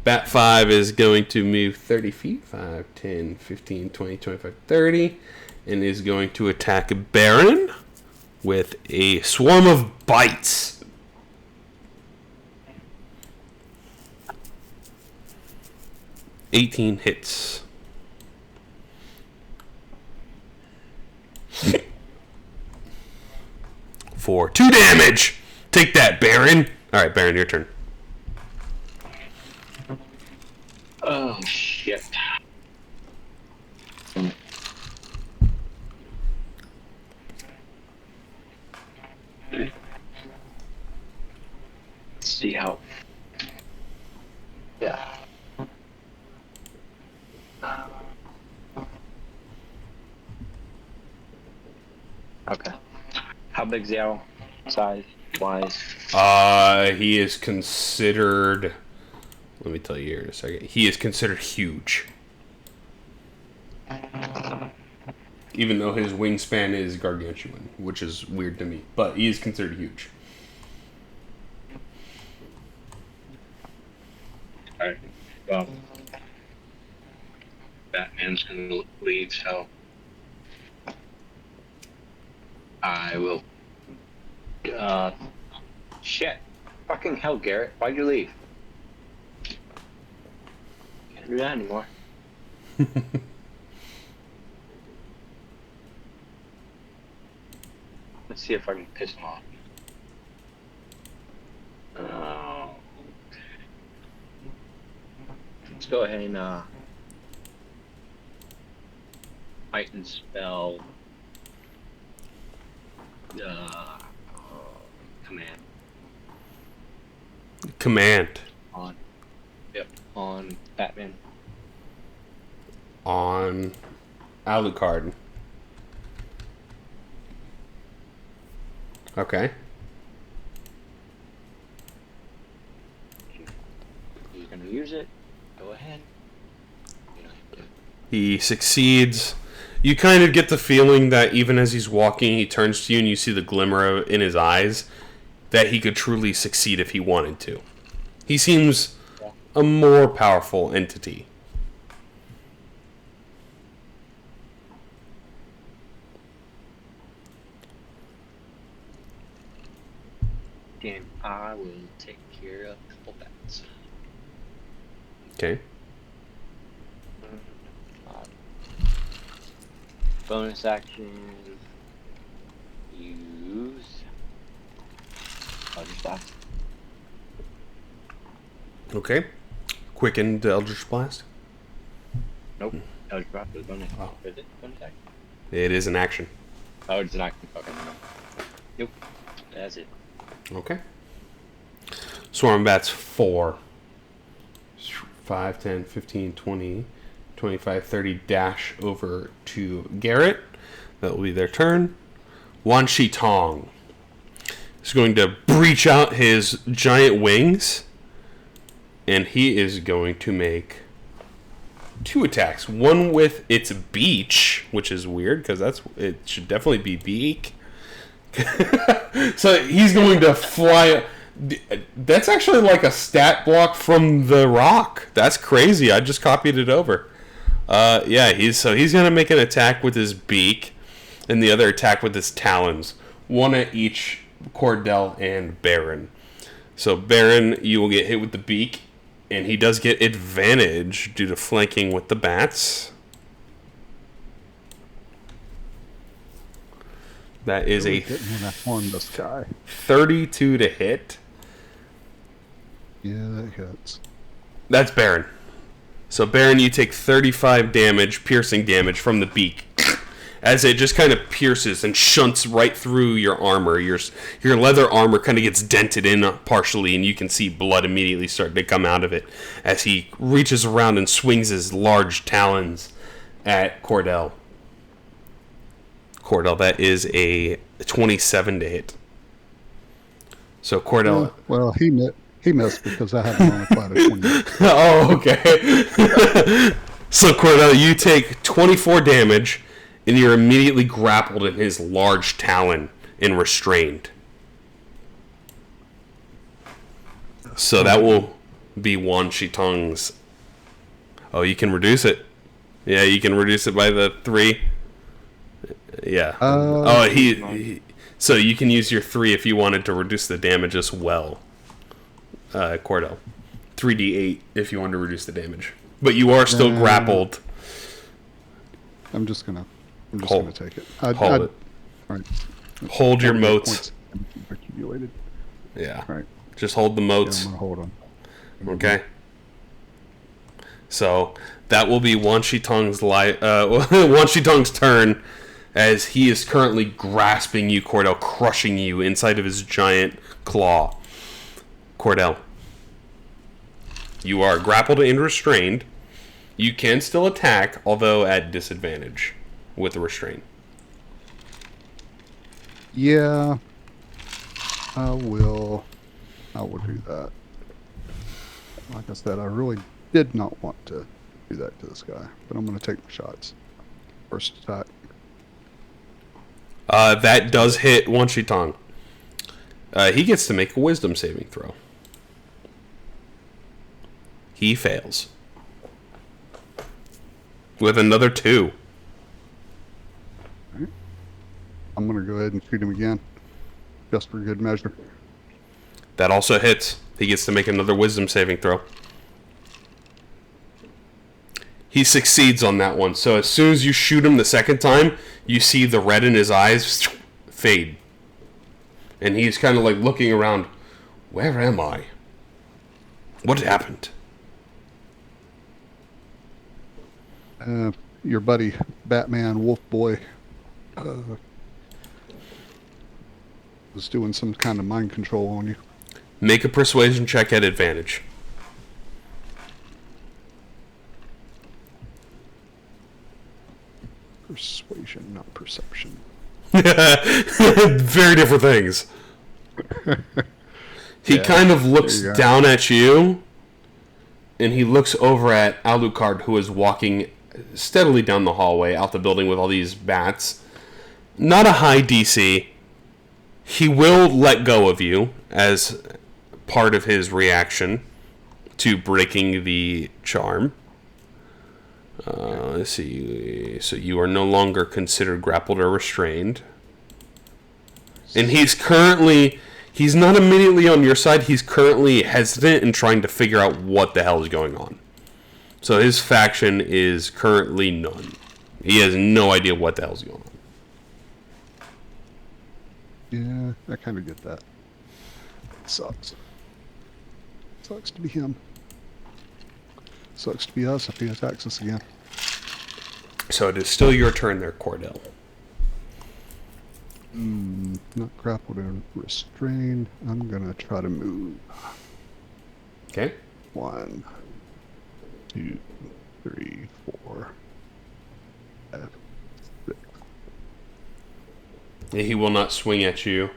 Bat 5 is going to move 30 feet. 5, 10, 15, 20, 25, 30. And is going to attack Baron with a swarm of bites. $18 hits. For 2 damage. Take that, Baron. Alright, Baron, your turn. Oh, shit. Let's see how. Yeah. Okay. How big's the owl? Size wise? He is considered. Let me tell you here in a second. He is considered huge. Even though his wingspan is gargantuan, which is weird to me. But he is considered huge. Alright. Well, Batman's gonna leave, so I will. Shit. Fucking hell, Garrett. Why'd you leave? Can't do that anymore. Let's see if I can piss him off. Let's go ahead and heighten spell command on Batman. On Alucard. Okay. He's gonna use it. Go ahead. He succeeds. You kind of get the feeling that even as he's walking, he turns to you and you see the glimmer in his eyes that he could truly succeed if he wanted to. He seems a more powerful entity. Then I will take care of a couple bats. Okay. Bonus action. Use. Eldritch Blast. Okay. Quickened Eldritch Blast. Nope. Eldritch Blast was bonus. Oh. Is it bonus action? It is an action. Oh, it's an action. Okay. Nope. That's it. Okay. Swarm Bats 4. 5, 10, 15, 20, 25, 30 dash over to Garrett. That will be their turn. Wan Shi Tong is going to breach out his giant wings. And he is going to make 2 attacks. One with its beach, which is weird because it should definitely be beak. So he's going to fly. That's actually like a stat block from the rock. That's crazy. I just copied it over. Yeah, he's going to make an attack with his beak and the other attack with his talons. One at each Cordell and Baron. So Baron, you will get hit with the beak, and he does get advantage due to flanking with the bats. That is a 32 to hit. Yeah, that hits. That's Baron. So Baron, you take 35 damage, piercing damage from the beak, as it just kind of pierces and shunts right through your armor. Your leather armor kind of gets dented in partially, and you can see blood immediately starting to come out of it as he reaches around and swings his large talons at Cordell. Cordell, that is a 27 to hit. So Cordell... Well, he missed because I had him on a flat of 20. Oh, okay. So Cordell, you take 24 damage, and you're immediately grappled in his large talon and restrained. So that will be Wan Shi Tong's... Oh, you can reduce it. Yeah, you can reduce it by the 3. Yeah. So you can use your 3 if you wanted to reduce the damage as well. Cordell. 3d8 if you want to reduce the damage. But you are still grappled. I'm just gonna take it. Hold it. All right. Hold your motes. Accumulated. Yeah. All right. Just hold the motes. Yeah, I'm gonna hold on. Okay. So that will be Wan Shi Tong's Wan Shi Tong's turn, as he is currently grasping you, Cordell, crushing you inside of his giant claw. Cordell, you are grappled and restrained. You can still attack, although at disadvantage with the restraint. Yeah, I will do that. Like I said, I really did not want to do that to this guy, but I'm going to take my shots. First attack. That does hit Wan Shi Tong. He gets to make a wisdom saving throw. He fails. With another 2. Right. I'm going to go ahead and shoot him again. Just for good measure. That also hits. He gets to make another wisdom saving throw. He succeeds on that one. So as soon as you shoot him the second time, you see the red in his eyes fade. And he's kind of like looking around. Where am I? What happened? Your buddy, Batman Wolf Boy, was doing some kind of mind control on you. Make a persuasion check at advantage. Persuasion, not perception. Very different things. He kind of looks down at you, and he looks over at Alucard, who is walking steadily down the hallway out the building with all these bats. Not a high DC. He will let go of you as part of his reaction to breaking the charm. Let's see. So you are no longer considered grappled or restrained. And he's not immediately on your side. He's currently hesitant and trying to figure out what the hell is going on. So his faction is currently none. He has no idea what the hell is going on. Yeah, I kind of get that. It sucks. Sucks to be him. Sucks to be us if he attacks us again. So it is still your turn there, Cordell. Not grappled or restrained. I'm gonna try to move. Okay. 1, 2, 3, 4, 5, 6. He will not swing at you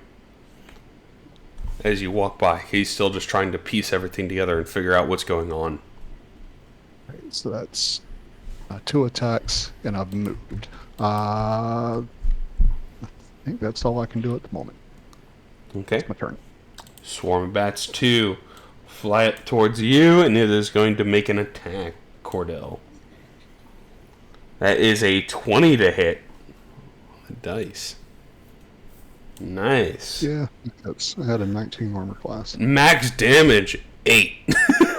as you walk by. He's still just trying to piece everything together and figure out what's going on. Right, so that's 2 attacks, and I've moved. I think that's all I can do at the moment. Okay. It's my turn. Swarm of Bats 2 fly up towards you, and it is going to make an attack, Cordell. That is a 20 to hit. Dice. Nice. Yeah, I had a 19 armor class. Max damage 8.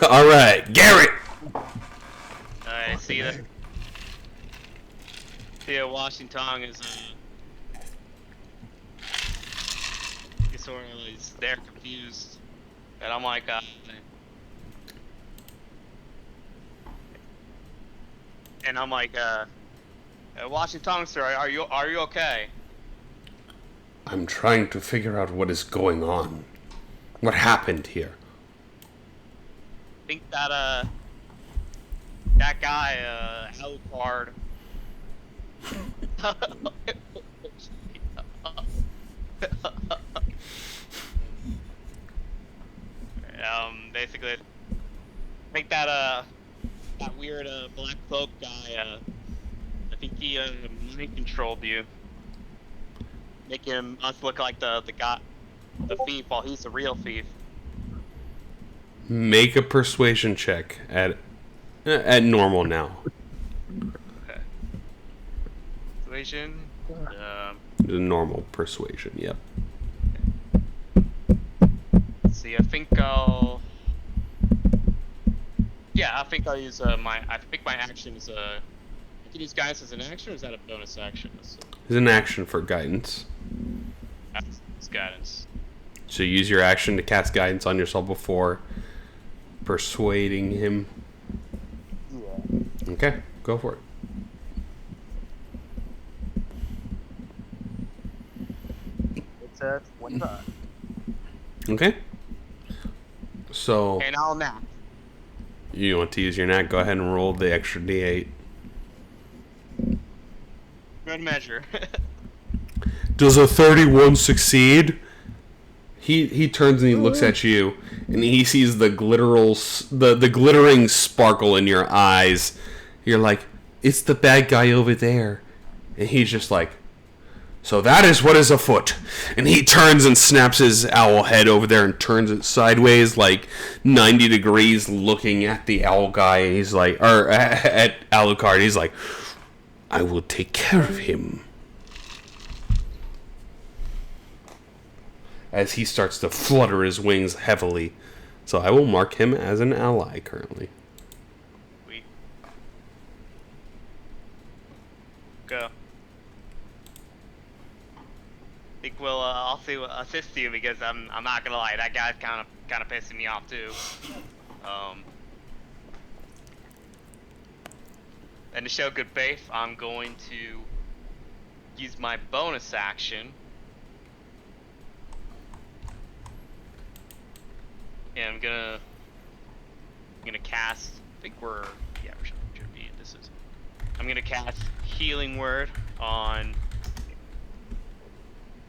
Alright, Garrett! Alright, see that. See, Wan Shi Tong is he's there confused, and I'm like, Wan Shi Tong, sir, are you okay? I'm trying to figure out what is going on. What happened here? I think that that guy, Alucard. Basically, I think that weird black cloak guy, I think he mind controlled you, making us look like the guy, the thief, while he's the real thief. Make a persuasion check at normal now. Okay. Persuasion. The normal persuasion, yep. Let's see, I think I'll use my action is I can use guidance as an action, or is that a bonus action? It's an action for guidance. It's guidance. So use your action to cast guidance on yourself before persuading him. Yeah. Okay, go for it. It's 25. Okay. So And I'll nap. you want to use your knack? Go ahead and roll the extra d8. Good measure. Does a 31 succeed? He turns and he looks at you, and he sees the glittering sparkle in your eyes. You're like, it's the bad guy over there. And he's just like, so that is what is afoot. And he turns and snaps his owl head over there and turns it sideways, like 90 degrees, looking at the owl guy. And he's like, or at Alucard. He's like, I will take care of him. As he starts to flutter his wings heavily. So I will mark him as an ally currently. Sweet. Go. I think I'll also assist you because I'm not gonna lie, that guy's kind of pissing me off too. And to show good faith, I'm going to use my bonus action. And I'm gonna cast. I think we should be. I'm gonna cast Healing Word on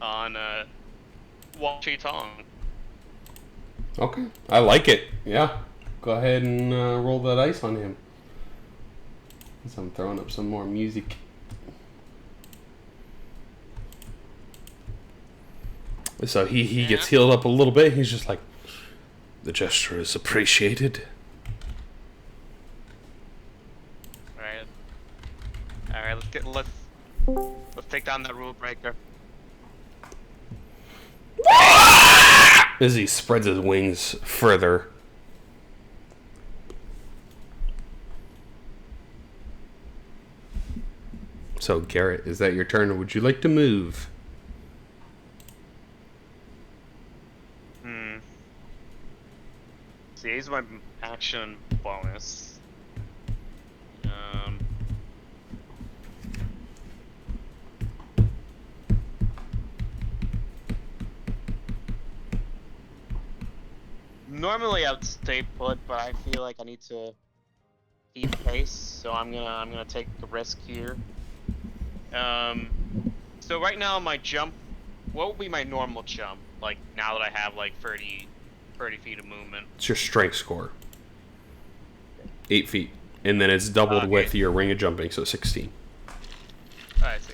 Wan Shi Tong. Okay, I like it. Yeah, go ahead and roll that ice on him. So I'm throwing up some more music. So he gets healed up a little bit. He's just like, the gesture is appreciated. All right. Let's take down that rule breaker. As he spreads his wings further. So Garrett, is that your turn, or would you like to move? See, here's my action bonus. Normally I would stay put, but I feel like I need to keep pace, so I'm gonna take the risk here. So right now my jump, what would be my normal jump? Like now that I have like 30 feet of movement. It's your strength score. 8 feet. And then it's doubled with your ring of jumping, so 16. I see.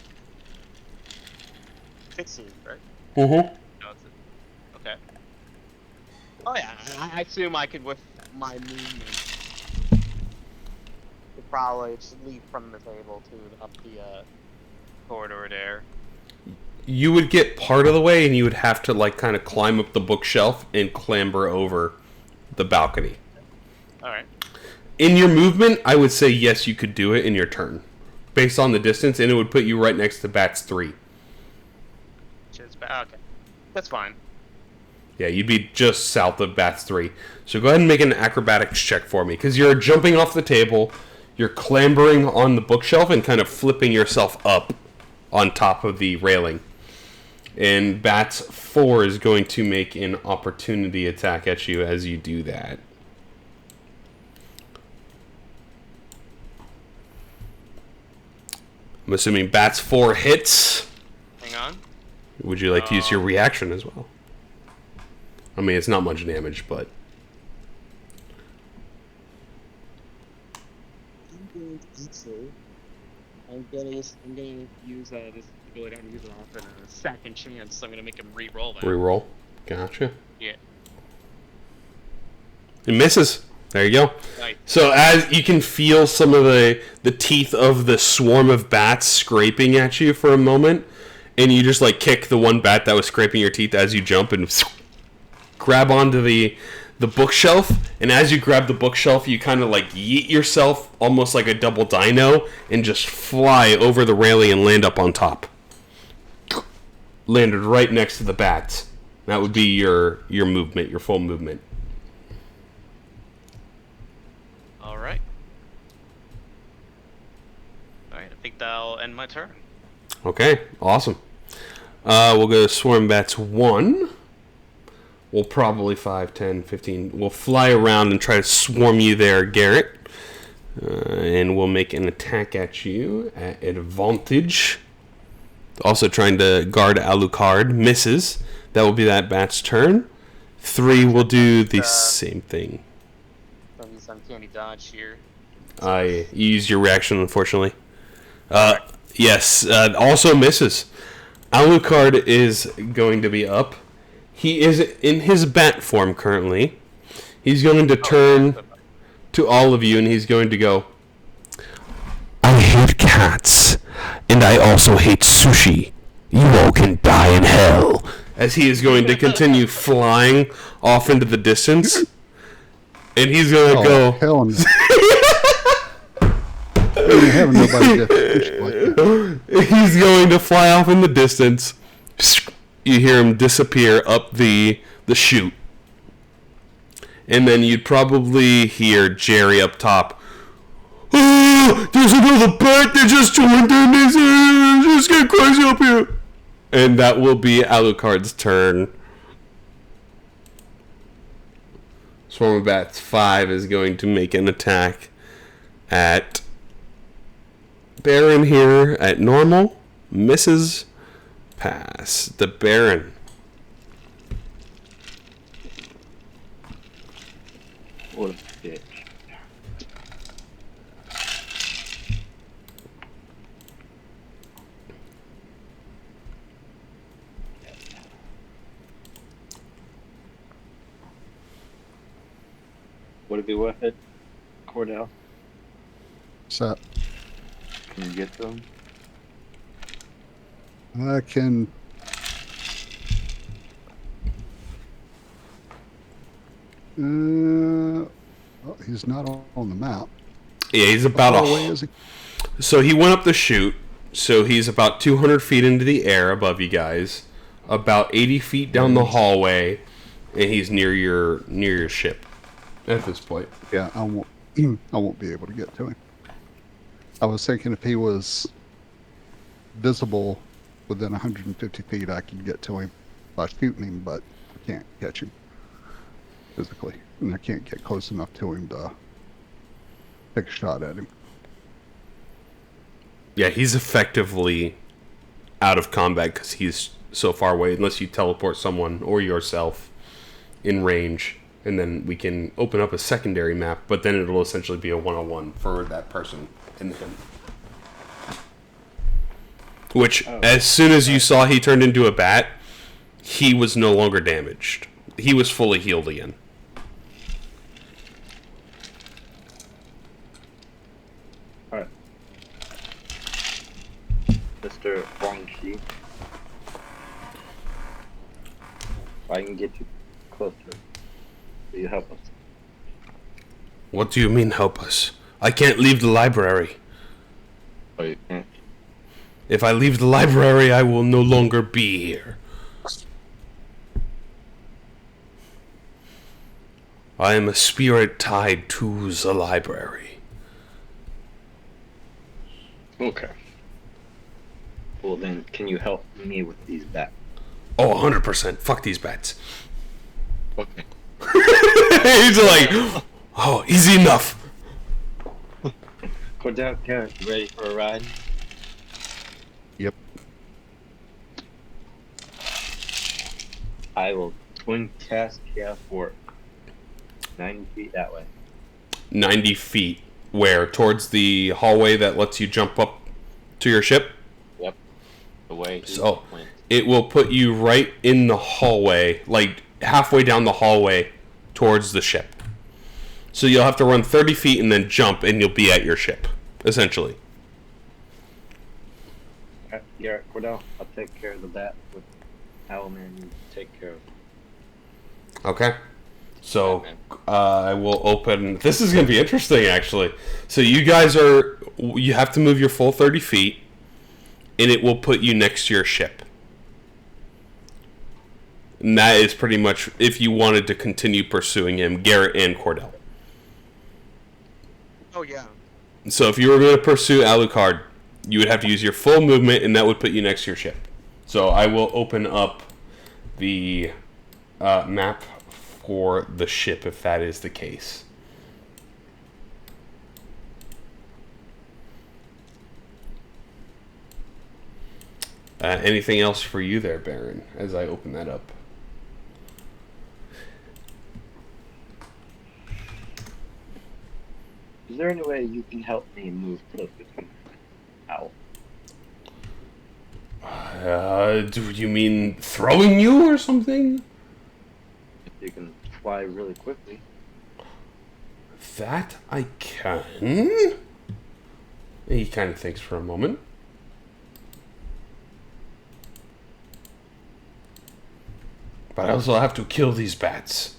16, right? Mm-hmm. No, okay. Oh yeah, I assume I could, with my movement, could probably just leap from the table to up the corridor there. You would get part of the way, and you would have to like kind of climb up the bookshelf and clamber over the balcony. All right. In your movement, I would say yes, you could do it in your turn, based on the distance, and it would put you right next to Bats 3. Okay, that's fine. Yeah, you'd be just south of Bats 3. So go ahead and make an acrobatics check for me, because you're jumping off the table, you're clambering on the bookshelf, and kind of flipping yourself up on top of the railing. And Bats 4 is going to make an opportunity attack at you as you do that. I'm assuming Bats 4 hits. Hang on. Would you like to use your reaction as well? I mean, it's not much damage, but... I'm gonna use this ability. I'm gonna use it off in a second chance. So I'm gonna make him re-roll that. Reroll. Gotcha. Yeah. It misses. There you go. Nice. So as you can feel some of the teeth of the swarm of bats scraping at you for a moment, and you just like kick the one bat that was scraping your teeth as you jump and grab onto the bookshelf. And as you grab the bookshelf, you kind of like yeet yourself almost like a double dino and just fly over the railing and land up on top. Landed right next to the bats. That would be your movement, your full movement. Alright. Alright, I think that'll end my turn. Okay, awesome. We'll go to Swarm Bats 1. We'll probably 5, 10, 15. We'll fly around and try to swarm you there, Garrett. And we'll make an attack at you at advantage. Also trying to guard Alucard. Misses. That will be that bat's turn. 3 will do the same thing. I'll use uncanny dodge here. I used your reaction, unfortunately. Yes, also misses. Alucard is going to be up. He is in his bat form currently. He's going to turn to all of you, and he's going to go, I hate cats, and I also hate sushi. You all can die in hell. As he is going to continue flying off into the distance. And he's going to go... Hell no. I haven't nobody get sushi like that. He's going to fly off in the distance, you hear him disappear up the chute. And then you'd probably hear Jerry up top. Oh, there's another bat that just joined in. It's just getting crazy up here. And that will be Alucard's turn. Swarm of Bats 5 is going to make an attack at Baron here at normal. Misses. Pass. The Baron. What a bitch. Would it be worth it, Cordell? So Can you get to him? I can. Well, he's not on the map. Yeah, he's about How far away is he? So he went up the chute. So he's about 200 feet into the air above you guys. About 80 feet down the hallway, and he's near your ship at this point. Yeah, I won't. I won't be able to get to him. I was thinking if he was visible within 150 feet, I could get to him by shooting him, but I can't catch him physically, and I can't get close enough to him to take a shot at him. Yeah, he's effectively out of combat because he's so far away, unless you teleport someone or yourself in range, and then we can open up a secondary map, but then it'll essentially be a one-on-one for that person and him. Which, as soon as you saw he turned into a bat, he was no longer damaged. He was fully healed again. Alright. Mr. Wan Shi. I can get you closer. Will you help us? What do you mean, help us? I can't leave the library. Oh, you can't? If I leave the library, I will no longer be here. I am a spirit tied to the library. Okay. Well then, can you help me with these bats? Oh, 100%. Fuck these bats. Okay. He's like, oh, easy enough. Cordell, Garrett, you ready for a ride? Yep. I will twin cast chaos work. 90 feet that way. 90 feet. Where? Towards the hallway that lets you jump up to your ship? Yep. The way he So, went. it will put you right in the hallway, like halfway down the hallway towards the ship. So you'll have to run 30 feet and then jump, and you'll be at your ship, essentially. Alright, Garrett, Cordell, I'll take care of the bat with Owlman. You take care of Okay. So, I will open... This is going to be interesting, actually. So you guys are... You have to move your full 30 feet, and it will put you next to your ship. And that is pretty much if you wanted to continue pursuing him, Garrett and Cordell. Oh yeah. So if you were going to pursue Alucard, you would have to use your full movement, and that would put you next to your ship. So I will open up the map for the ship, if that is the case. Anything else for you there, Baron, as I open that up? Is there any way you can help me move closer to Owl? Do you mean throwing you or something? If you can fly really quickly. That I can. He kind of thinks for a moment. But I also have to kill these bats.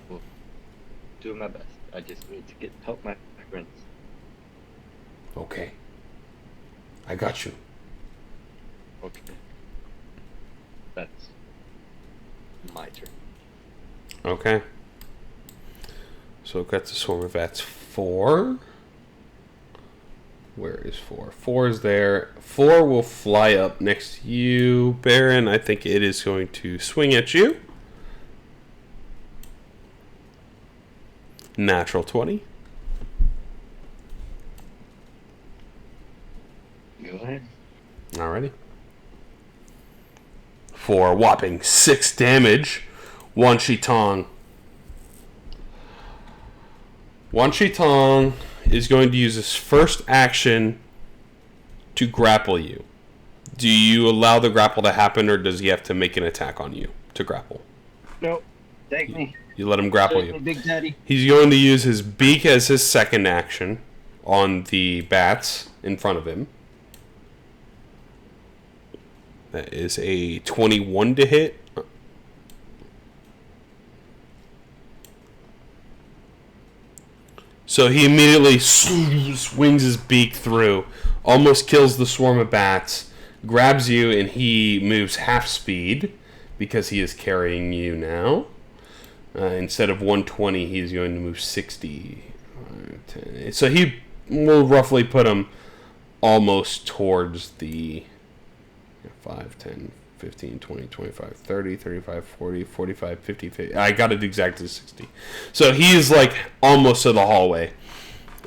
Well, doing my best. I just need to help my friends. Okay. I got you. Okay. That's my turn. Okay. So we've got the swarm of bats 4. Where is 4? 4 is there. 4 will fly up next to you, Baron. I think it is going to swing at you. Natural 20. Go ahead. Alrighty. For a whopping 6 damage, Wan Shi Tong. Wan Shi Tong is going to use his first action to grapple you. Do you allow the grapple to happen, or does he have to make an attack on you to grapple? Nope. Take me. You let him grapple Take me, you. Big Daddy. He's going to use his beak as his second action on the bats in front of him. That is a 21 to hit. So he immediately swings his beak through, almost kills the swarm of bats, grabs you, and he moves half speed because he is carrying you now. Instead of 120, he's going to move 60. So he will roughly put him almost towards the 5, 10, 15, 20, 25, 30, 35, 40, 45, 50, 50. I got it exactly 60. So he is like almost to the hallway,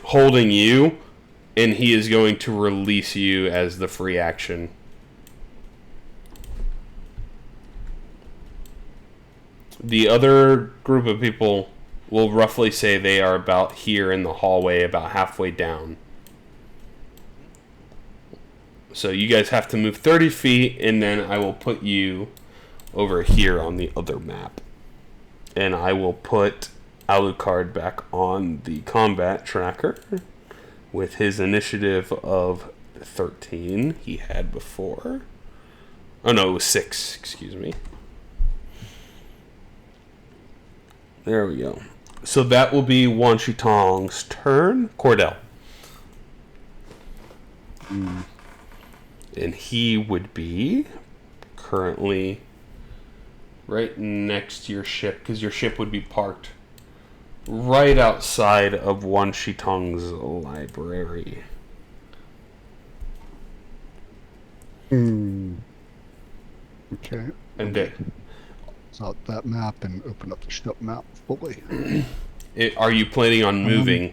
holding you, and he is going to release you as the free action. The other group of people will roughly say they are about here in the hallway, about halfway down. So you guys have to move 30 feet, and then I will put you over here on the other map. And I will put Alucard back on the combat tracker with his initiative of 13 he had before. Oh no, it was 6, excuse me. There we go. So that will be Wan Shi Tong's turn. Cordell. And he would be currently right next to your ship, because your ship would be parked right outside of Wan Shi Tong's library. Okay. And Out that map and open up the ship map fully. are you planning on moving?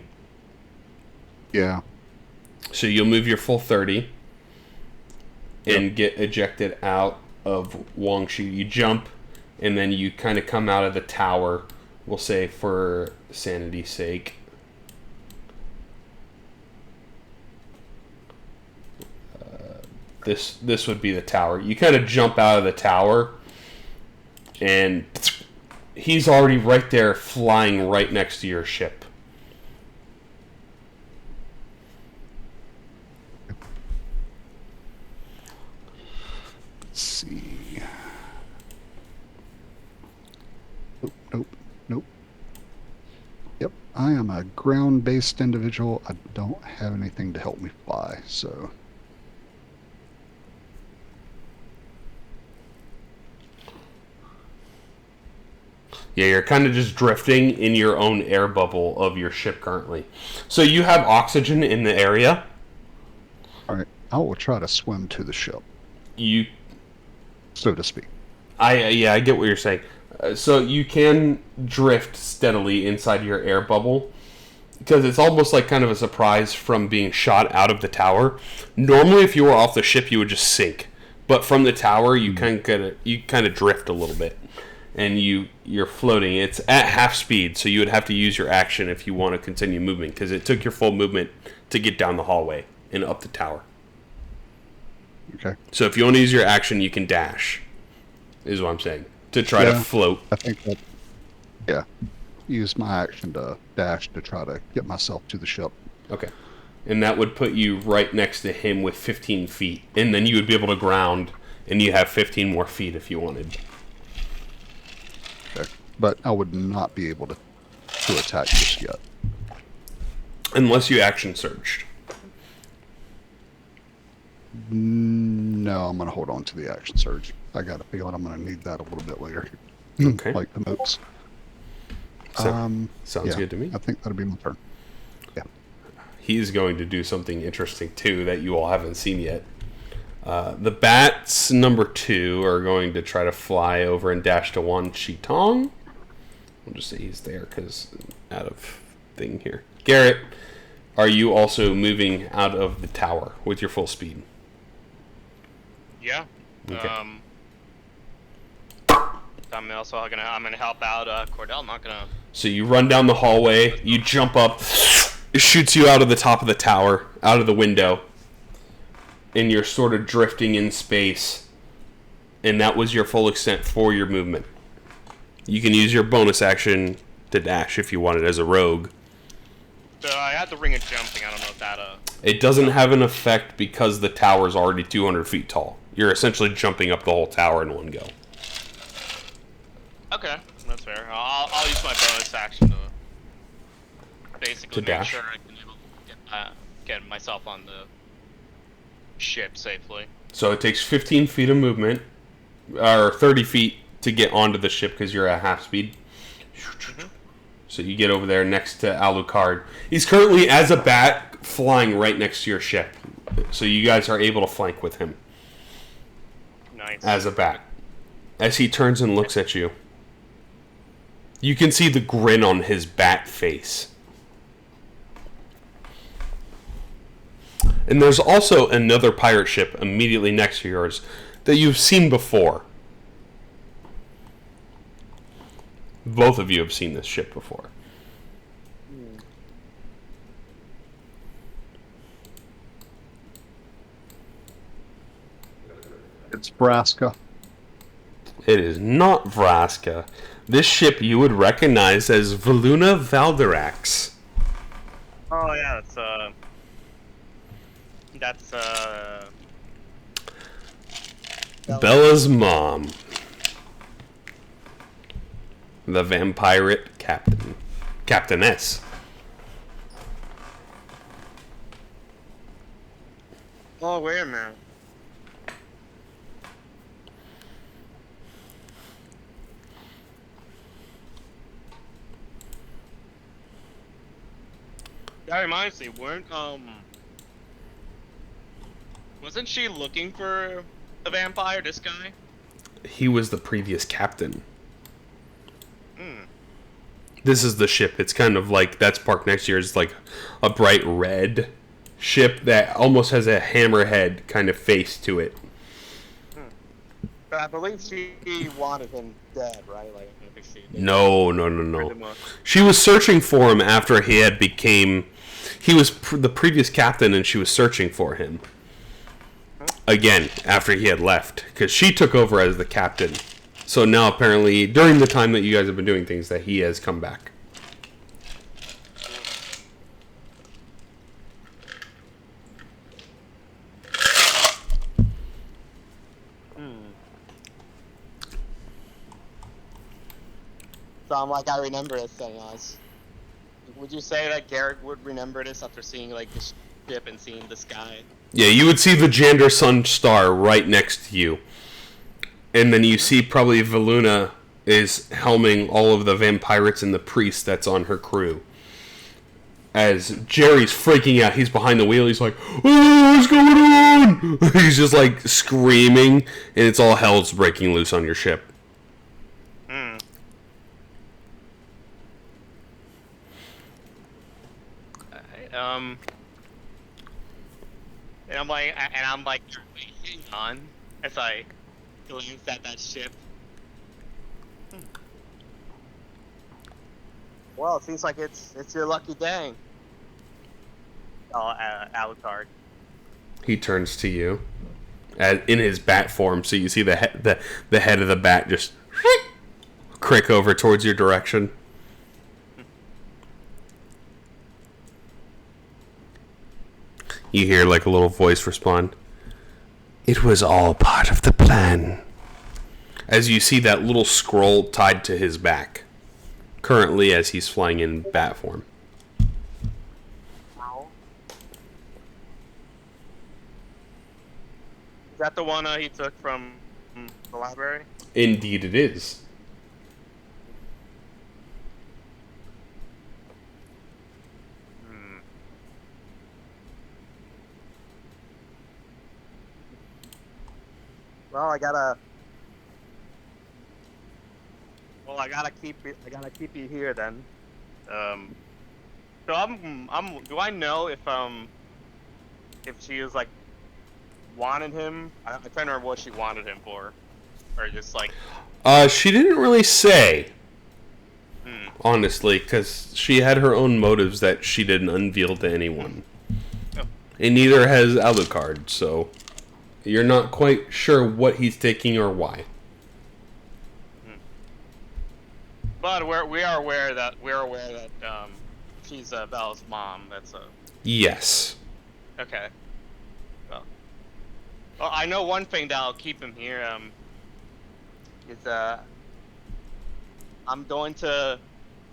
Yeah. So you'll move your full 30 and get ejected out of Wang Shi. You jump, and then you kind of come out of the tower, we'll say for sanity's sake. This would be the tower. You kind of jump out of the tower, and he's already right there flying right next to your ship. Let's see. Nope. Yep, I am a ground-based individual. I don't have anything to help me fly, so... Yeah, you're kind of just drifting in your own air bubble of your ship currently. So you have oxygen in the area. All right, I will try to swim to the ship, You, so to speak. I get what you're saying. So you can drift steadily inside your air bubble, because it's almost like kind of a surprise from being shot out of the tower. Normally, if you were off the ship, you would just sink, but from the tower, you kind of drift a little bit. And you're floating. It's at half speed, so you would have to use your action if you want to continue moving, because it took your full movement to get down the hallway and up the tower. Okay. So if you want to use your action, you can dash, is what I'm saying, to try to float. I think that, yeah, use my action to dash to try to get myself to the ship. Okay. And that would put you right next to him with 15 feet. And then you would be able to ground, and you have 15 more feet if you wanted. Okay. But I would not be able to attack just yet. Unless you action surged. No, I'm going to hold on to the action surge. I got a feeling I'm going to need that a little bit later. Okay. Like the notes. Sounds Yeah, good to me. I think that'll be my turn. Yeah. He's going to do something interesting too that you all haven't seen yet. The bats number 2 are going to try to fly over and dash to Wan Shi Tong. We'll just say he's there because out of thing here. Garrett, are you also moving out of the tower with your full speed? Yeah. Okay. I'm gonna help out Cordell. I'm not gonna. So you run down the hallway, you jump up, it shoots you out of the top of the tower, out of the window, and you're sort of drifting in space. And that was your full extent for your movement. You can use your bonus action to dash if you want it as a rogue. So I had the ring of jumping. I don't know if that. It doesn't have an effect because the tower's already 200 feet tall. You're essentially jumping up the whole tower in one go. Okay, that's fair. I'll use my bonus action to basically To make dash. sure I can get myself on the ship safely. So it takes 15 feet of movement, or 30 feet to get onto the ship because you're at half speed. Mm-hmm. So you get over there next to Alucard. He's currently, as a bat, flying right next to your ship. So you guys are able to flank with him Nice. as a bat. As he turns and looks at you, you can see the grin on his bat face. And there's also another pirate ship immediately next to yours that you've seen before. Both of you have seen this ship before. It's Braska. It is not Vraska. This ship you would recognize as Veluna Valderax. Oh yeah, that's Bella's mom. The vampire captain. Captainess. Oh wait a minute. That reminds me, wasn't she looking for the vampire, this guy? He was the previous captain. Hmm. This is the ship. It's kind of like, that's parked next to yours. It's like a bright red ship that almost has a hammerhead kind of face to it. But I believe she wanted him dead, right? Like, I think she No. She was searching for him after he had became... He was the previous captain and she was searching for him. Again, after he had left. Because she took over as the captain. So now apparently, during the time that you guys have been doing things, that he has come back. So I'm like, I remember this thing. Would you say that Garrett would remember this after seeing like the ship and seeing the sky? Yeah, you would see the Jander Sun star right next to you. And then you see probably Veluna is helming all of the vampirates and the priest that's on her crew. As Jerry's freaking out, he's behind the wheel, he's like, oh, what's going on? He's just like screaming, and it's all hell's breaking loose on your ship. Hmm. And I'm like, wait, hang on, as I glance at that ship. Well, it seems like it's your lucky day. Oh, Alucard. He turns to you, in his bat form, so you see the head of the bat just crick over towards your direction. You hear like a little voice respond, "It was all part of the plan." As you see that little scroll tied to his back, currently as he's flying in bat form. Is that the one he took from the library? Indeed it is. Hmm. Well, I gotta keep it. I gotta keep you here then. So I'm. Do I know if she was like wanted him? I'm trying to remember what she wanted him for, or just like. She didn't really say, Hmm. honestly, because she had her own motives that she didn't unveil to anyone. Oh. And neither has Alucard, so you're not quite sure what he's taking or why. But we are aware that she's Val's mom. That's a Yes. okay. Well, I know one thing that'll keep him here. Is I'm going to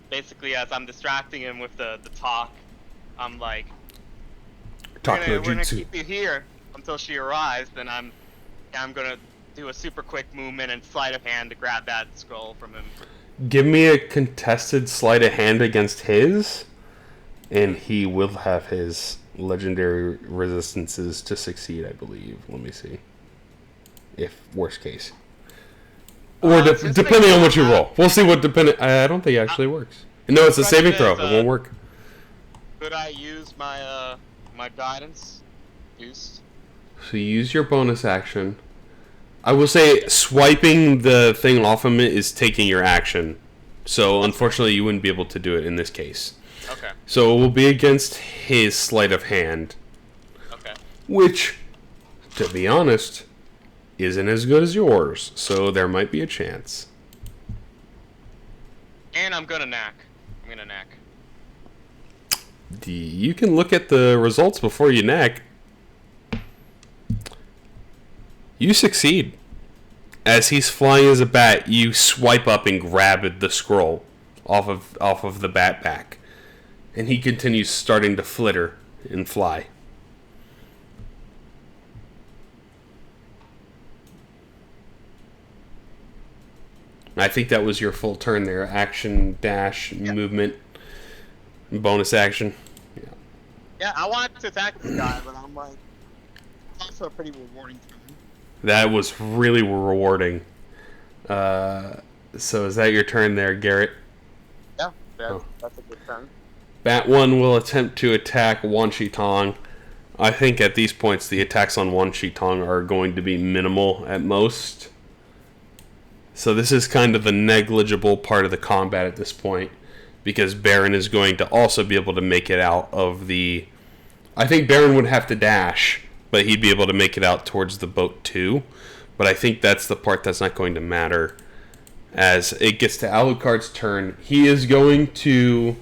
basically, as I'm distracting him with the talk, I'm like, we're gonna keep you here until she arrives. Then I'm gonna do a super quick movement and sleight of hand to grab that scroll from him. Give me a contested sleight of hand against his, and he will have his legendary resistances to succeed, I believe. Let me see. If worst case. Or depending on what you roll. We'll see what depending. I don't think it actually works. No, it's a saving throw. It won't work. Could I use my my guidance? So you use your bonus action. I will say swiping the thing off of it is taking your action. So unfortunately you wouldn't be able to do it in this case. Okay. So it will be against his sleight of hand. Okay. Which, to be honest, isn't as good as yours. So there might be a chance. And I'm gonna knack. You can look at the results before you knack. You succeed. As he's flying as a bat, you swipe up and grab the scroll off of the bat back. And he continues starting to flitter and fly. I think that was your full turn there. Action, dash, movement, bonus action. Yeah, I wanted to attack this guy, but I'm like, it's also a pretty rewarding turn. That was really rewarding. So is that your turn there, Garrett? Yeah, that's a good turn. Bat 1 will attempt to attack Wan Shi Tong. I think at these points the attacks on Wan Shi Tong are going to be minimal at most. So this is kind of the negligible part of the combat at this point, because Baron is going to also be able to make it out of the... I think Baron would have to dash, but he'd be able to make it out towards the boat too. But I think that's the part that's not going to matter. As it gets to Alucard's turn, he is going to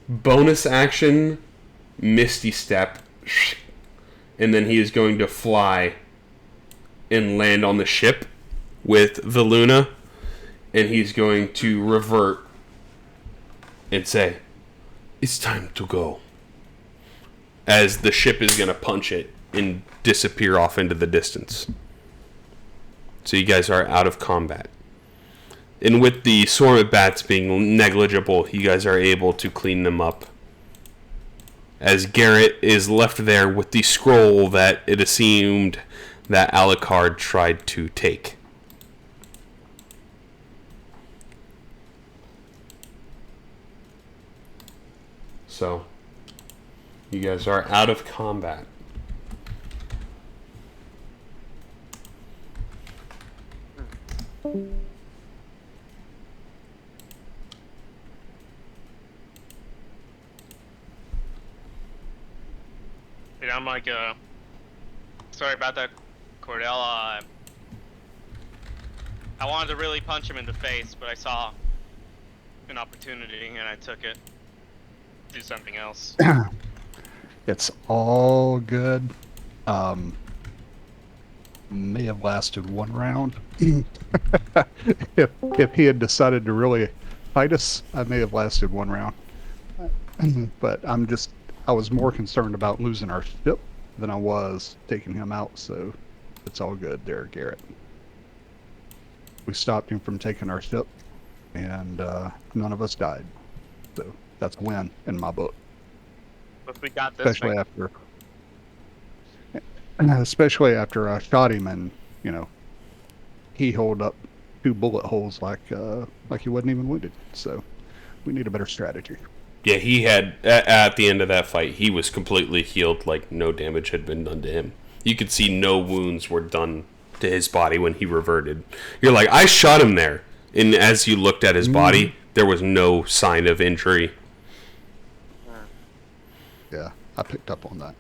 bonus action Misty Step, and then he is going to fly and land on the ship with the Luna, and he's going to revert and say, "It's time to go," as the ship is going to punch it and disappear off into the distance. So you guys are out of combat. And with the swarm of bats being negligible, you guys are able to clean them up. As Garrett is left there with the scroll that it assumed that Alucard tried to take. So, you guys are out of combat. Yeah, I'm like, sorry about that, Cordell. I wanted to really punch him in the face, but I saw an opportunity and I took it. Do something else. It's all good. May have lasted one round. if he had decided to really fight us, I may have lasted one round. But I was more concerned about losing our ship than I was taking him out, so it's all good there, Garrett. We stopped him from taking our ship, and none of us died. So that's a win in my book. But we got this Especially thing. after I shot him, and he held up 2 bullet holes like he wasn't even wounded. So we need a better strategy. Yeah, he had, at the end of that fight, he was completely healed, like no damage had been done to him. You could see no wounds were done to his body when he reverted. You're like, I shot him there. And as you looked at his body, there was no sign of injury. Yeah, I picked up on that.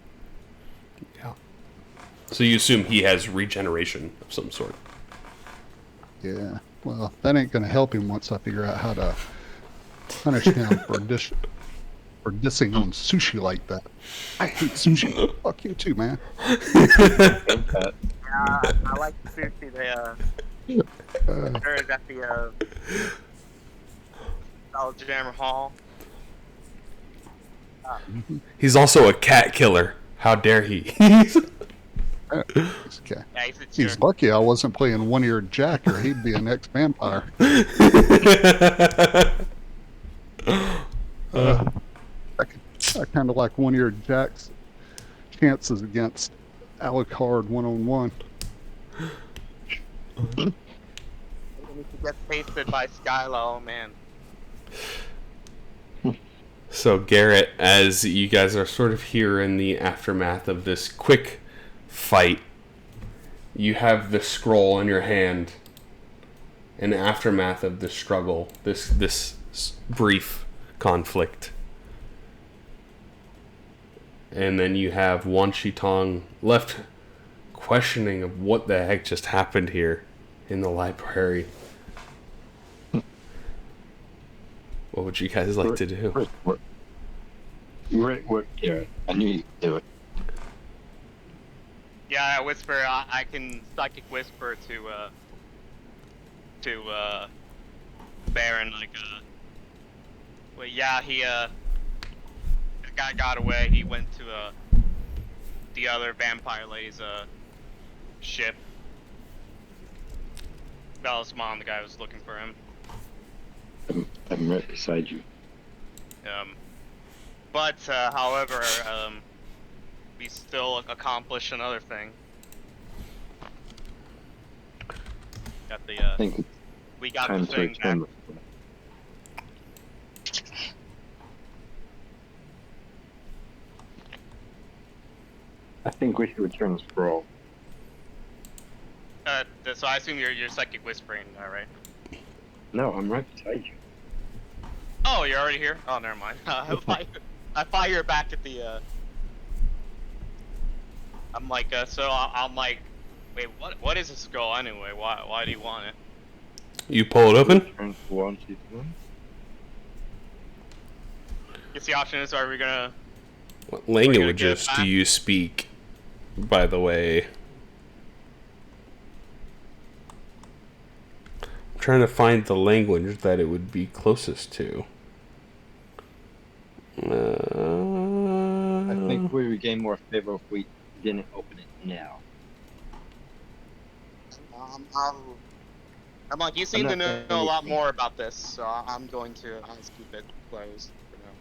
Yeah. So you assume he has regeneration of some sort. Yeah, well, that ain't going to help him once I figure out how to punish him for dissing on sushi like that. I hate sushi. Fuck you too, man. Yeah, I like the sushi. They served at the Spelljammer Hall. He's also a cat killer. How dare he? Okay. Yeah, he's a He's jerk. lucky I wasn't playing One-Eared Jack, or he'd be an ex-vampire. I kind of like One-Eared Jack's chances against Alucard one-on-one. When he gets pasted by Skyla, oh man. So Garrett, as you guys are sort of here in the aftermath of this quick fight, you have the scroll in your hand. An aftermath of the struggle, this brief conflict. And then you have Wan Shi Tong left questioning of what the heck just happened here in the library. What would you guys like to do? Great work, Garrett. I knew you could do it. Yeah, I whisper. I can psychic whisper to Baron like Wait, yeah, the guy got away. He went to the other vampire lady's ship. Bella's mom, the guy was looking for him. I'm right beside you. But however, we still accomplished another thing. Got the I think it's we got time the to thing back. return. I think we should return the scroll. So I assume you're psychic whispering, right? No, I'm right beside you. Oh, you're already here? Oh, never mind. I fire back at the. I'm like, I'm like, wait, what is a skull anyway? Why do you want it? You pull it open? Return to Wan Shi Tong. Guess the option is, are we gonna? What languages do you speak, by the way? I'm trying to find the language that it would be closest to. I think we would gain more favor if we didn't open it now. I'm like, you seem to I'm not know saying a lot anything. more about this, so I'm going to just keep it closed for now.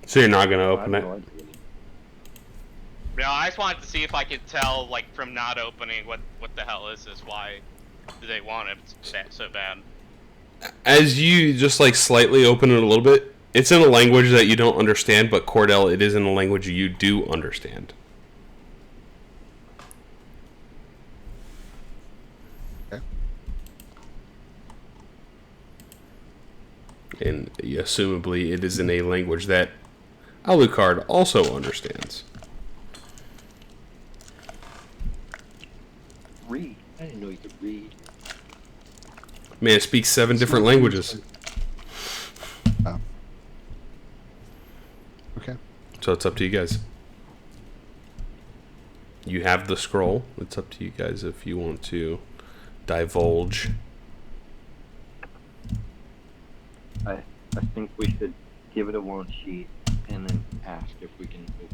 So you're not going to I open have it? no idea. No, I just wanted to see if I could tell, like, from not opening what the hell is this? Why do they want it so bad? As you just like slightly open it a little bit, it's in a language that you don't understand, but Cordell, it is in a language you do understand. Okay. And assumably it is in a language that Alucard also understands. Read. I didn't know you could read. Man, it speaks 7 different languages. Oh. Okay. So it's up to you guys. You have the scroll. It's up to you guys if you want to divulge. I think we should give it a one sheet and then ask if we can open it.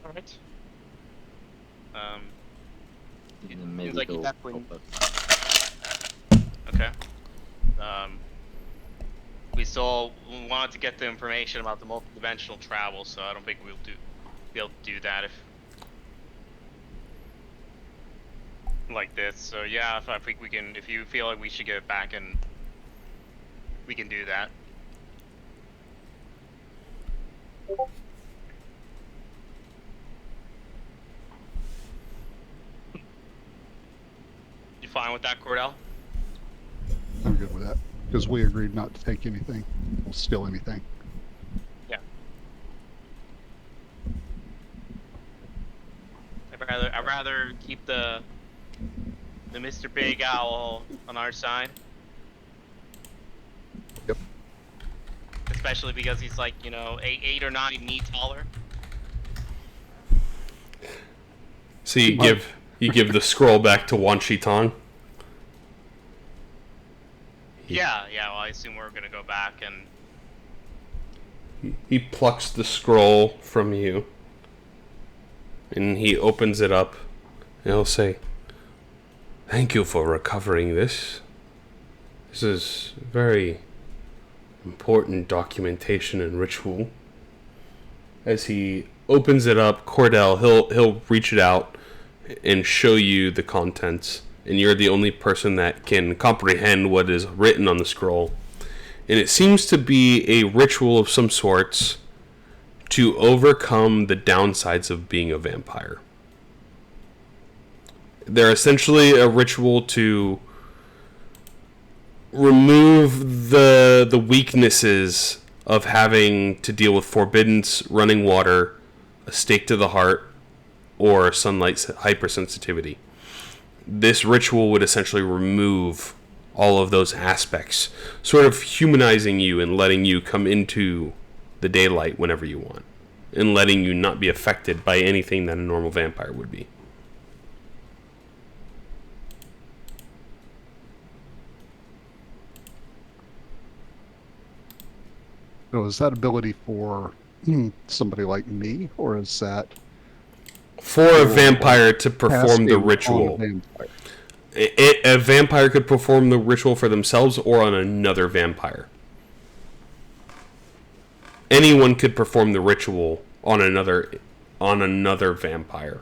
Alright. In the Seems like you mythical definitely. book. Okay. We still wanted to get the information about the multidimensional travel, so I don't think we'll be able to do that if like this. So yeah, if I think we can. If you feel like we should get it back, and we can do that. You fine with that, Cordell? I'm good with that because we agreed not to take anything, or steal anything. Yeah. I'd rather keep the Mr. Big Owl on our side. Yep. Especially because he's like, 8 or 9 knee taller. So you give the scroll back to Wan Shi Tong. Yeah. Well, I assume we're gonna go back and. He plucks the scroll from you, and he opens it up, and he'll say, "Thank you for recovering this. This is very important documentation and ritual." As he opens it up, Cordell, he'll reach it out and show you the contents, and you're the only person that can comprehend what is written on the scroll. And it seems to be a ritual of some sorts to overcome the downsides of being a vampire. They're essentially a ritual to remove the weaknesses of having to deal with forbiddance, running water, a stake to the heart, or sunlight hypersensitivity. This ritual would essentially remove all of those aspects, sort of humanizing you and letting you come into the daylight whenever you want, and letting you not be affected by anything that a normal vampire would be. So is that ability for somebody like me, or is that For a vampire to perform the casting on a ritual. vampire? A vampire could perform the ritual for themselves or on another vampire. Anyone could perform the ritual on another vampire,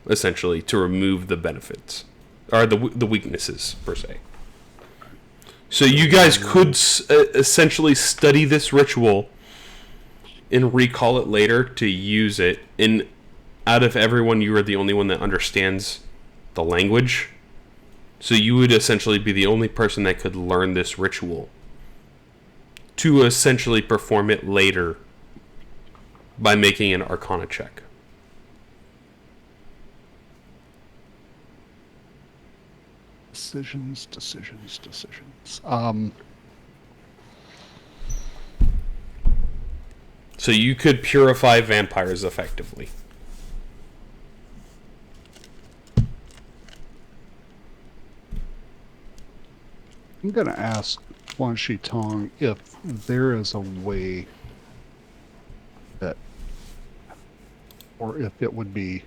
essentially, to remove the benefits or the weaknesses per se. So you guys could essentially study this ritual and recall it later to use it. And out of everyone, you are the only one that understands the language. So you would essentially be the only person that could learn this ritual to essentially perform it later by making an Arcana check. Decisions. So you could purify vampires effectively. I'm going to ask Wan Shi Tong if there is a way that, or if it would be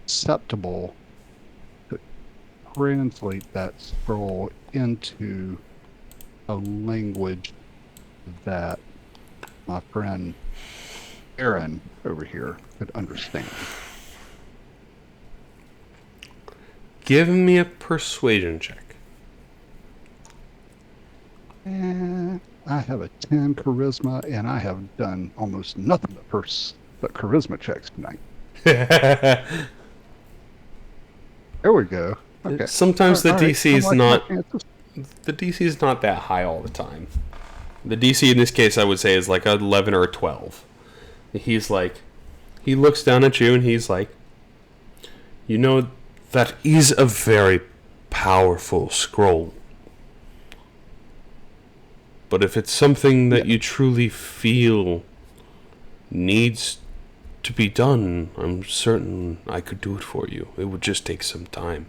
acceptable to translate that scroll into a language that my friend Aaron over here could understand. Give me a persuasion check. I have a 10 charisma, and I have done almost nothing but charisma checks tonight. There we go. Okay. Sometimes the DC is Somewhat not my chances. the DC is not that high all the time. The DC in this case, I would say, is like 11 or 12. He's like, he looks down at you and he's like, that is a very powerful scroll. But if it's something that you truly feel needs to be done, I'm certain I could do it for you. It would just take some time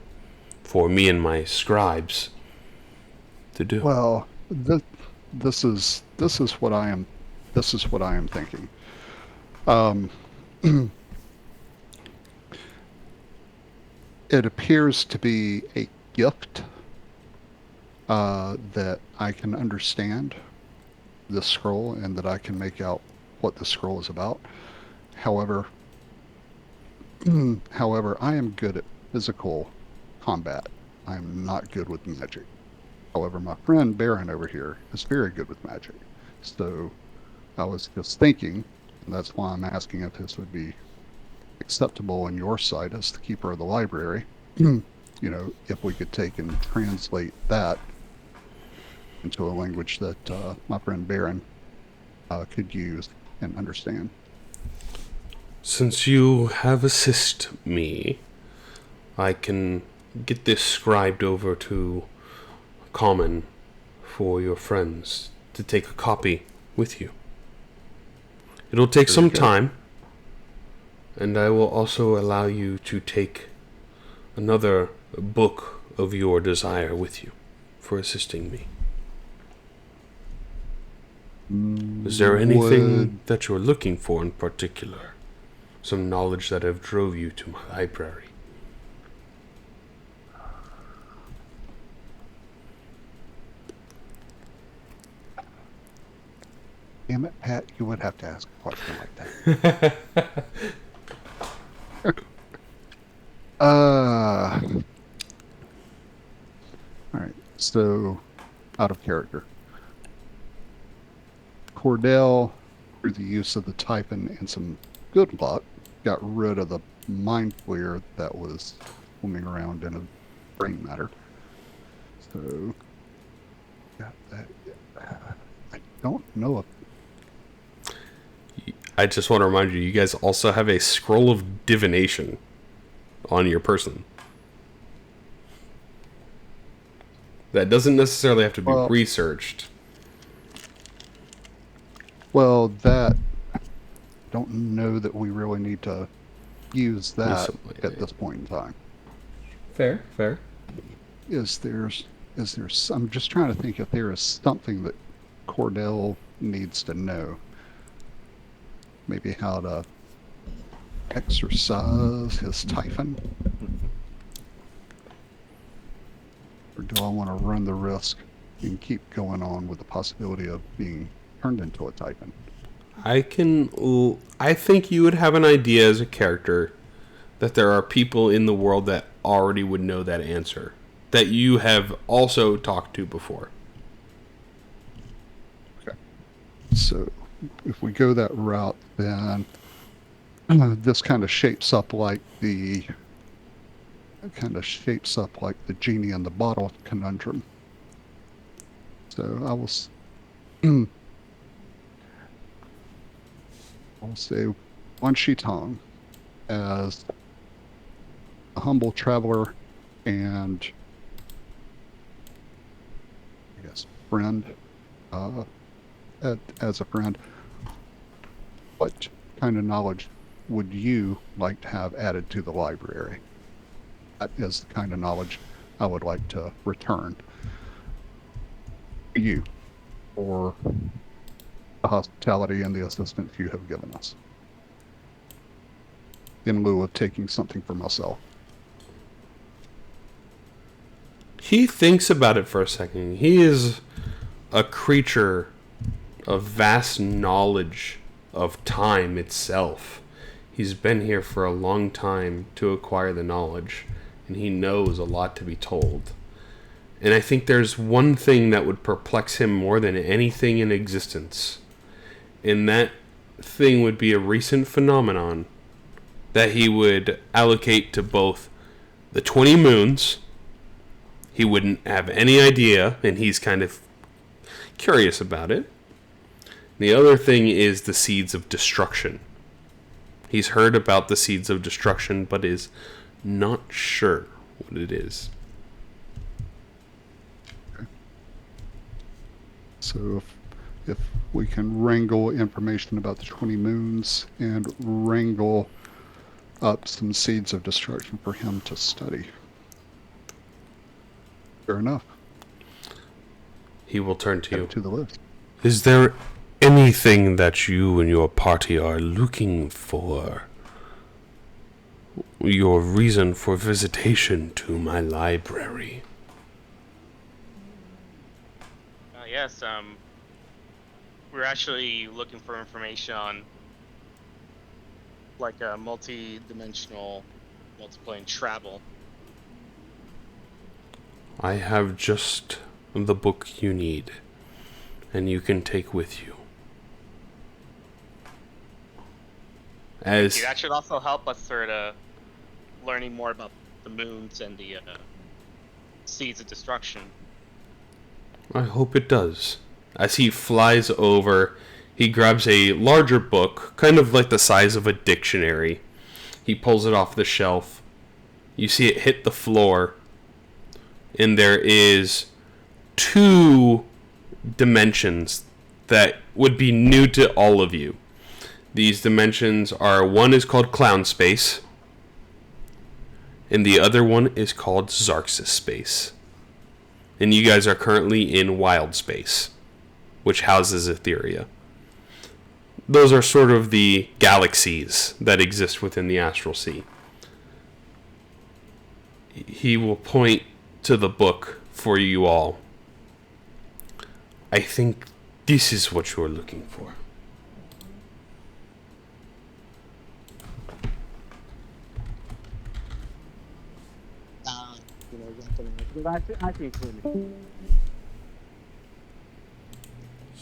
for me and my scribes to do. Well, this is what I am thinking. It appears to be a gift that I can understand the scroll and that I can make out what the scroll is about. However, however, I am good at physical combat. I am not good with magic. However, my friend Baron over here is very good with magic. So I was just thinking, and that's why I'm asking if this would be acceptable in your sight as the keeper of the library. If we could take and translate that into a language that my friend Baron could use and understand. Since you have assisted me, I can get this scribed over to Common for your friends to take a copy with you. It'll take some time, and I will also allow you to take another book of your desire with you for assisting me. Is there anything that you're looking for in particular? Some knowledge that have drove you to my library? Damn it, Pat, you would have to ask a question like that. Alright, so out of character. Cordell, through the use of the Typhon and some good luck, got rid of the mind flayer that was swimming around in a brain matter. So, got that. I don't know if I just want to remind you, you guys also have a scroll of divination on your person. That doesn't necessarily have to be researched. Well, that I don't know that we really need to use that at this point in time. Fair. I'm just trying to think if there is something that Cordell needs to know. Maybe how to exercise his Typhon. Or do I want to run the risk and keep going on with the possibility of being turned into a Typhon? I think you would have an idea as a character that there are people in the world that already would know that answer, that you have also talked to before. Okay. So if we go that route, then this kind of shapes up like the genie in the bottle conundrum. So I'll say Wan Shi Tong as a humble traveler and I guess friend, as a friend. What kind of knowledge would you like to have added to the library? That is the kind of knowledge I would like to return to you for the hospitality and the assistance you have given us, in lieu of taking something for myself. He thinks about it for a second. He is a creature of vast knowledge of time itself. He's been here for a long time to acquire the knowledge, and he knows a lot to be told. And I think there's one thing that would perplex him more than anything in existence, and that thing would be a recent phenomenon that he would allocate to both the 20 moons. He wouldn't have any idea, and he's kind of curious about it. The other thing is the seeds of destruction. He's heard about the seeds of destruction, but is not sure what it is. Okay. So if we can wrangle information about the 20 moons and wrangle up some seeds of destruction for him to study. Fair enough. He will turn to you. Add to the list. Is there anything that you and your party are looking for your reason for visitation to my library? Yes, we're actually looking for information on like a multi-dimensional, multiplane travel. I have just the book you need, and you can take with you. That should also help us sort of learning more about the moons and the seeds of destruction. I hope it does. As he flies over, he grabs a larger book, kind of like the size of a dictionary. He pulls it off the shelf. You see it hit the floor, and there is 2 dimensions that would be new to all of you. These dimensions are, one is called Clown Space, and the other one is called Xarxis Space. And you guys are currently in Wild Space, which houses Etheria. Those are sort of the galaxies that exist within the Astral Sea. He will point to the book for you all. I think this is what you're looking for.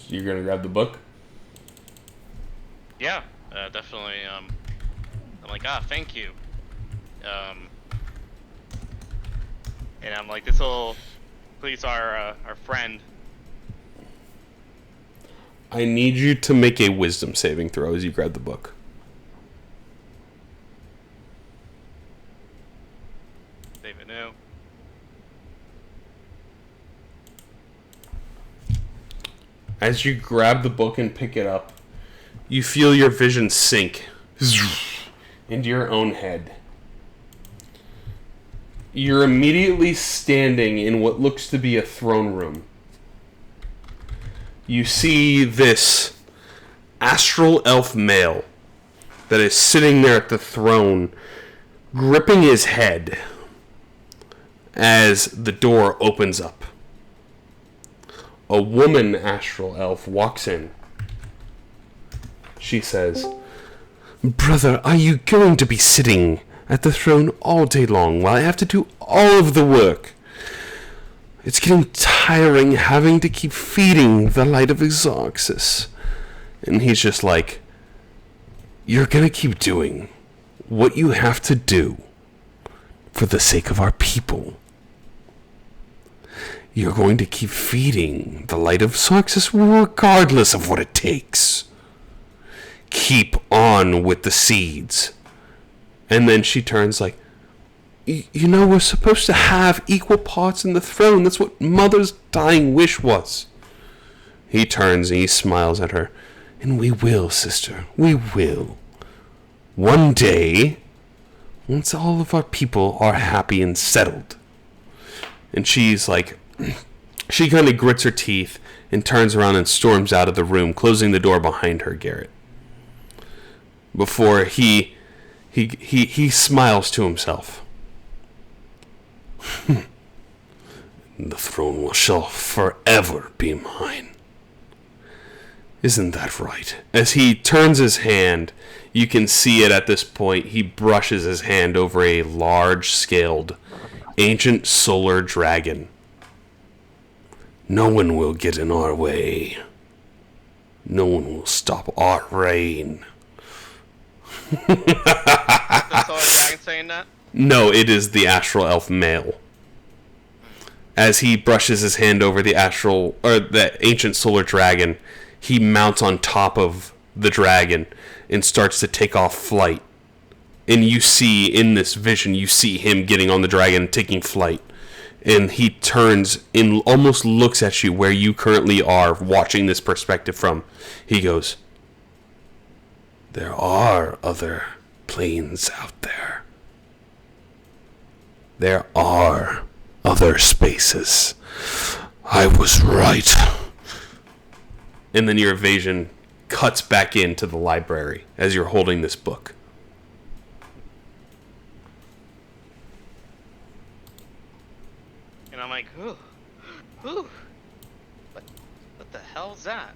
You're gonna grab the book? Yeah, definitely. I'm like, thank you. And I'm like, this will please our friend. I need you to make a wisdom saving throw as you grab the book. David knew. As you grab the book and pick it up, you feel your vision sink into your own head. You're immediately standing in what looks to be a throne room. You see this astral elf male that is sitting there at the throne, gripping his head as the door opens up. A woman astral elf walks in. She says, "Brother, are you going to be sitting at the throne all day long while I have to do all of the work? It's getting tiring having to keep feeding the light of Xarxis." And he's just like, "You're gonna keep doing what you have to do for the sake of our people. You're going to keep feeding the light of Xarxis regardless of what it takes. Keep on with the seeds." And then she turns like, "You know, we're supposed to have equal parts in the throne. That's what Mother's dying wish was." He turns and he smiles at her. "And we will, sister. We will. One day, once all of our people are happy and settled." And she's like, she kind of grits her teeth and turns around and storms out of the room, closing the door behind her, Garrett. Before he smiles to himself. "The throne shall forever be mine. Isn't that right?" As he turns his hand, you can see it at this point. He brushes his hand over a large-scaled, ancient solar dragon. "No one will get in our way. No one will stop our reign." The solar dragon saying that? No, it is the astral elf male. As he brushes his hand over the ancient solar dragon, he mounts on top of the dragon and starts to take off flight. And you see, in this vision, you see him getting on the dragon, taking flight. And he turns and almost looks at you where you currently are, watching this perspective from. He goes, "There are other planes out there. There are other spaces. I was right." And then your vision cuts back into the library as you're holding this book. I'm like, ooh, ooh, what the hell's that?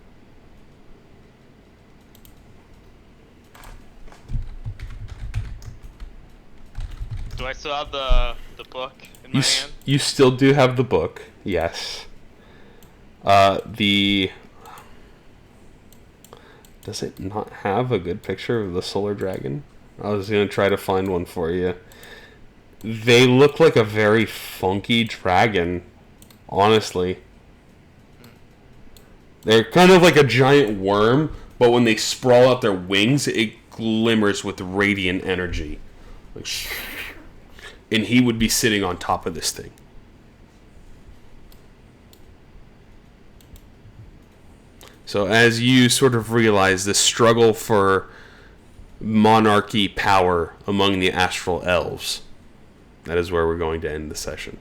Do I still have the book in my hand? You still do have the book, yes. Does it not have a good picture of the solar dragon? I was gonna try to find one for you. They look like a very funky dragon, honestly. They're kind of like a giant worm, but when they sprawl out their wings, it glimmers with radiant energy. Like, and he would be sitting on top of this thing. So as you sort of realize the struggle for monarchy power among the astral elves, that is where we're going to end the session.